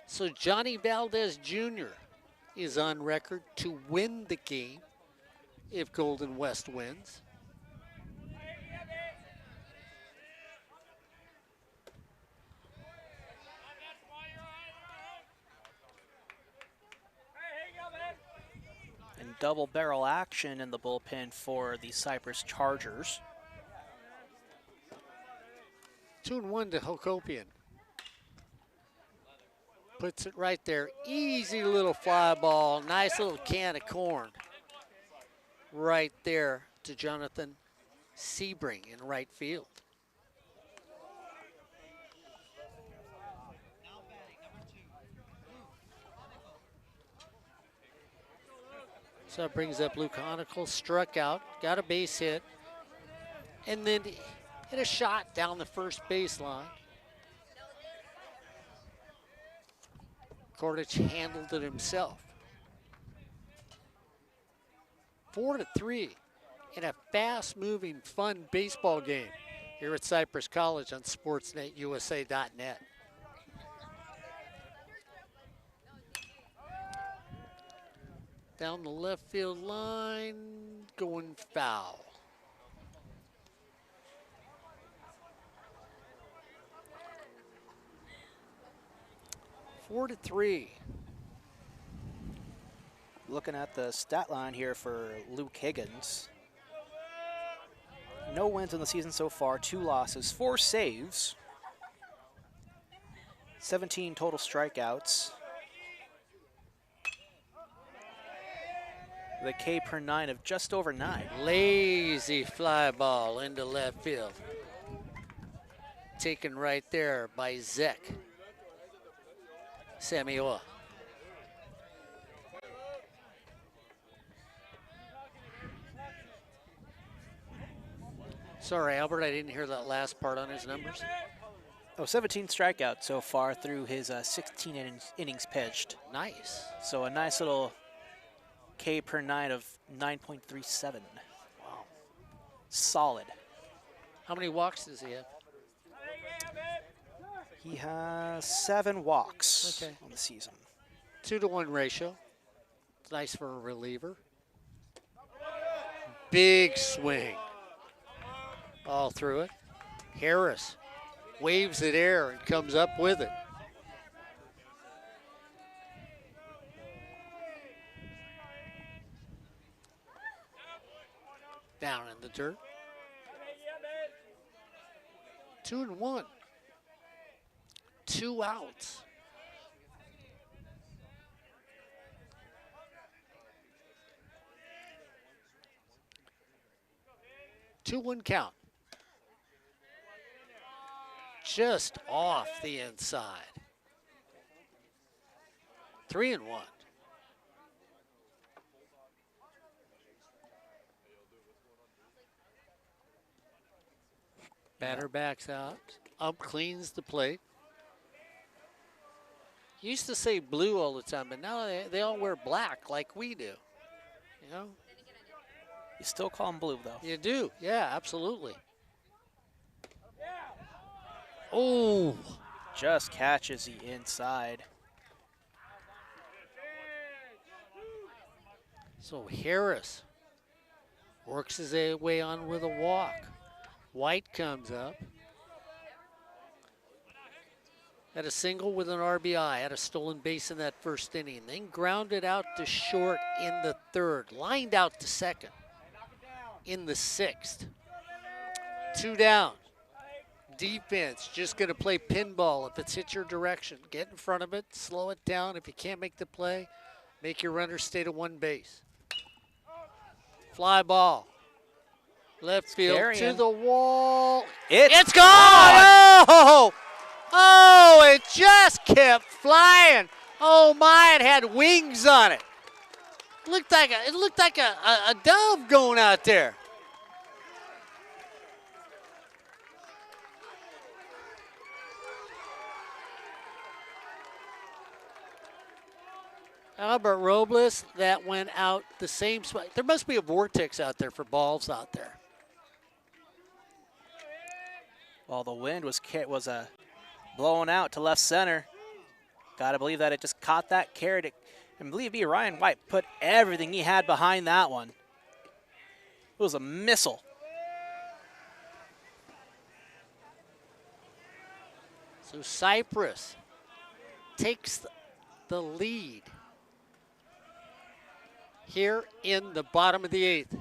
So Johnny Valdez Jr. is on record to win the game if Golden West wins. And double barrel action in the bullpen for the Cypress Chargers. 2-1 to Hokopian. Puts it right there. Easy little fly ball. Nice little can of corn. Right there to Jonathan Sebring in right field. So that brings up Luke Honicle. Struck out. Got a base hit. And then hit a shot down the first baseline. Kordich handled it himself. 4-3 in a fast-moving, fun baseball game here at Cypress College on SportsNetUSA.net. Down the left field line, going foul. 4-3. Looking at the stat line here for Luke Higgins. No wins in the season so far, 2 losses, 4 saves, 17 total strikeouts. With a K per 9 of just over 9. Lazy fly ball into left field. Taken right there by Zek Samioa. Sorry, Albert, I didn't hear that last part on his numbers. 17 strikeouts so far through his 16 innings pitched. Nice. So a nice little K per 9 of 9.37. Wow. Solid. How many walks does he have? He has 7 walks on the season. 2-to-1 ratio. Nice for a reliever. Big swing. All through it. Harris waves it air and comes up with it. Down in the dirt. 2-1. 2 outs. Two-one count. Just off the inside. 3-1. Batter backs out. Ump cleans the plate. Used to say blue all the time, but now they all wear black like we do. You know? You still call them blue, though. You do, yeah, absolutely. Oh. Just catches the inside. So Harris works his way on with a walk. White comes up. Had a single with an RBI, had a stolen base in that first inning, then grounded out to short in the third, lined out to second in the sixth. 2 down. Defense just going to play pinball if it's hit your direction. Get in front of it, slow it down. If you can't make the play, make your runner stay to one base. Fly ball. Left field to the wall. It's gone! Oh! Oh, it just kept flying. Oh my, it had wings on it. It looked like a dove going out there. Albert Robles, that went out the same spot. There must be a vortex out there for balls out there. Well, the wind was blowing out to left center. Got to believe that it just caught that, carried it. And believe me, Ryan White put everything he had behind that one. It was a missile. So Cypress takes the lead here in the bottom of the 8th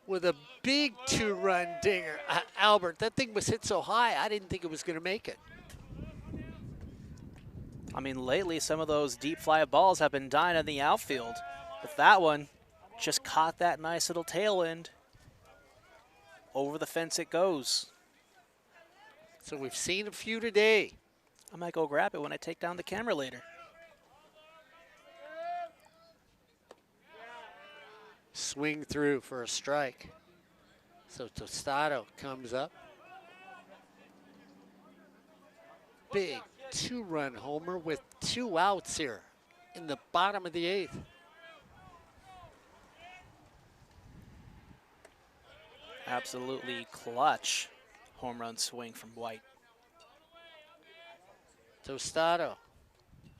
with a big 2-run dinger. Albert, that thing was hit so high, I didn't think it was going to make it. I mean, lately some of those deep fly balls have been dying in the outfield. But that one just caught that nice little tail end. Over the fence it goes. So we've seen a few today. I might go grab it when I take down the camera later. Swing through for a strike. So Tostado comes up. Big 2-run homer with 2 outs here in the bottom of the 8th. Absolutely clutch home run swing from White. Tostado,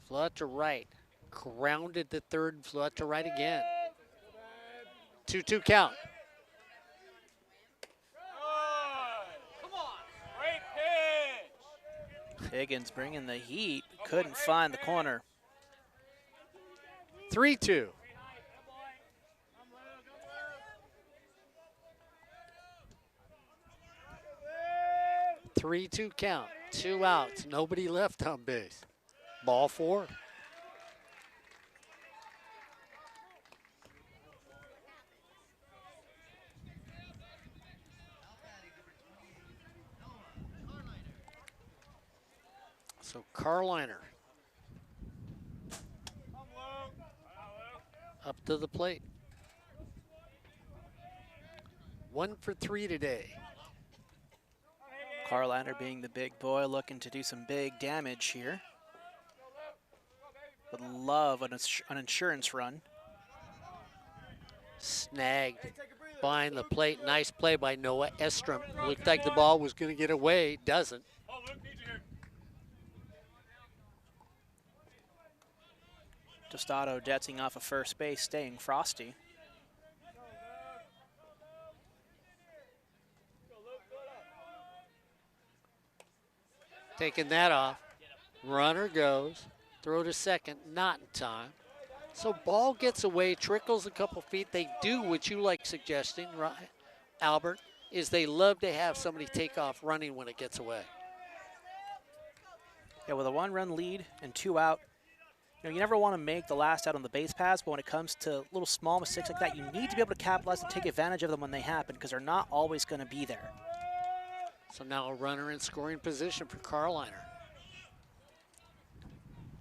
flew out to right, grounded to third, and flew out to right again. 2-2 count. Higgins bringing the heat, couldn't find the corner. 3-2. Three-two count, 2 outs, nobody left on base. Ball 4. So Carliner up to the plate. 1 for 3 today. Carliner being the big boy, looking to do some big damage here. Would love an insurance run. Snagged behind the plate. Nice play by Noah Estrom. Looked like the ball was going to get away. Doesn't. Tostado jetting off of first base, staying frosty. Taking that off. Runner goes. Throw to second. Not in time. So ball gets away, trickles a couple feet. They do what you like suggesting, right, Albert, is they love to have somebody take off running when it gets away. Yeah, with a 1-run lead and 2 out, you never want to make the last out on the base pass, but when it comes to little small mistakes like that, you need to be able to capitalize and take advantage of them when they happen because they're not always going to be there. So now a runner in scoring position for Carliner.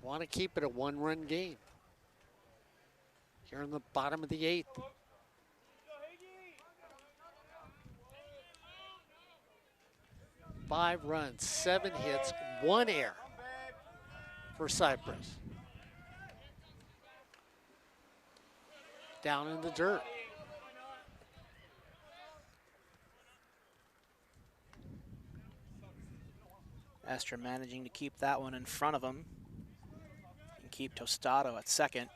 Want to keep it a 1-run game. Here in the bottom of the 8th. Five runs, 7 hits, 1 error for Cypress. Down in the dirt. Esther managing to keep that one in front of him and keep Tostado at second.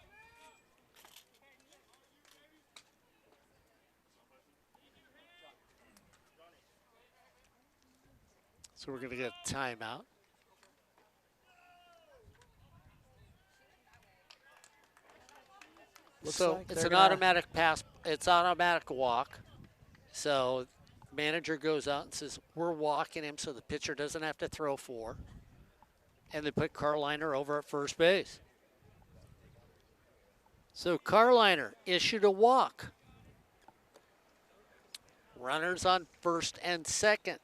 So we're going to get a timeout. Looks so like it's an gonna... automatic pass. It's automatic walk. So manager goes out and says, we're walking him so the pitcher doesn't have to throw 4. And they put Carliner over at first base. So Carliner issued a walk. Runners on first and second.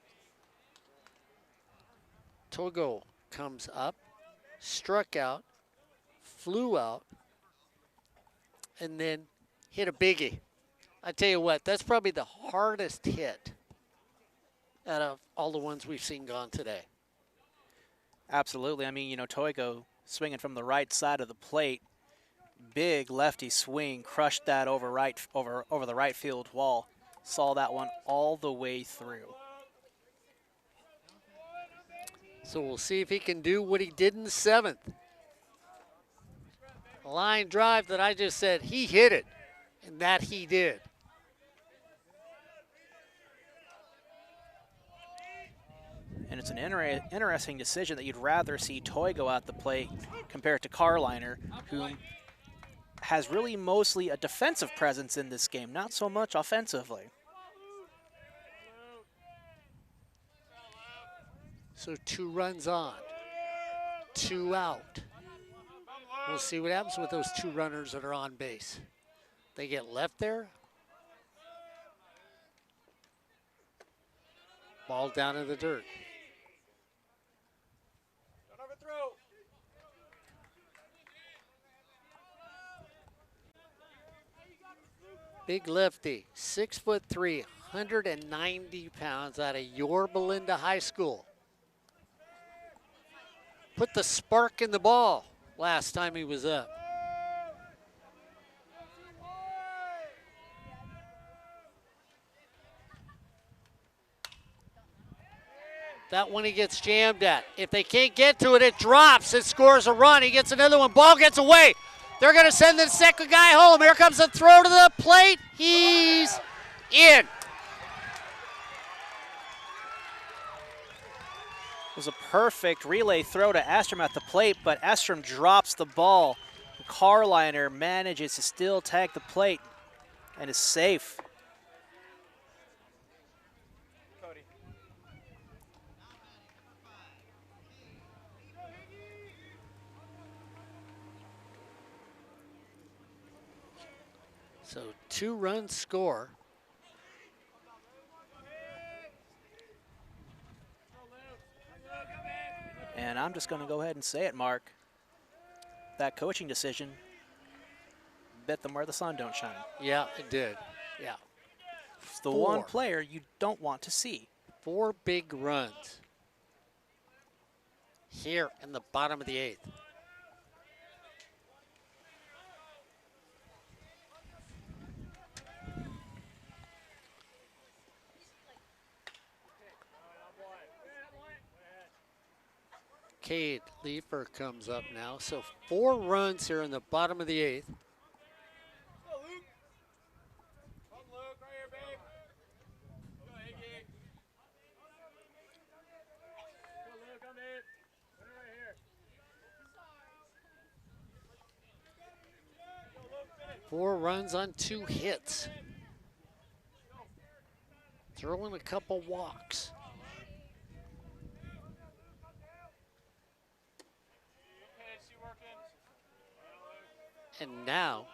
Togo comes up, struck out, flew out, and then hit a biggie. I tell you what, that's probably the hardest hit out of all the ones we've seen gone today. Absolutely. I mean, Toigo swinging from the right side of the plate, big lefty swing, crushed that over the right field wall. Saw that one all the way through. So we'll see if he can do what he did in the 7th. Line drive that I just said, he hit it, and that he did. And it's an interesting decision that you'd rather see Toigo at the plate compared to Carliner, who has really mostly a defensive presence in this game, not so much offensively. So 2 runs on, 2 out. We'll see what happens with those 2 runners that are on base. They get left there. Ball down in the dirt. Big lefty, 6'3", 190 pounds out of Yorba Linda High School. Put the spark in the ball last time he was up. That one he gets jammed at. If they can't get to it, it drops. It scores a run. He gets another one. Ball gets away. They're going to send the second guy home. Here comes the throw to the plate. He's in. It was a perfect relay throw to Estrom at the plate, but Estrom drops the ball. Carliner manages to still tag the plate and is safe. So 2-run score. And I'm just going to go ahead and say it, Mark. That coaching decision bit them where the sun don't shine. Yeah, it did. Yeah. It's the one player you don't want to see. 4 big runs here in the bottom of the 8th. Cade Leifer comes up now. So 4 runs here in the bottom of the 8th. Four runs on 2 hits. Throwing a couple walks. And now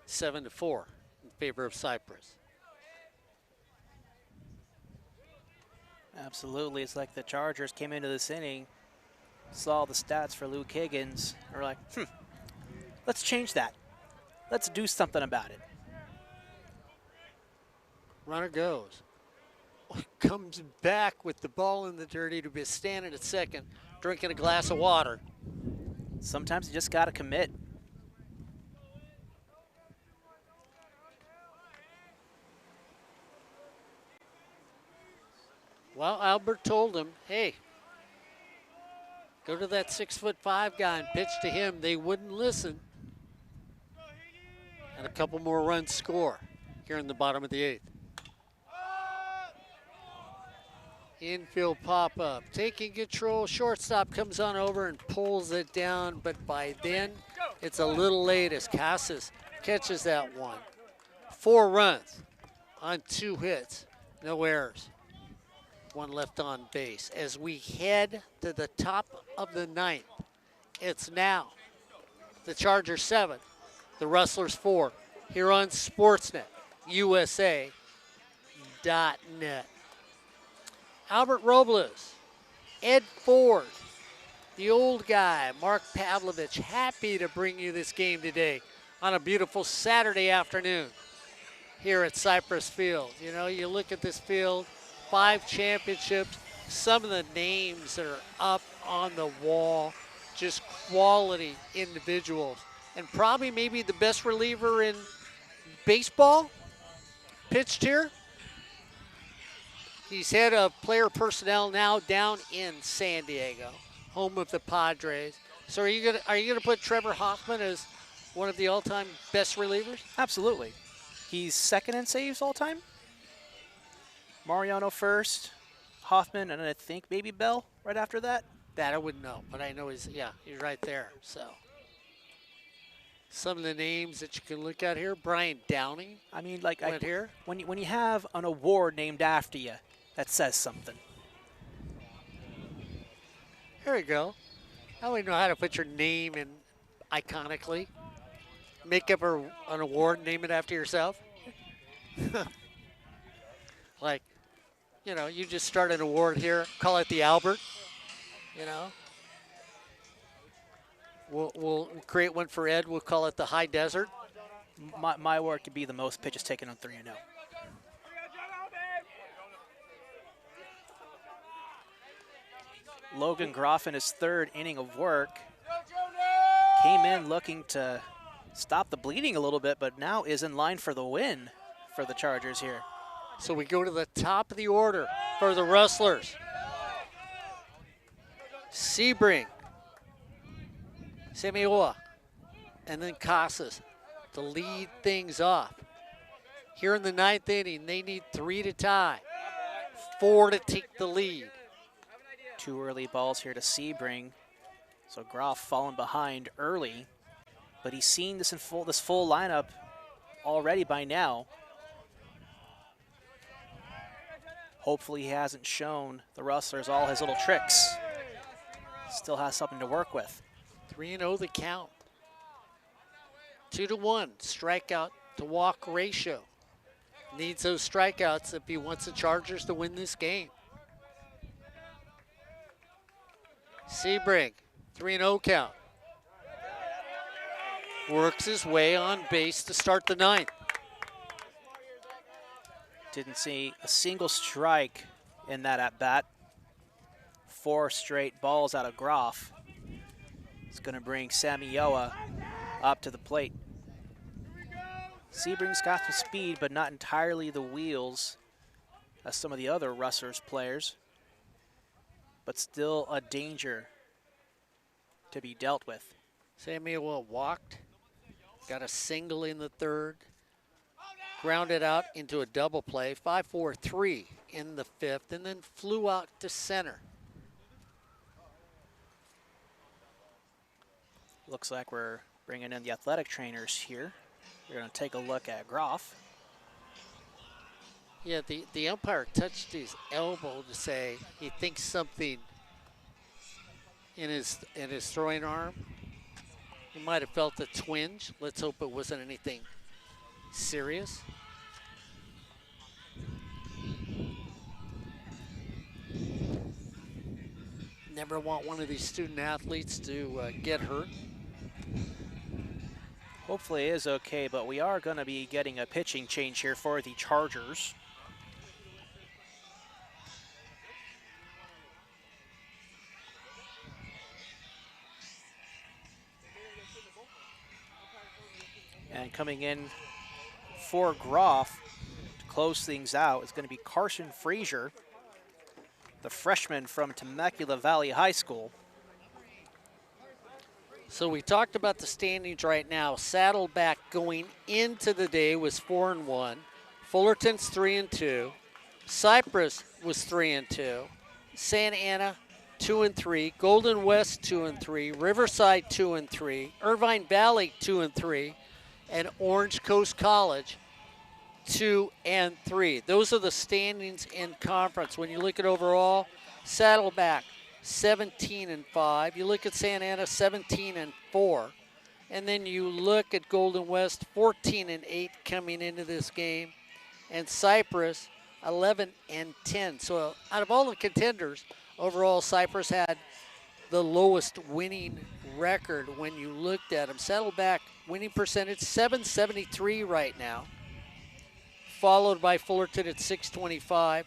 7-4 in favor of Cypress. Absolutely. It's like the Chargers came into this inning, saw the stats for Luke Higgins, and were like, let's change that. Let's do something about it. Runner goes. Comes back with the ball in the dirty to be standing at second, drinking a glass of water. Sometimes you just got to commit. Well, Albert told him, hey, go to that 6'5" guy and pitch to him. They wouldn't listen. And a couple more runs score here in the bottom of the 8th. Infield pop-up, taking control. Shortstop comes on over and pulls it down, but by then it's a little late as Casas catches that one. 4 runs on 2 hits, no errors. 1 left on base. As we head to the top of the 9th, it's now the Chargers 7, the Rustlers 4, here on Sportsnet, USA.net. Albert Robles, Ed Ford, the old guy, Mark Pavlovich, happy to bring you this game today on a beautiful Saturday afternoon here at Cypress Field. You know, you look at this field, 5 championships, some of the names that are up on the wall, just quality individuals. And probably maybe the best reliever in baseball pitched here. He's head of player personnel now down in San Diego, home of the Padres. So are you gonna put Trevor Hoffman as one of the all-time best relievers? Absolutely. He's second in saves all time. Mariano first, Hoffman, and I think maybe Bell right after that. That I wouldn't know, but I know he's right there. So some of the names that you can look at here, Brian Downing. I mean, like went here. When you have an award named after you, that says something. Here we go. Now we know how to put your name in iconically. Make up an award, name it after yourself. Like, you know, you just start an award here, call it the Albert, you know. We'll create one for Ed, we'll call it the High Desert. My award could be the most pitches taken on 3-0. Logan Groff in his 3rd inning of work came in looking to stop the bleeding a little bit, but now is in line for the win for the Chargers here. So we go to the top of the order for the Rustlers. Sebring, Semioa, and then Casas to lead things off. Here in the 9th inning, they need 3 to tie, 4 to take the lead. 2 early balls here to Sebring. So Groff falling behind early, but he's seen this full lineup already by now. Hopefully he hasn't shown the Rustlers all his little tricks. Still has something to work with. 3-0 the count. 2-1 strikeout to walk ratio. Needs those strikeouts if he wants the Chargers to win this game. Sebring, 3-0 count. Works his way on base to start the 9th. Didn't see a single strike in that at-bat. 4 straight balls out of Groff. It's going to bring Samioa up to the plate. Sebring's got some speed, but not entirely the wheels as some of the other Rustlers players. But still a danger to be dealt with. Samioa walked, got a single in the 3rd, grounded out into a double play, 5-4-3 in the 5th, and then flew out to center. Looks like we're bringing in the athletic trainers here. We're going to take a look at Groff. Yeah, the umpire touched his elbow to say he thinks something in his throwing arm. He might have felt a twinge. Let's hope it wasn't anything serious. Never want one of these student athletes to get hurt. Hopefully it is okay, but we are going to be getting a pitching change here for the Chargers. And coming in for Groff to close things out is going to be Carson Frazier, the freshman from Temecula Valley High School. So we talked about the standings right now. Saddleback going into the day was 4-1. Fullerton's 3-2. Cypress was 3-2. Santa Ana 2-3. Golden West 2-3. Riverside 2-3. Irvine Valley 2-3. And Orange Coast College 2-3. Those are the standings in conference. When you look at overall, Saddleback 17-5. You look at Santa Ana 17-4. And then you look at Golden West 14-8 coming into this game. And Cypress 11-10. So out of all the contenders, overall Cypress had the lowest winning record when you looked at them. Saddleback winning percentage 773 right now, followed by Fullerton at 625.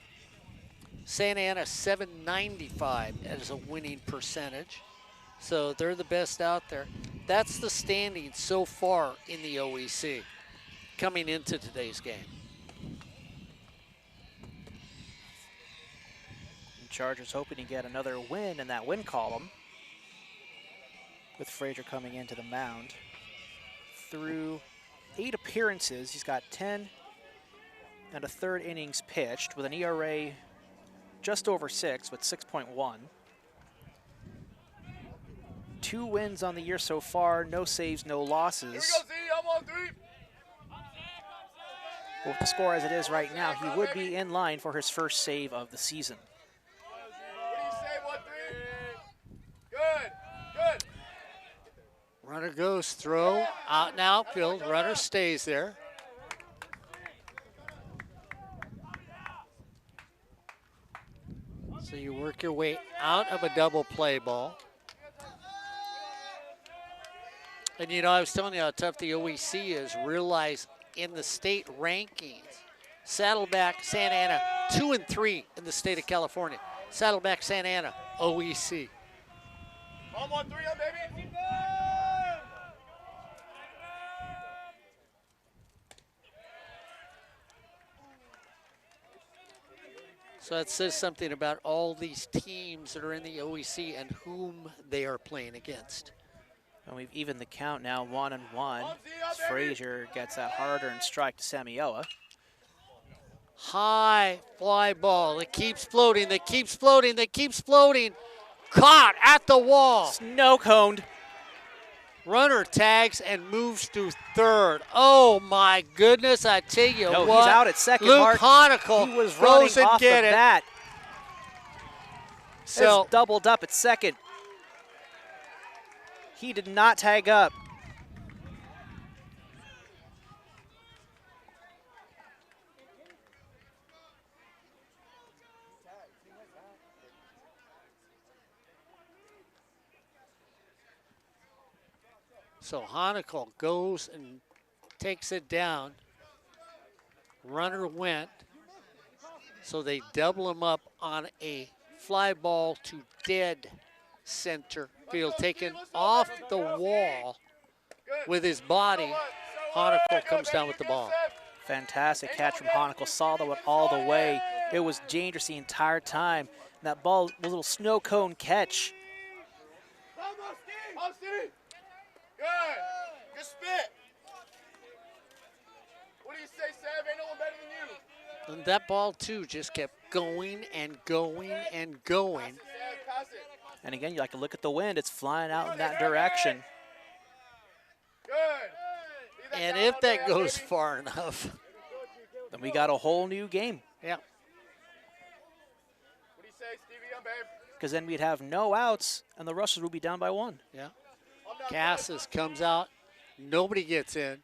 Santa Ana 795 as a winning percentage. So they're the best out there. That's the standing so far in the OEC coming into today's game. Chargers hoping to get another win in that win column, with Frazier coming into the mound. Through 8 appearances, he's got 10 and a third innings pitched with an ERA just over 6 with 6.1. 2 wins on the year so far, no saves, no losses. With the score as it is right now, he would be in line for his first save of the season. Runner goes, throw, out and outfield. Runner stays there. So you work your way out of a double play ball. And you know, I was telling you how tough the OEC is. Realize in the state rankings, Saddleback, Santa Ana, 2-3 in the state of California. Saddleback, Santa Ana, OEC. Home on 3, baby. So that says something about all these teams that are in the OEC and whom they are playing against. And we've evened the count now, 1-1. As Frazier gets that hard earned strike to Samioa. High fly ball. It keeps floating. It keeps floating. It keeps floating. Caught at the wall. Snow coned. Runner tags and moves to third. Oh my goodness! I tell you No, what. he's out at second. Luke Mark. Honicle He was running goes and off get the it. bat. So It's doubled up at second. He did not tag up. So Honicle goes and takes it down. Runner went. So they double him up on a fly ball to dead center field, taken off the wall with his body. Honicle comes down with the ball. Fantastic catch from Honicle. Saw that one all the way. It was dangerous the entire time. And that ball was a little snow cone catch. Good. Good spit. What do you say, Sav? Ain't no one better than you. And that ball, too, just kept going and going and going. Pass it. And again, you like to look at the wind. It's flying out in that direction. Good. And if that goes far enough. Then we got a whole new game. Yeah. What do you say, Stevie? I'm babe. Because then we'd have no outs, and the Rustlers would be down by 1. Yeah. Cassis comes out. Nobody gets in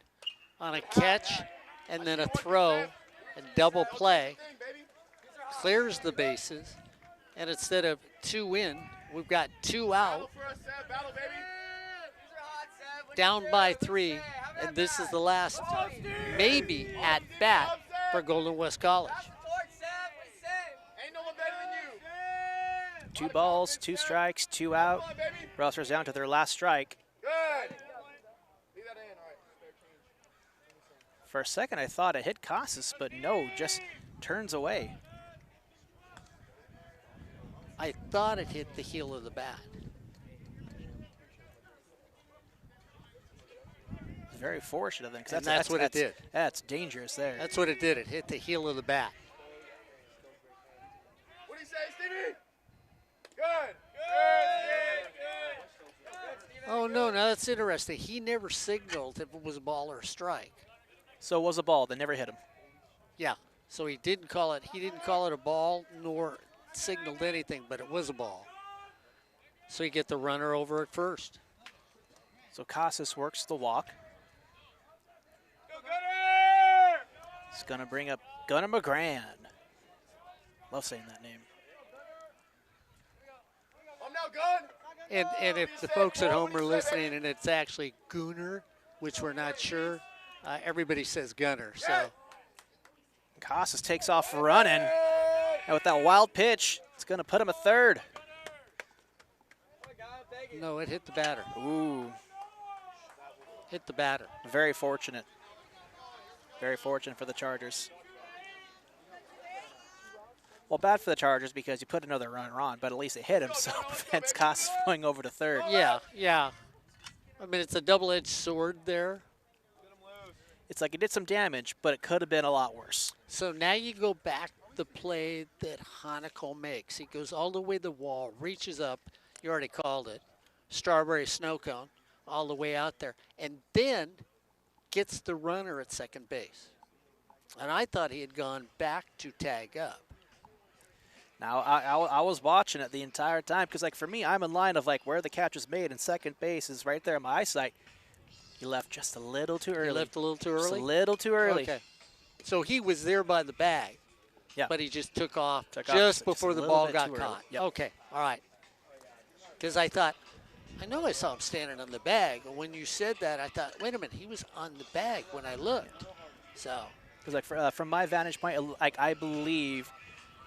on a catch and then a throw and double play. Clears the bases. And instead of 2 in, we've got 2 out. Down by 3. And this is the last, maybe, at bat for Golden West College. 2 balls, 2 strikes, 2 out. Rustlers down to their last strike. Good. For a second, I thought it hit Casas, but no, just turns away. I thought it hit the heel of the bat. Very fortunate of them, And that's what it did. That's dangerous there. That's what it did. It hit the heel of the bat. What do you say, Stevie? Good. Oh, no, now that's interesting. He never signaled if it was a ball or a strike. So it was a ball. They never hit him. Yeah, so he didn't call it a ball nor signaled anything, but it was a ball. So you get the runner over at first. So Casas works the walk. He's going to bring up Gunnar McGran. Love saying that name. I'm now gun. And if the folks at home are listening and it's actually Gunnar, which we're not sure, everybody says Gunnar. So Casas takes off running. And with that wild pitch, it's going to put him at third. no, it hit the batter. Ooh, Hit the batter. very fortunate. Very fortunate for the Chargers. Well, bad for the Chargers because you put another runner on, but at least it hit him, so it prevents Casas going over to third. Yeah. I mean, it's a double-edged sword there. It's like it did some damage, but it could have been a lot worse. So now you go back the play that Hanekel makes. He goes all the way to the wall, reaches up. You already called it. Strawberry snow cone all the way out there. And then gets the runner at second base. And I thought he had gone back to tag up. Now, I was watching it the entire time because, like, for me, I'm in line of, like, where the catch was made, and second base is right there in my eyesight. He left just a little too early. He left a little too Just early? a little too early. Okay. So he was there by the bag. Yeah. But he just took off Took off just just before a the little ball bit got too early. caught. Yep. Okay, all right. Because I thought, I know I saw him standing on the bag. And when you said that, I thought, wait a minute, he was on the bag when I looked. So. Because, like, from my vantage point, like, I believe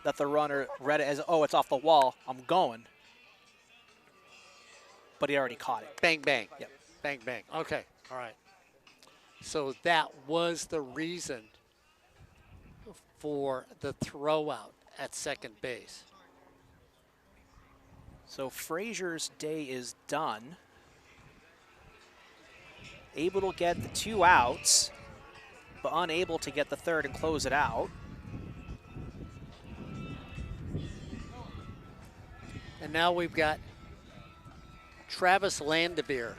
that the runner read it as, oh, it's off the wall, I'm going. But he already caught it. Bang, bang. Yep. Bang, bang. Okay, all right. So that was the reason for the throw out at second base. So Frazier's day is done. Able to get the 2 outs, but unable to get the third and close it out. And now we've got Travis Lavender.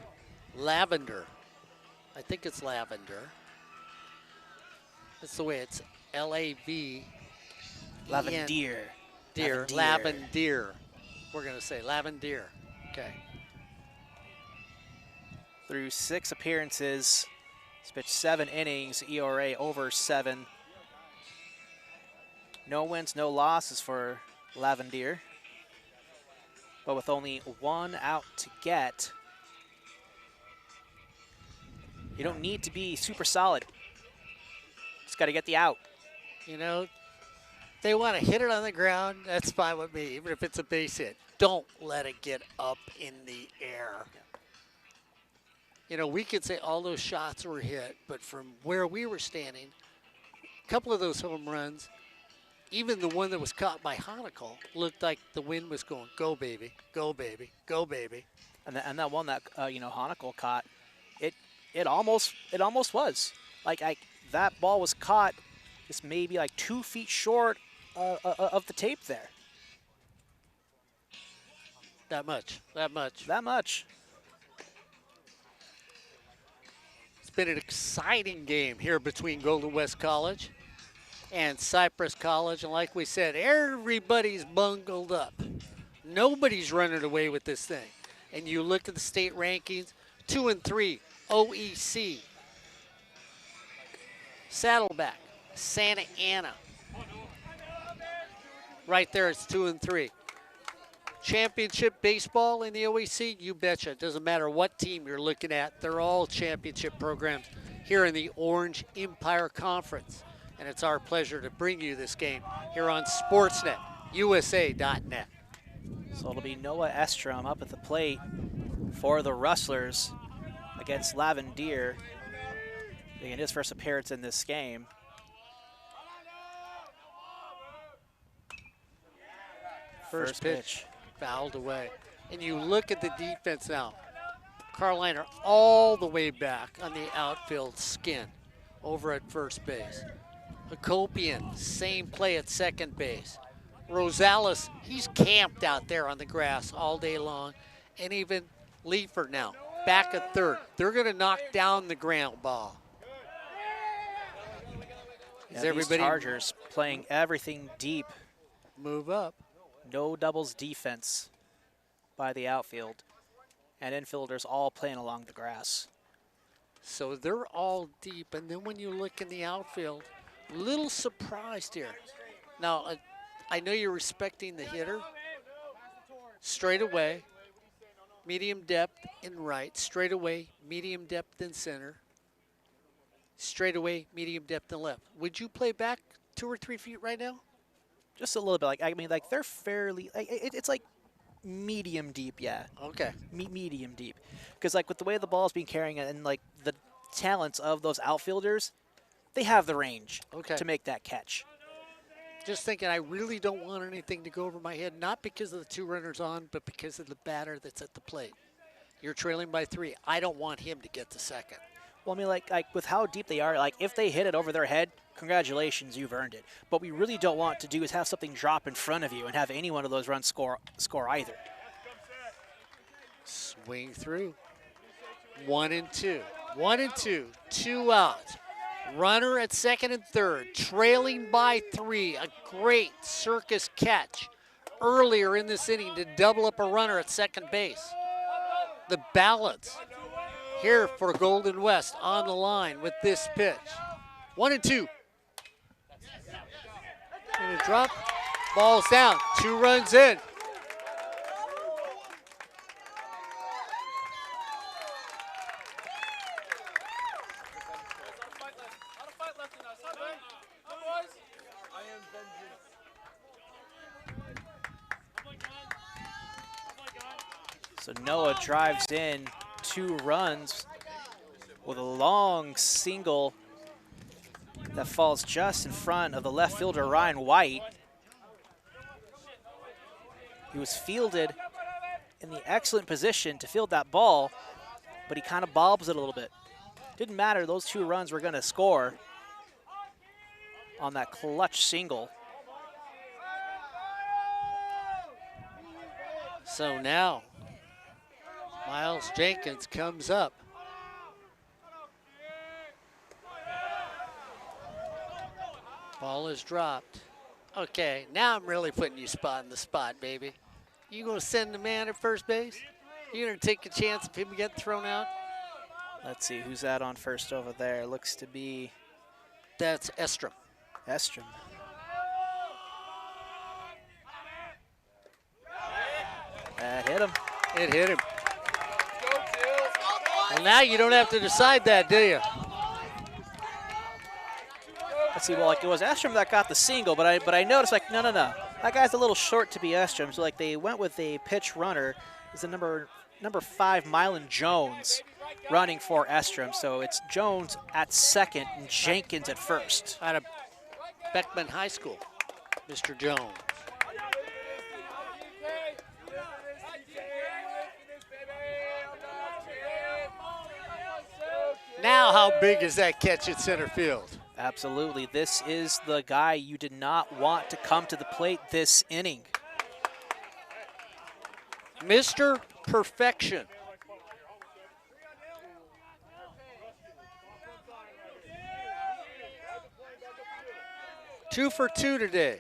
I think it's Lavender. That's the way it's L-A-V. Lavender. Deer. Lavender. We're going to say Lavender. Okay. Through 6 appearances, he's pitched 7 innings, ERA over 7. No wins, no losses for Lavender. But with only 1 out to get, you don't need to be super solid. Just got to get the out. You know, they want to hit it on the ground. That's fine with me, even if it's a base hit. Don't let it get up in the air. You know, we could say all those shots were hit, but from where we were standing, a couple of those home runs, even the one that was caught by Hanekel, looked like the wind was going, go, baby, go, baby, go, baby. And that one that Hanekel caught, it almost was like that ball was caught just maybe like 2 feet short of the tape there. That much. It's been an exciting game here between Golden West College and Cypress College. And like we said, everybody's bungled up. Nobody's running away with this thing. And you look at the state rankings, 2-3, OEC. Saddleback, Santa Ana. Right there, it's 2-3. Championship baseball in the OEC, you betcha. It doesn't matter what team you're looking at. They're all championship programs here in the Orange Empire Conference. And it's our pleasure to bring you this game here on Sportsnet, USA.net. So it'll be Noah Estrom up at the plate for the Rustlers against Lavendier. Making his first appearance in this game. First pitch, fouled away. And you look at the defense now. Carliner all the way back on the outfield skin over at first base. Hakopian, same play at second base. Rosales, he's camped out there on the grass all day long. And even Leifert now, back at third. They're going to knock down the ground ball. Yeah, everybody Chargers playing everything deep. Move up. No doubles defense by the outfield. And infielders all playing along the grass. So they're all deep. And then when you look in the outfield, little surprised here. Now, I know you're respecting the hitter. Straight away, medium depth in right. Straight away, medium depth in center. Straight away, medium depth in left. Would you play back 2 or 3 feet right now? Just a little bit. Like, I mean, like they're fairly. It's like medium deep, yeah. Okay. Medium deep, because like with the way the ball is being carrying and like the talents of those outfielders, they have the range to make that catch. Just thinking, I really don't want anything to go over my head, not because of the 2 runners on, but because of the batter that's at the plate. You're trailing by 3. I don't want him to get to second. Well, I mean, like with how deep they are, like if they hit it over their head, congratulations, you've earned it. What we really don't want to do is have something drop in front of you and have any one of those runs score either. Swing through. 1-2. 1-2. 2 outs. Runner at second and third, trailing by 3. A great circus catch earlier in this inning to double up a runner at second base. The balance here for Golden West on the line with this pitch. 1-2. Gonna drop. Ball's down. 2 runs in. So Noah drives in 2 runs with a long single that falls just in front of the left fielder, Ryan White. He was fielded in the excellent position to field that ball, but he kind of bobs it a little bit. Didn't matter, those 2 runs were going to score on that clutch single. So now, Miles Jenkins comes up. Ball is dropped. Okay, now I'm really putting you spot in the spot, baby. You gonna send the man at first base? You gonna take a chance of him getting thrown out? Let's see, who's that on first over there? Looks to be... That's Estrom. Estrom. That hit him. It hit him. Well, now you don't have to decide that, do you? Let's see, well, like it was Estrom that got the single, but I noticed, like, no. That guy's a little short to be Estrom, so like they went with a pitch runner. It's the number 5, Mylan Jones, running for Estrom. So it's Jones at second and Jenkins at first. Out of Beckman High School, Mr. Jones. Now how big is that catch at center field? Absolutely. This is the guy you did not want to come to the plate this inning. Mr. Perfection. Two for 2 today.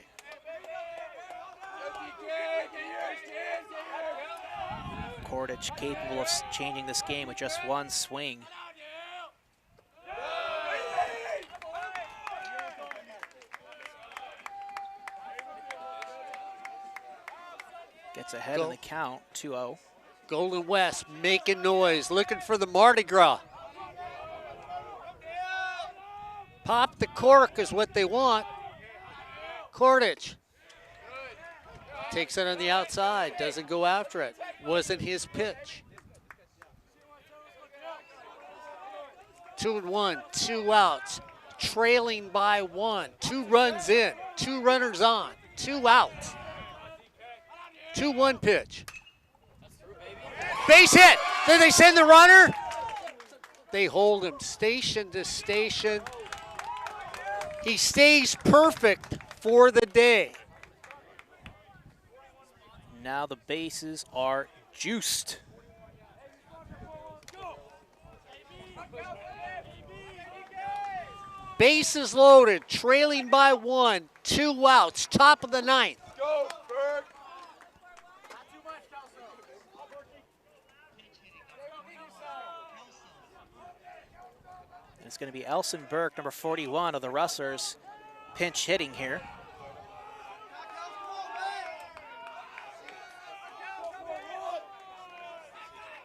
Kordich capable of changing this game with just one swing. Gets ahead in the count, 2-0. Golden West making noise, looking for the Mardi Gras. Pop the cork is what they want. Kordich takes it on the outside, doesn't go after it. Wasn't his pitch. 2-1, 2 outs, trailing by 1. 2 runs in, 2 runners on, 2 outs. 2-1 pitch. Base hit. Did they send the runner? They hold him station to station. He stays perfect for the day. Now the bases are juiced. Bases loaded, trailing by 1, 2 outs, top of the 9th. Go, Berg. It's going to be Elson Burke, number 41 of the Rustlers, pinch hitting here.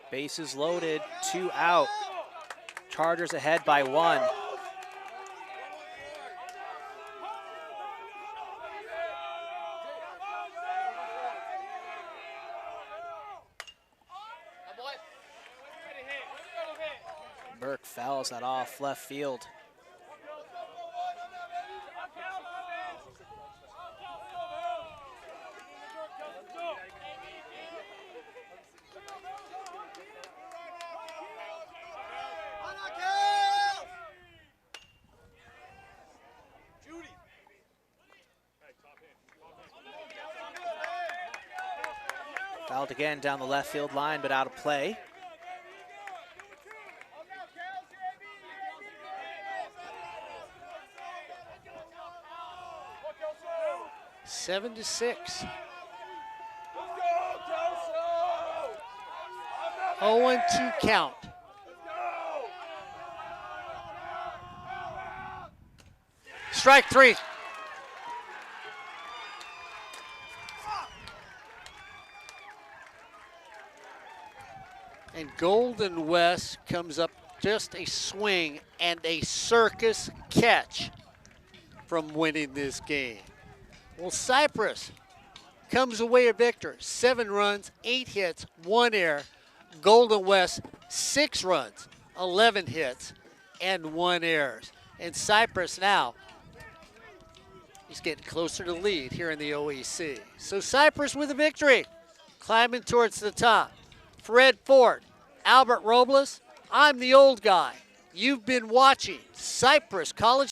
Bases loaded, 2 out. Chargers ahead by 1. Burke fouls that off left field. Fouled again down the left field line, but out of play. Seven to 6. 0-2 count. Strike 3. And Golden West comes up just a swing and a circus catch from winning this game. Well, Cypress comes away a victor. 7 runs, 8 hits, 1 error. Golden West, 6 runs, 11 hits, and 1 error. And Cypress now, he's getting closer to lead here in the OEC. So Cypress with a victory, climbing towards the top. Fred Ford, Albert Robles, I'm the old guy. You've been watching Cypress College